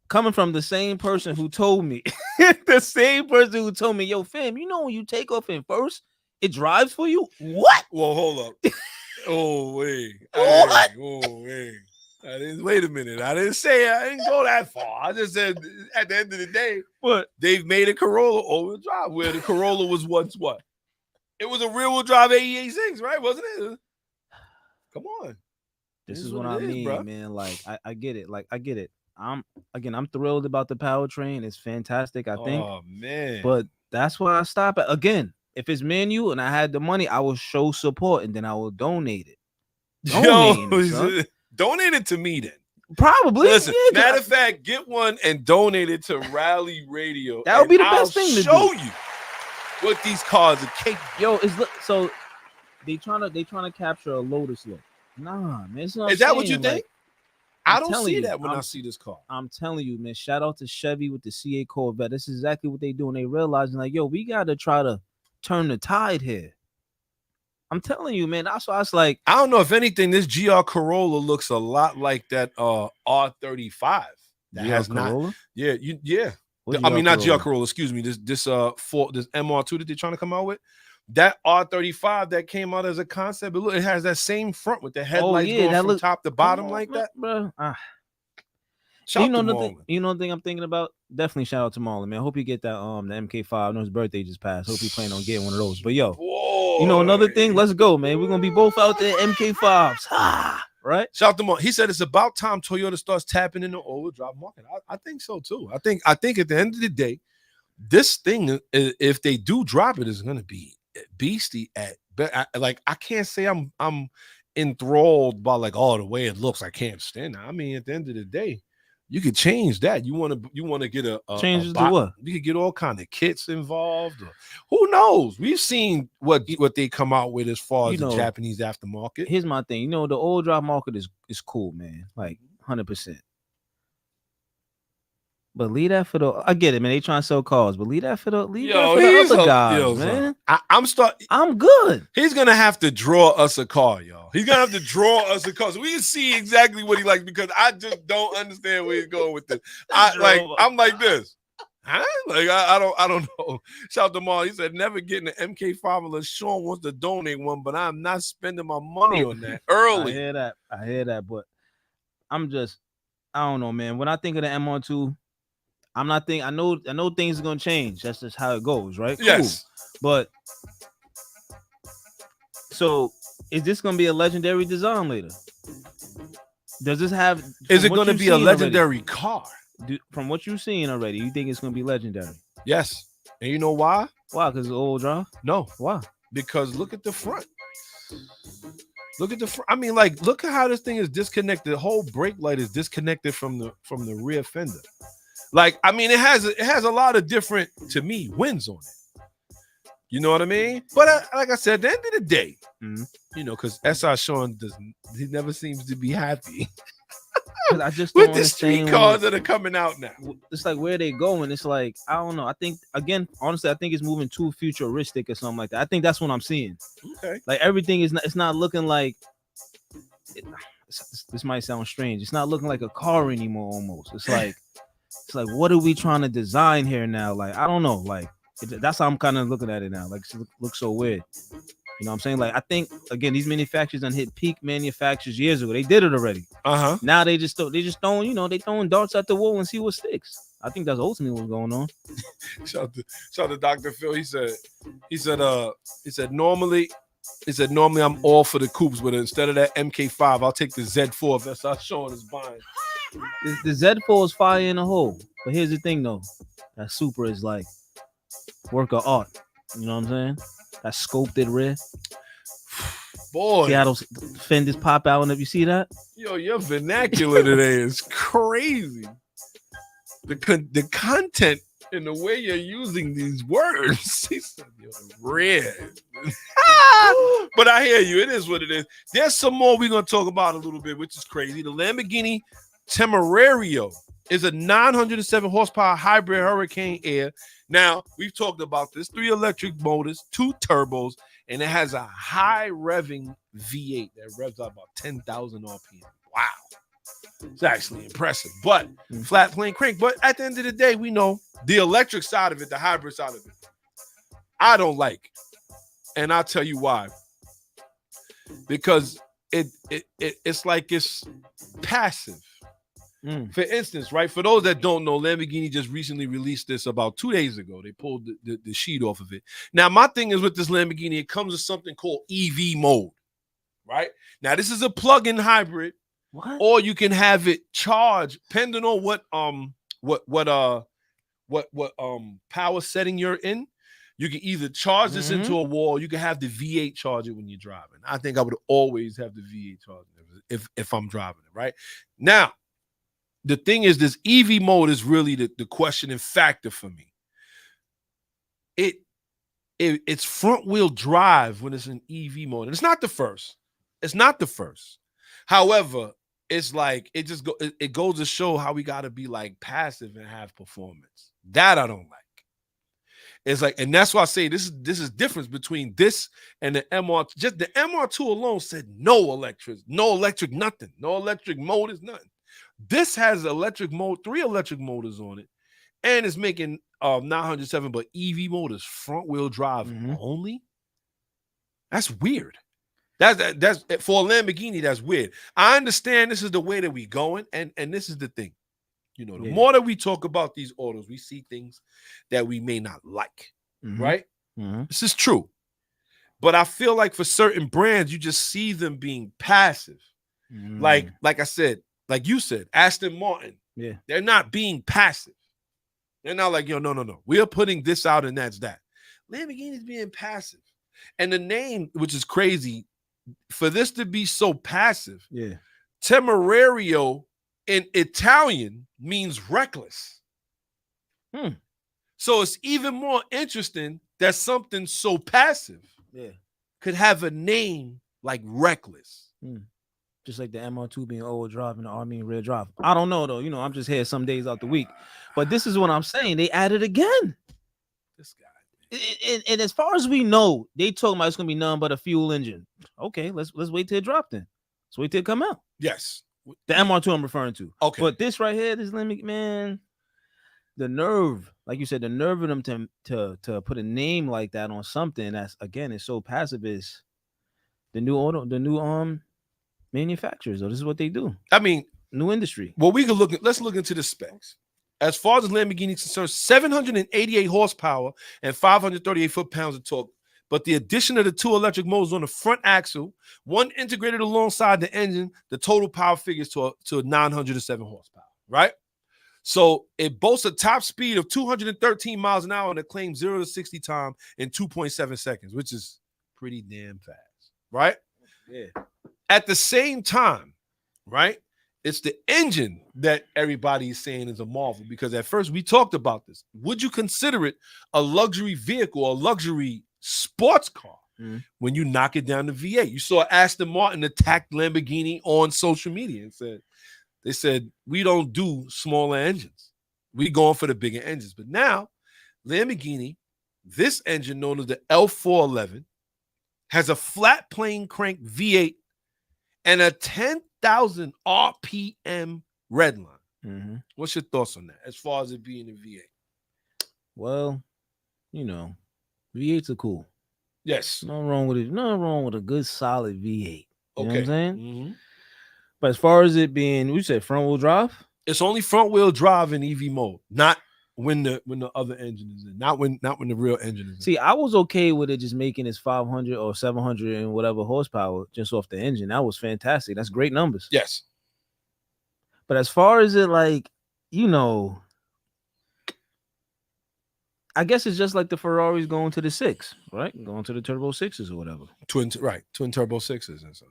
Coming from the same person who told me, yo, fam, you know when you take off in first, it drives for you? What? Well, hold up. Oh, wait. What? Oh, wait. Wait a minute. I didn't go that far. I just said at the end of the day, they've made a Corolla all-wheel drive where the Corolla was once what? It was a rear-wheel drive 88.6, right? Wasn't it? Come on. This is what I mean, bro. Man. Like, I get it. Like, I get it. I'm thrilled about the powertrain. It's fantastic, I think. Oh, man. But that's why I stop at. Again, if it's manual and I had the money, I will show support and then I will donate it. Donate it to me then. Probably. Listen, matter of fact, get one and donate it to Rally Radio. That would be the best thing to show do. you what these cars are capable. Yo, so they trying to capture a Lotus look. Nah, man. Is that what you think? Like, I don't see that when I see this car. I'm telling you, man. Shout out to Chevy with the CA Corvette. This is exactly what they do, and they realizing like, yo, we got to try to turn the tide here. I'm telling you, man. That's why I was like, I don't know if anything, this GR Corolla looks a lot like that R35. That GR has Corolla? not. Yeah. I mean, not GR Corolla. Excuse me. This MR2 that they're trying to come out with. That R35 that came out as a concept, but look, it has that same front with the headlights going from top to bottom like that, bro. Shout out to Marlon. You know the thing I'm thinking about? Definitely shout out to Marlon, man. I hope you get that the MK5. I know his birthday just passed. Hope he planning on getting one of those. But yo, you know another thing? Let's go, man. We're gonna be both out there MK5s. Right? Shout out to Marlon. He said it's about time Toyota starts tapping in the overdrive market. I think so too. I think at the end of the day, this thing, if they do drop it, is gonna be beastie I can't say I'm enthralled by like the way it looks. I can't stand it. I mean, at the end of the day, you could change that. You want to get a changes to what? You could get all kind of kits involved. Who knows? We've seen what they come out with as far as the Japanese aftermarket. Here's my thing. The old drive market is cool, man. Like 100%. But leave that for I get it, man. They trying to sell cars, but leave that for the other guys, man. I'm good. He's gonna have to draw us a car, y'all. He's gonna have to draw us a car so we can see exactly what he likes, because I just don't understand where he's going with this. I'm like this. Huh? Like I don't know. Shout out to Marl. He said never getting an MK5 unless Shawn wants to donate one, but I'm not spending my money on that early. I hear that, but I don't know, man. When I think of the MR2, I'm not thinking. I know things are gonna change. That's just how it goes, right? Yes. Cool. But so is this gonna be a legendary design later? Does this have? Is it gonna be a legendary car? From what you've seen already, you think it's gonna be legendary? Yes. And you know why? Why? Because it's old drive? No. Why? Because look at the front. Look at the front. I mean, like, look at how this thing is disconnected. The whole brake light is disconnected from the rear fender. Like, I mean, it has a lot of different, to me, wins on it. You know what I mean? But like I said, at the end of the day, because S.I Shawn he never seems to be happy. I just with the street cars that are coming out now. It's like where they going. It's like, I don't know. I think, again, honestly, I think it's moving too futuristic or something like that. I think that's what I'm seeing. Okay. Like everything it's not looking like. This might sound strange. It's not looking like a car anymore. Almost. It's like what are we trying to design here now? Like I don't know. Like that's how I'm kind of looking at it now. Like it looks so weird. You know what I'm saying? Like I think again, these manufacturers done hit peak manufacturers years ago. They did it already. Now they just throwing, they throwing darts at the wall and see what sticks. I think that's ultimately what's going on. Shout out to Dr. Phil. He said normally I'm all for the coupes, but instead of that MK5, I'll take the Z4 if that's how Shawn is buying. The Z4 is fire in the hole. But here's the thing though. That Supra is like work of art. You know what I'm saying? That sculpted rear. Boy. See how those fenders pop out and if you see that? Yo, your vernacular today is crazy. The content and the way you're using these words. He said, yo, rear. But I hear you. It is what it is. There's some more we're going to talk about a little bit, which is crazy. The Lamborghini Temerario is a 907 horsepower hybrid Hurricane Air. Now, we've talked about this. 3 electric motors, 2 turbos, and it has a high revving V8 that revs out about 10,000 RPM. Wow. It's actually impressive. But flat plane crank. But at the end of the day, we know the electric side of it, the hybrid side of it, I don't like. And I'll tell you why. Because it's like it's passive. For instance, right, for those that don't know, Lamborghini just recently released this about 2 days ago. They pulled the sheet off of it. Now, my thing is with this Lamborghini, it comes with something called EV mode, right? Now, this is a plug-in hybrid, or you can have it charged depending on what power setting you're in. You can either charge this into a wall, you can have the V8 charge it when you're driving. I think I would always have the V8 charge if I'm driving it, right? Now, the thing is, this EV mode is really the questioning factor for me. it's front wheel drive when it's in EV mode. And it's not the first. It's not the first. However, it's like it goes to show how we got to be like passive and have performance. That I don't like. It's like, and that's why I say this is difference between this and the MR. Just the MR2 alone said no electric, nothing, no electric motors, nothing. This has electric mode, 3 electric motors on it, and it's making 907, but EV motors, front wheel drive only. That's weird. That's for a Lamborghini. That's weird. I understand this is the way that we going, and this is the thing. You know, the more that we talk about these autos, we see things that we may not like, right? This is true. But I feel like for certain brands, you just see them being passive. Like I said, like you said, Aston Martin. Yeah. They're not being passive. They're not like, yo, no. We are putting this out and that's that. Lamborghini's being passive. And the name, which is crazy, for this to be so passive, Temerario in Italian means reckless. So it's even more interesting that something so passive could have a name like reckless. Just like the MR2 being all drive and the R being rear drive. I don't know though. You know, I'm just here some days out the week. But this is what I'm saying. They added again. This guy. And as far as we know, they talking about it's gonna be nothing but a fuel engine. Okay, let's wait till it drop then. Let's wait till it come out. Yes. The MR2 I'm referring to. Okay. But this right here, this limit, man, the nerve, like you said, the nerve of them to put a name like that on something that's, again, is so passive is the new manufacturers. This is what they do. I mean, new industry. Well, we could let's look into the specs. As far as Lamborghini is concerned, 788 horsepower and 538 foot-pounds of torque. But the addition of the 2 electric motors on the front axle, one integrated alongside the engine, the total power figures to 907 horsepower, right? So it boasts a top speed of 213 miles an hour and a claimed 0 to 60 time in 2.7 seconds, which is pretty damn fast, right? Yeah. At the same time, right, it's the engine that everybody is saying is a marvel, because at first we talked about this. Would you consider it a luxury vehicle, a luxury sports car when you knock it down to V8? You saw Aston Martin attack Lamborghini on social media and they said, we don't do smaller engines. We going for the bigger engines. But now Lamborghini, this engine known as the L411, has a flat plane crank V8 and a 10,000 RPM redline. What's your thoughts on that as far as it being a V8? Well, you know, V8s are cool. Yes. Nothing wrong with it. Nothing wrong with a good solid V8. You know what I'm saying? Mm-hmm. But as far as it being, we said front wheel drive? It's only front wheel drive in EV mode, not when the other engine is in, not when the real engine is in. See, I was okay with it just making its 500 or 700 and whatever horsepower just off the engine. That was fantastic. That's great numbers. Yes. But as far as it, like, you know, I guess it's just like the Ferraris going to the 6, right? Going to the turbo 6s or whatever. Twin turbo 6s and stuff.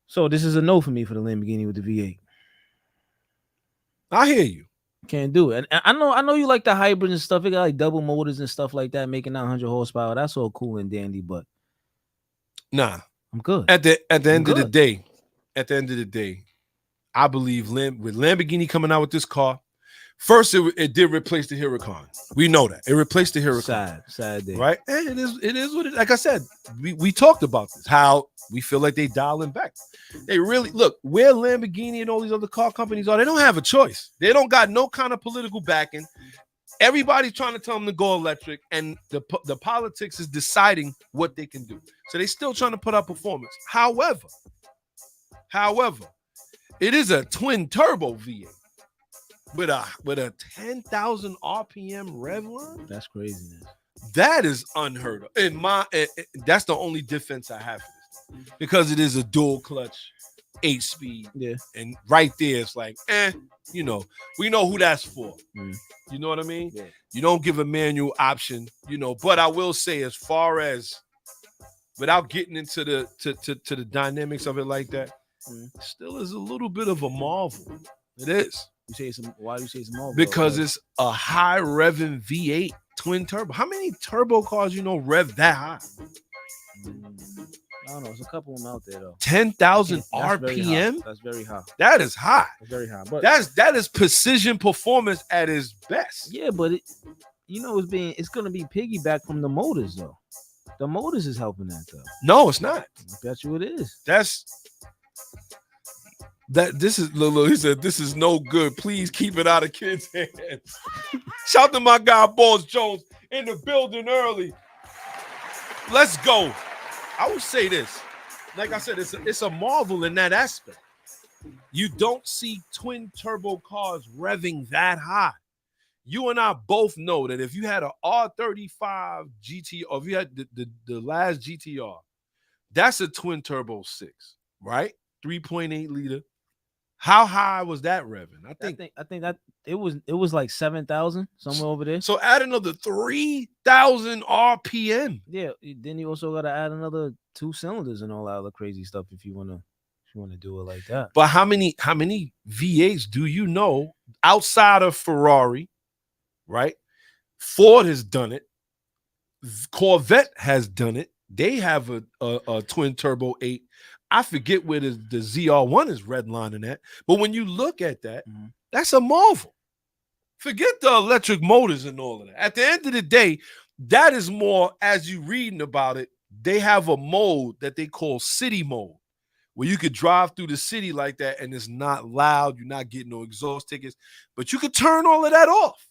So this is a no for me for the Lamborghini with the V8. I hear you. Can't do it. And I know you like the hybrids and stuff. It got like double motors and stuff like that, making 900 horsepower. That's all cool and dandy, but nah, I'm good. At the end of the day, I believe with Lamborghini coming out with this car, first it did replace the Huracan. We know that. It replaced the Huracan. Sad day. Right? And it is what it is. Like I said, we talked about this, how we feel like they dialing back. They really look where Lamborghini and all these other car companies are. They don't have a choice. They don't got no kind of political backing. Everybody's trying to tell them to go electric, and the politics is deciding what they can do. So they still trying to put up performance. However, it is a twin turbo V8 with a 10,000 RPM rev line. That's craziness. That is unheard of. That's the only defense I have for this, because it is a dual clutch 8-speed. Yeah. And right there, it's like, we know who that's for. You know what I mean? Yeah. You don't give a manual option, but I will say, as far as, without getting into the dynamics of it like that, still is a little bit of a marvel. It is. Why do you say it's a marvel? Because it's a high revving V8 Twin turbo. How many turbo cars rev that high? I don't know. There's a couple of them out there though. 10,000 RPM. RPM. That's very high. That is high. That's very high. But that is precision performance at its best. Yeah, but it's gonna be piggyback from the motors though. The motors is helping that though. No, it's not. I bet you it is. This is Lulu. He said this is no good. Please keep it out of kids' hands. Shout to my guy Balls Jones in the building early. Let's go. I would say this. Like I said, it's a marvel in that aspect. You don't see twin turbo cars revving that high. You and I both know that if you had an R35 GT, or if you had the last GTR, that's a twin turbo 6, right? 3.8 liter. How high was that revving? I think that it was like 7,000 somewhere over there. So add another 3,000 RPM. Yeah, then you also got to add another 2 cylinders and all that other crazy stuff if you want to do it like that. But how many V8s do you know outside of Ferrari, right? Ford has done it. Corvette has done it. They have a twin turbo 8. I forget where the ZR1 is redlining at. But when you look at that, that's a marvel. Forget the electric motors and all of that. At the end of the day, that is more, as you reading about it, they have a mode that they call city mode, where you could drive through the city like that and it's not loud. You're not getting no exhaust tickets, but you could turn all of that off.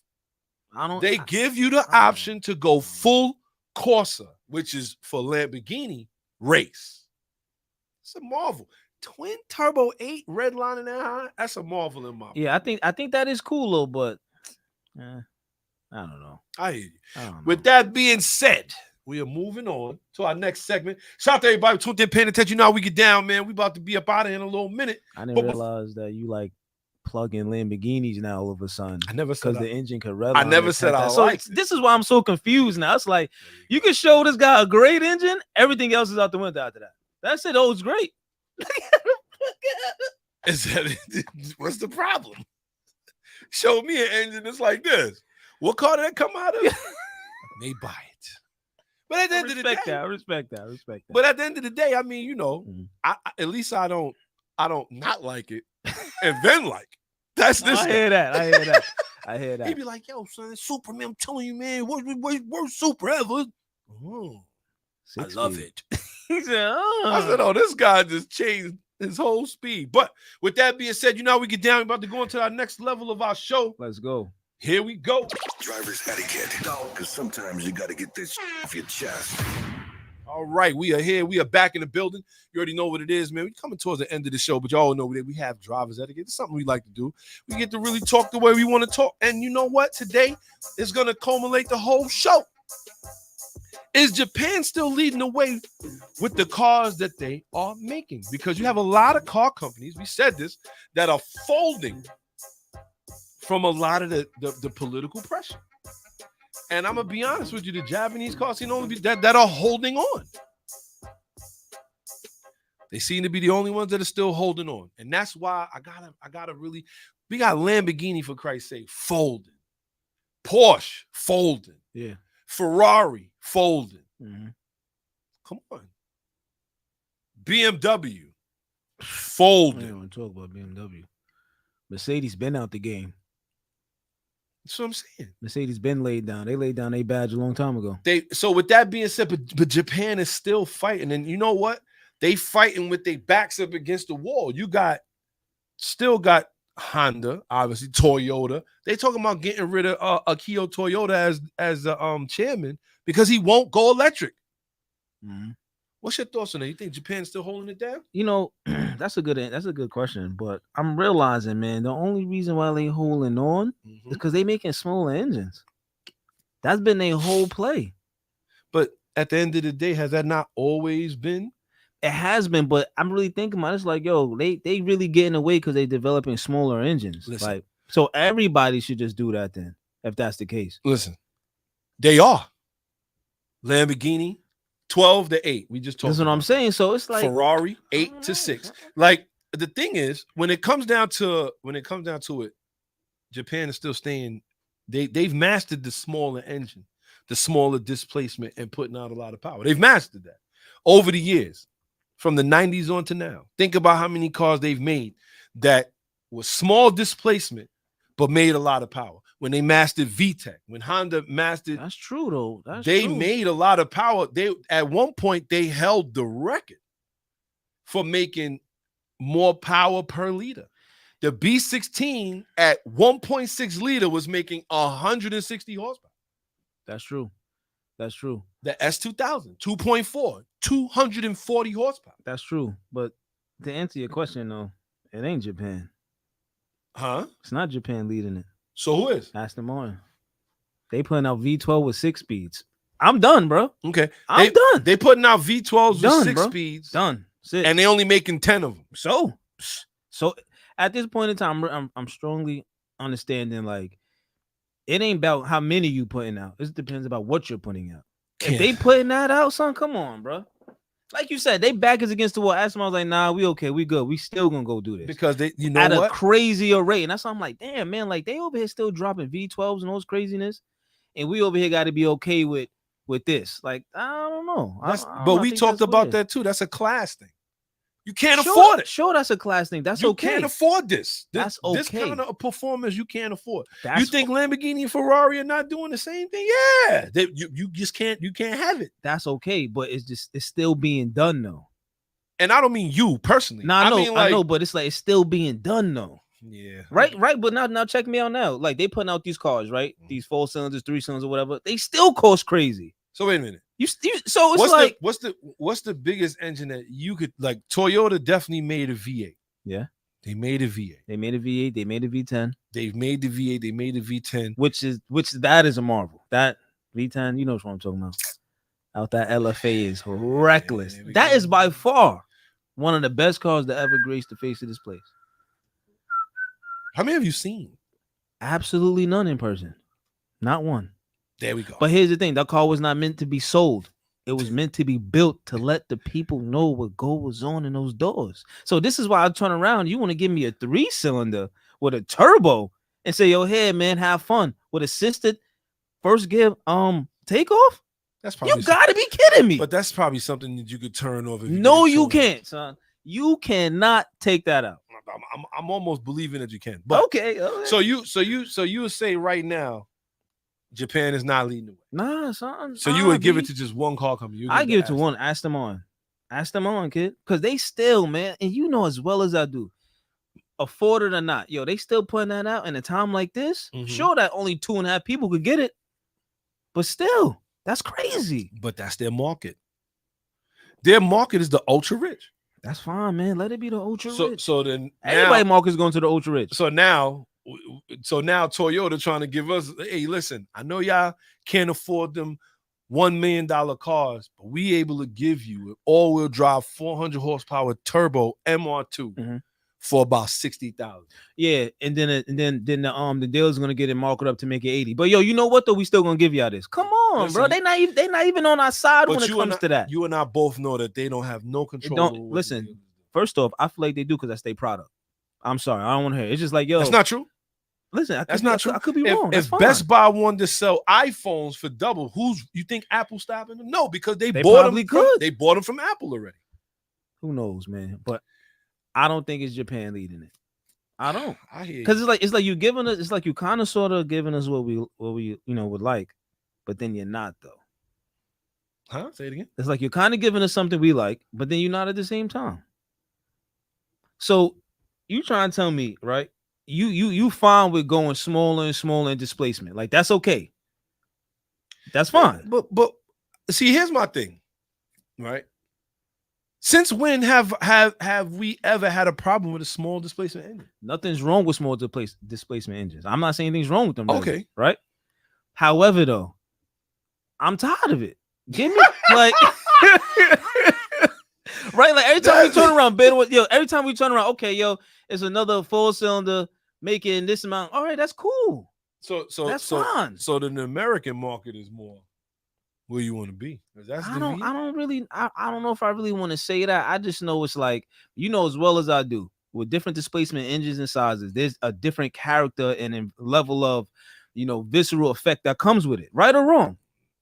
They give you the option to go full Corsa, which is for Lamborghini race. It's a marvel. Twin turbo 8 redlining that high. That's a marvel in my book. Yeah, I think that is cool though, but I don't know. I hear you. With that being said, we are moving on to our next segment. Shout out to everybody tuned in, paying attention. You know how we get down, man. We about to be up out of here in a little minute. I didn't realize that you like plug-in Lamborghinis now all of a sudden. I never said because the engine could redline. I never said I liked it. This is why I'm so confused now. It's like you can show this guy a great engine, everything else is out the window after that. That's it. Oh, it's great. What's the problem? Show me an engine that's like this. What car did that come out of? May buy it. But at the end of the day, I respect that. But at the end of the day, I mean, at least I don't not like it and then like it. That's this. I hear that. He'd be like, yo, son, Superman, I'm telling you, man, worst super ever. Oh, I love it. He said, I said, oh, this guy just changed his whole speed. But with that being said, how we get down. We're about to go into our next level of our show. Let's go. Here we go. Driver's etiquette. Because sometimes you got to get this off your chest. All right, we are here. We are back in the building. You already know what it is, man. We're coming towards the end of the show, but y'all know that we have driver's etiquette. It's something we like to do. We get to really talk the way we want to talk. And you know what? Today is going to culminate the whole show. Is Japan still leading the way with the cars that they are making? Because you have a lot of car companies, we said this, that are folding from a lot of the political pressure. And I'm going to be honest with you, the Japanese cars seem only be that are holding on. They seem to be the only ones that are still holding on. And that's why I gotta really, we got Lamborghini, for Christ's sake, folding. Porsche, folding. Yeah. Ferrari, folding. Mm-hmm. Come on. BMW, folding. I don't want to talk about BMW. Mercedes been out the game. That's what I'm saying. Mercedes been laid down. They laid down their badge a long time ago. So with that being said, but Japan is still fighting. And you know what? They fighting with their backs up against the wall. You still got Honda, obviously Toyota. They talking about getting rid of Akio Toyota as the chairman because he won't go electric. Mm-hmm. What's your thoughts on that? You think Japan's still holding it down? That's a good question. But I'm realizing, man, the only reason why they holding on is because they making smaller engines. That's been their whole play. But at the end of the day, has that not always been? It has been, but I'm really thinking about it. It's like, yo, they really getting away because they developing smaller engines. Listen. Like, so everybody should just do that then, if that's the case. Listen, they are. Lamborghini, 12-8. We just talked. That's what I'm saying. So it's like Ferrari, 8-6. Like the thing is, when it comes down to it, Japan is still staying. They've mastered the smaller engine. the smaller displacement and putting out a lot of power. They've mastered that over the years, from the 90s on to now. Think about how many cars they've made that was small displacement but made a lot of power. When they mastered VTEC, when Honda mastered, that's true though. They made a lot of power. They at one point they held the record for making more power per liter. The B16 at 1.6 liter was making 160 horsepower. That's true. That's true. The S2000, 2.4, 240 horsepower. That's true. But to answer your question though, it ain't Japan. Huh? It's not Japan leading it. So who is? Aston Martin. They putting out V12 with 6 speeds. I'm done, bro. Okay. I'm done. They putting out V12s with 6 bro. speeds. Done. And they only making 10 of them. So at this point in time, I'm strongly understanding like it ain't about how many you putting out. It depends about what you're putting out. If they putting that out, son, come on, bro. Like you said, they back is against the wall. Aston Martin's like, nah, we okay, we good. We still gonna go do this because they, you know, at what? A crazier rate. And that's why I'm like, damn, man, like they over here still dropping V12s and those craziness, and we over here got to be okay with this. Like, I don't know. But we talked about that too. That's a class thing. You can't afford it. Sure, that's a class thing. That's you okay. You can't afford this. That's okay. This kind of performance you can't afford. You think Lamborghini and Ferrari are not doing the same thing? Yeah. You just can't. You can't have it. That's okay, but it's still being done though. And I don't mean you personally. No, I know, but it's like it's still being done though. Yeah. Right. But now check me out now. Like they putting out these cars, right? These 4 cylinders, 3 cylinders, or whatever. They still cost crazy. So wait a minute. So it's what's the biggest engine that you could like? Toyota definitely made a V8. Yeah. They made a V8. They made a V8. They made a V10. They've made the V8. They made a V10. Which that is a marvel. That V10, you know what I'm talking about. Out that LFA is reckless. That is by far one of the best cars that ever graced the face of this place. How many have you seen? Absolutely none in person. Not one. There we go. But here's the thing. That car was not meant to be sold. It was meant to be built to let the people know what goes on in those doors. So this is why I turn around. You want to give me a 3-cylinder with a turbo and say, yo, hey, man, have fun with assisted first gear takeoff? That's probably you got to be kidding me. But that's probably something that you could turn off. No, you can't, son. You cannot take that out. I'm almost believing that you can. But okay. So you would say right now, Japan is not leading the way. Nah, son. So you would give it to just one car company. I give it to one. Aston Martin, kid. Because they still, man, and you know as well as I do, afford it or not, yo, they still putting that out in a time like this. Mm-hmm. Sure that only 2.5 people could get it, but still, that's crazy. But that's their market. Their market is the ultra rich. That's fine, man. Let it be the ultra rich. So then everybody market is going to the ultra rich. So now Toyota trying to give us, hey, listen, I know y'all can't afford them $1 million cars, but we able to give you an all-wheel drive 400 horsepower turbo MR2 for about 60,000. Yeah, and then the dealer's gonna get it marked up to make it 80. But yo, you know what though? We still gonna give y'all this. Come on, listen, bro. They not even on our side when it comes to that. You and I both know that they don't have no control. Listen, first off, I feel like they do because that's their product. I'm sorry, I don't want to hear it. It's just like, yo, that's not true. Listen, that's not true. I could be wrong. If Best Buy wanted to sell iPhones for double, you think Apple stopping them? No, because they bought them. They bought them from Apple already. Who knows, man? But I don't think it's Japan leading it. I don't. I hear you. Because it's like you giving us. It's like you kind of sort of giving us what we would like, but then you're not though. Huh? Say it again. It's like you're kind of giving us something we like, but then you're not at the same time. So you trying to tell me, right? You fine with going smaller and smaller in displacement. Like that's okay. That's fine. But see, here's my thing, right? Since when have we ever had a problem with a small displacement engine? Nothing's wrong with small displacement engines. I'm not saying anything's wrong with them. Okay. Right? However, though, I'm tired of it. Give me like right? Like every time we turn around, every time we turn around, okay, yo, it's another 4-cylinder making this amount. All right, that's cool. So that's fine. So the American market is more where you want to be. I don't know if I really want to say that. I just know it's like, you know, as well as I do, with different displacement engines and sizes, there's a different character and level of, visceral effect that comes with it, right or wrong.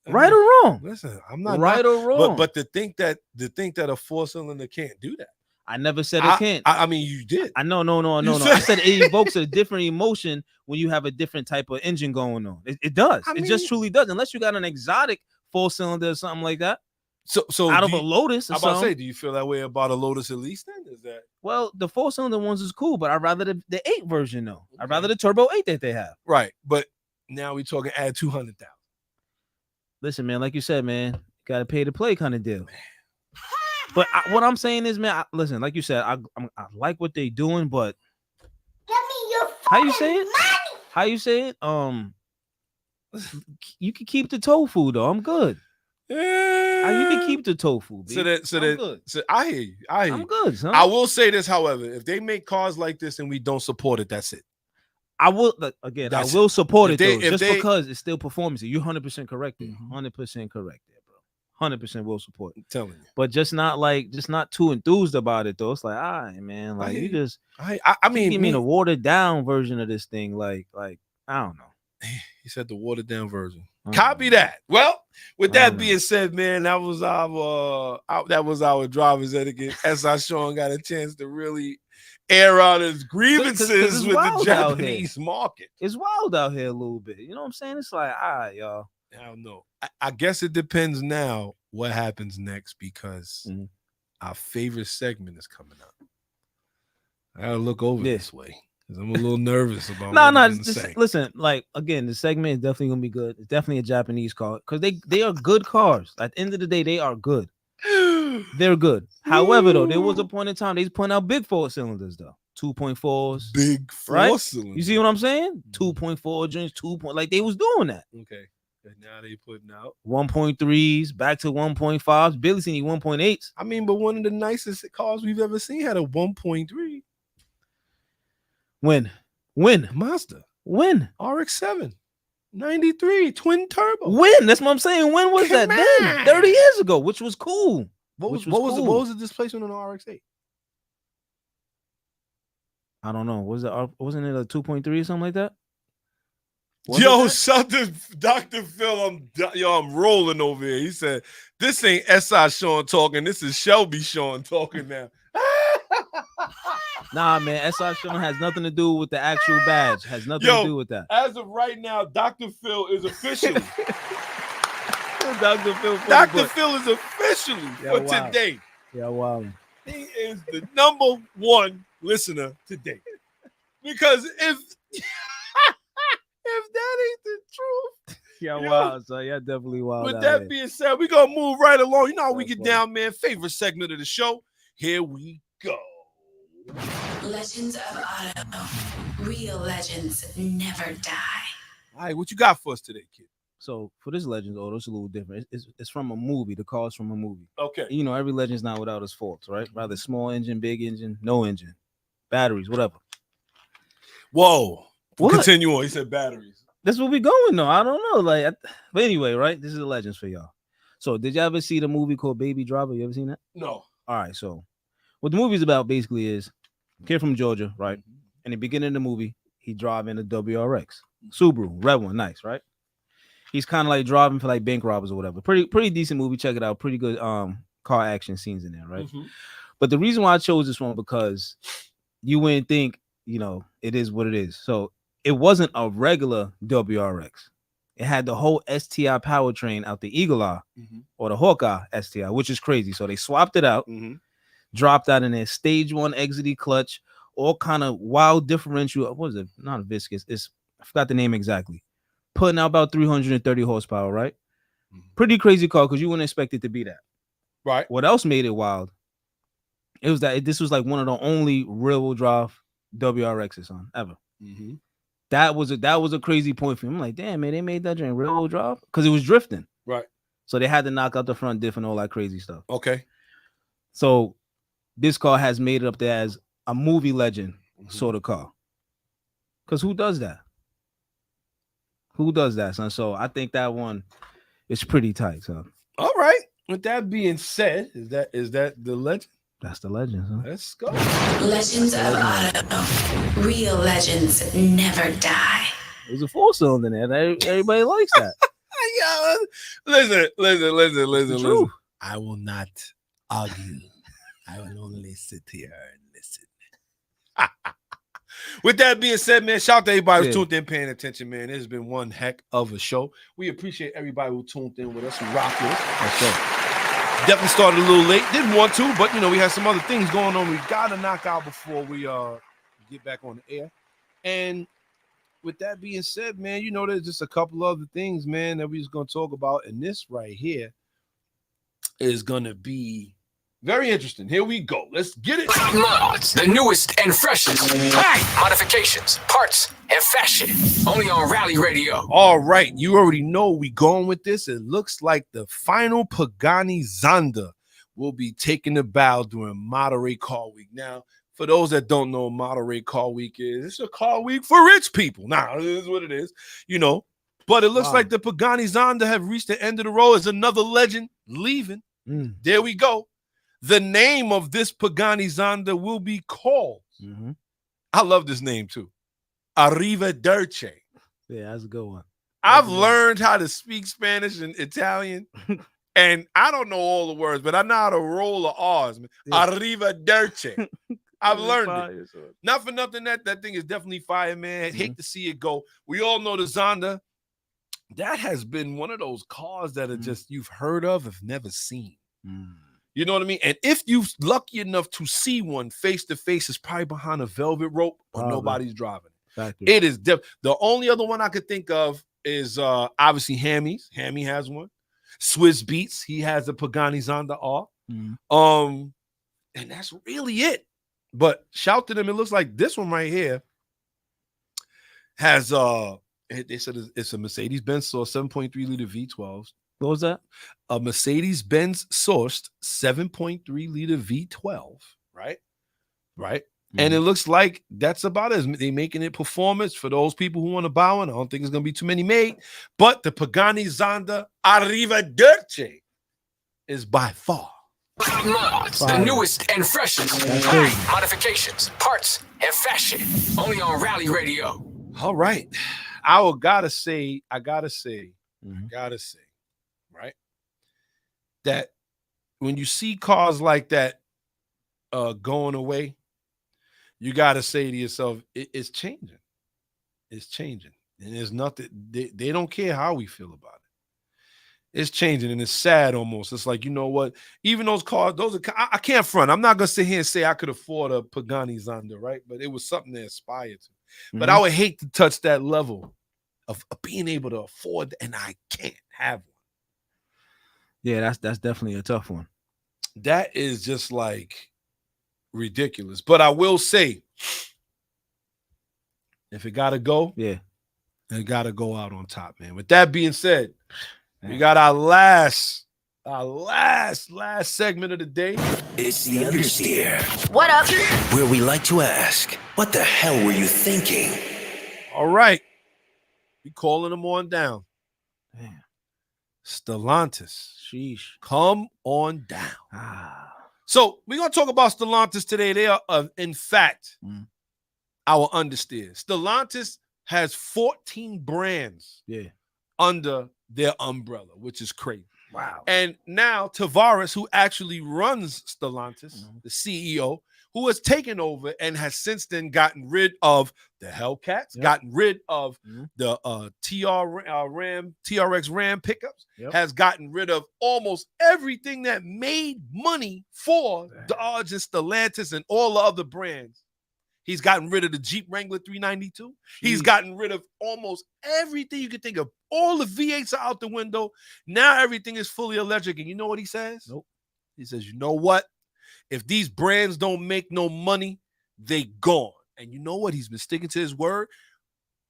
Right or wrong? Listen, I'm not right or wrong. But to think that a 4-cylinder can't do that. I never said it can't. I mean, you did. No. I said it evokes a different emotion when you have a different type of engine going on. It does. It just truly does. Unless you got an exotic 4-cylinder or something like that. So out of a Lotus or I'm about to something. say, do you feel that way about a Lotus at least then? Is that well, the 4-cylinder ones is cool, but I'd rather the 8 version though. Okay. I'd rather the Turbo 8 that they have. Right. But now we're talking add 200,000. Listen, man, like you said, man, gotta pay to play kind of deal. But what I'm saying is, man, listen, like you said, I like what they doing, but give me your how you say it? money. How you say it? You can keep the tofu though. I'm good. Yeah. You can keep the tofu. Baby. So I hear you. I'm good, son. I will say this, however, if they make cars like this and we don't support it, that's it. I will I will support it though, because it's still performance. You're 100% correct there. 100% correct there, bro. 100% will support. I'm telling you. But just not too enthused about it though. It's like, all right, man. Like you just I mean a watered down version of this thing. Like I don't know. He said the watered down version. Copy that. Well, with that being said, man, that was our driver's etiquette. S.I Shawn got a chance to really air out his grievances with the Japanese market. It's wild out here a little bit. You know what I'm saying? It's like, all right, y'all. I don't know. I guess it depends now what happens next because our favorite segment is coming up. I gotta look over this way. I'm a little nervous about listen, like again, the segment is definitely gonna be good. It's definitely a Japanese car because they are good cars. At the end of the day, they are good. They're good. However, though, there was a point in time they was putting out big 4-cylinders though, 2.4s, big 4-cylinders. You see what I'm saying? 2.4 joints, like they was doing that. Okay, and now they putting out 1.3s, back to 1.5s. Billy seen 1.8s. I mean, but one of the nicest cars we've ever seen had a 1.3. When? Mazda. When? RX-7. 93 twin turbo. When? That's what I'm saying. When was that? Then 30 years ago, which was cool. What was the displacement on the RX-8? I don't know. Wasn't it a 2.3 or something like that? Something, Dr. Phil, I'm rolling over here. He said, this ain't S.I Shawn talking. This is Shelby Shawn talking now. Nah, man, S.I Shawn has nothing to do with the actual badge. Has nothing to do with that. As of right now, Dr. Phil is officially Dr. Phil is officially for today. Yeah, wow. He is the number one listener today. Because if that ain't the truth. Yeah, wow. So yeah, definitely wild. With that being said, we're gonna move right along. You know how we get down, man. Favorite segment of the show. Here we go. Legends of Auto. Real legends never die. All right, what you got for us today, kid? So for this Legends Auto, it's a little different. It's from a movie. The car's from a movie. Okay. You know, every Legend's not without its faults, right? Rather small engine, big engine, no engine, batteries, whatever. Whoa. Continue on. He said batteries. That's where we going though. I don't know. But anyway, right? This is the Legends for y'all. So did you ever see the movie called Baby Driver? You ever seen that? No. All right, so what the movie's about basically is a kid from Georgia, right? In the beginning of the movie, he driving a WRX, Subaru, red one, nice, right? He's kind of like driving for like bank robbers or whatever. Pretty decent movie. Check it out. Pretty good car action scenes in there, right? But the reason why I chose this one because you wouldn't think, it is what it is. So it wasn't a regular WRX. It had the whole STI powertrain out the Eagle Eye or the Hawkeye STI, which is crazy. So they swapped it out. Dropped out in there, stage 1 exidy clutch, all kind of wild differential. What is it? Not a viscous. I forgot the name exactly. Putting out about 330 horsepower, right? Pretty crazy car because you wouldn't expect it to be that. Right. What else made it wild? It was that this was like one of the only rear-wheel drive WRXs on ever. That was a crazy point for me. I'm like, damn, man, they made that during rear-wheel drive because it was drifting. Right. So they had to knock out the front diff and all that crazy stuff. Okay. So this car has made it up there as a movie legend sort of car. Because who does that? Who does that, son? So I think that one is pretty tight, son. All right. With that being said, is that the legend? That's the legend, son. Let's go. Legends of Auto. Real legends never die. There's a 4-cylinder in there. Everybody likes that. Listen. I will not argue. I will only sit here and listen. With that being said, man, shout out to everybody who's tuned in, paying attention, man. This has been one heck of a show. We appreciate everybody who tuned in with us, who rocked with us. That's right. Definitely started a little late. Didn't want to, but, we had some other things going on we got to knock out before we get back on the air. And with that being said, man, there's just a couple other things, man, that we're just going to talk about. And this right here is going to be very interesting. Here we go. Let's get it. Mods, the newest and freshest. Modifications, parts, and fashion. Only on Rally Radio. All right. You already know we going with this. It looks like the final Pagani Zonda will be taking the bow during Monterey Car Week. Now, for those that don't know what Monterey Car Week is, it's a car week for rich people. Now, it is what it is, But it looks like the Pagani Zonda have reached the end of the road. As another legend leaving. There we go. The name of this Pagani Zonda will be called, I love this name too, Arrivederci. Yeah, that's a good one. I've learned how to speak Spanish and Italian, and I don't know all the words, but I know how to roll the R's. Yeah. Arrivederci. I've learned it. Not for nothing, that thing is definitely fire, man. I'd hate to see it go. We all know the Zonda. That has been one of those cars that are just you've heard of, have never seen. You know what I mean? And if you're lucky enough to see one face to face, it's probably behind a velvet rope or nobody's driving it. It is the only other one I could think of is obviously Hammy's. Hammy has one. Swizz Beats, he has a Pagani Zonda R. And that's really it. But shout to them. It looks like this one right here has they said it's a Mercedes-Benz source 7.3 liter V12s. What was that? A Mercedes-Benz sourced 7.3 liter V12, right? And it looks like that's about it. They're making it performance for those people who want to buy one. I don't think it's going to be too many made. But the Pagani Zonda Arrivederci is by far Mods, the newest and freshest. Modifications, parts, and fashion. Only on Rally Radio. All right. I gotta say, right, that when you see cars like that going away, you got to say to yourself, it's changing. It's changing. And there's nothing, they don't care how we feel about it. It's changing, and it's sad almost. It's like, you know what? Even those cars, I can't front. I'm not going to sit here and say I could afford a Pagani Zonda, right? But it was something to aspire to. But I would hate to touch that level of being able to afford, and I can't have one. Yeah, that's definitely a tough one. That is just like ridiculous. But I will say, if it gotta go, it gotta go out on top, man. With that being said, we got our last segment of the day. It's the Understeer. What up? Where we like to ask, what the hell were you thinking? All right. We calling them on down. Damn. Stellantis. Sheesh. Come on down. So we're going to talk about Stellantis today. They are, in fact, our understeer. Stellantis has 14 brands under their umbrella, which is crazy. Wow. And now Tavares, who actually runs Stellantis, the CEO, who has taken over and has since then gotten rid of the Hellcats, gotten rid of the TRX Ram pickups, has gotten rid of almost everything that made money for Dodge and Stellantis and all the other brands. He's gotten rid of the Jeep Wrangler 392. He's gotten rid of almost everything you can think of. All the V8s are out the window. Now everything is fully electric. And you know what he says? He says, you know what? If these brands don't make no money, they gone. And you know what? He's been sticking to his word.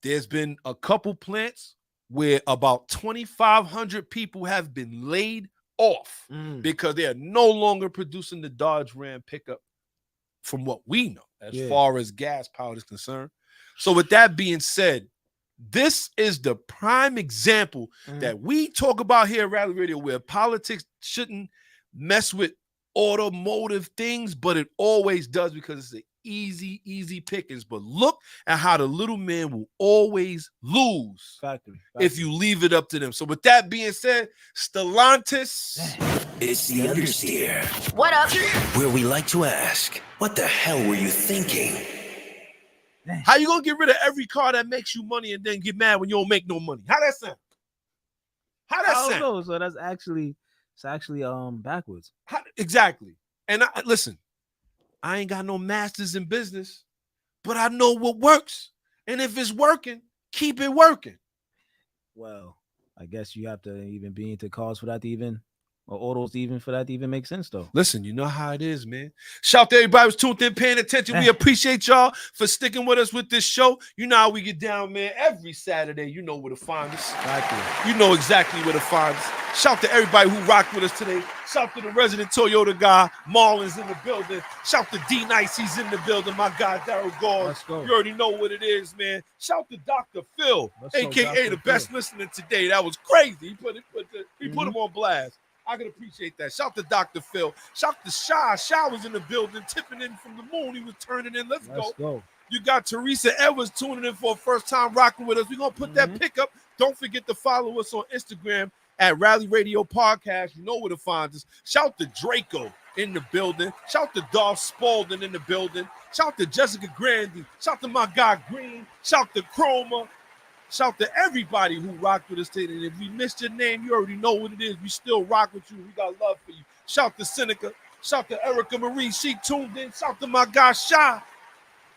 There's been a couple plants where about 2,500 people have been laid off because they are no longer producing the Dodge Ram pickup from what we know as far as gas powered is concerned. So with that being said, this is the prime example that we talk about here at Rally Radio where politics shouldn't mess with automotive things, but it always does because it's an easy pickings. But look at how the little man will always lose if you leave it up to them. So with that being said, Stellantis. It's the Understeer. What up? Where we like to ask, what the hell were you thinking? How you gonna get rid of every car that makes you money and then get mad when you don't make no money? How that sound? How that sound? I don't know. So that's actually backwards. Exactly. And listen, I ain't got no masters in business, but I know what works. And if it's working, keep it working. Well, I guess you have to even be into cars for that to even, or autos even for that to even make sense, though. Listen, you know how it is, man. Shout out to everybody who's tuned in, paying attention. We appreciate y'all for sticking with us with this show. You know how we get down, man. Every Saturday, you know where to find us. Exactly. You know exactly where to find us. Shout out to everybody who rocked with us today. Shout out to the resident Toyota guy. Marlon's in the building. Shout out to D Nice. He's in the building. My guy, Daryl Gauze. You already know what it is, man. Shout out to Dr. Phil, a.k.a. the best listener today. That was crazy. He put him on blast. I can appreciate that. Shout out to Dr. Phil. Shout out to Shy. Shy was in the building, tipping in from the moon. He was turning in. Let's go. You got Teresa Edwards tuning in for a first time rocking with us. We're going to put that pick up. Don't forget to follow us on Instagram at Rally Radio Podcast. You know where to find us. Shout out to Draco in the building. Shout out to Dolph Spalding in the building. Shout out to Jessica Grandy. Shout out to my guy Green. Shout out to Chroma. Shout out to everybody who rocked with us today. And if we missed your name, you already know what it is. We still rock with you. We got love for you. Shout out to Seneca. Shout out to Erica Marie. She tuned in. Shout out to my guy Shy.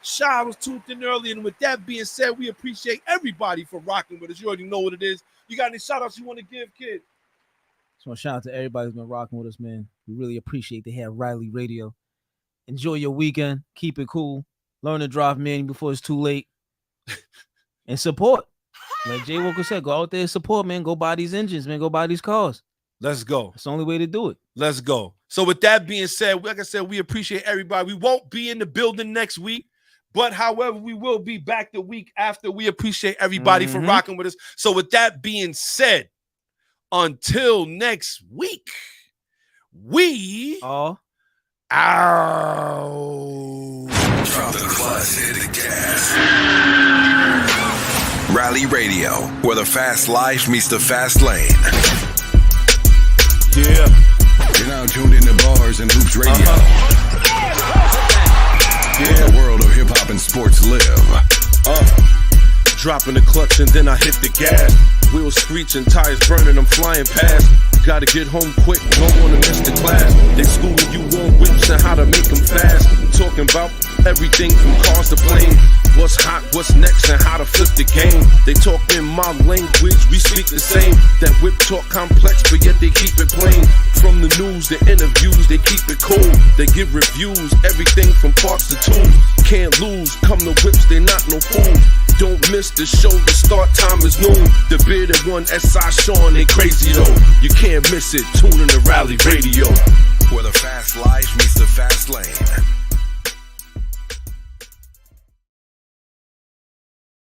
Shy was tuned in early. And with that being said, we appreciate everybody for rocking with us. You already know what it is. You got any shout outs you want to give, kid? Just want to shout out to everybody who's been rocking with us, man. We really appreciate the Hair Riley Radio. Enjoy your weekend. Keep it cool. Learn to drive manual before it's too late. And support. Like Jay Walker said, go out there and support, man. Go buy these engines, man. Go buy these cars. Let's go. That's the only way to do it. Let's go. So with that being said, like I said, we appreciate everybody. We won't be in the building next week, but however, we will be back the week after. We appreciate everybody for rocking with us. So with that being said, until next week, we are out. Drop the clutch, hit the gas. Rally Radio, where the fast life meets the fast lane. Yeah. You're now tuned into Bars and Hoops Radio. Where the world of hip-hop and sports live. Dropping the clutch and then I hit the gas. Wheels screeching, tires burning, I'm flying past. Gotta get home quick, don't wanna miss the class. They schooling you on whips and how to make them fast. Talking about everything from cars to planes. What's hot, what's next, and how to flip the game. They talk in my language, we speak the same. That whip talk complex, but yet they keep it plain. From the news, the interviews, they keep it cool. They give reviews, everything from parts to tools. Can't lose, come to whips, they not no fools. Don't miss the show, the start time is noon. The bearded one, S.I Shawn, they crazy though. You can't miss it, tune in to Rally Radio. Where the fast life meets the fast lane.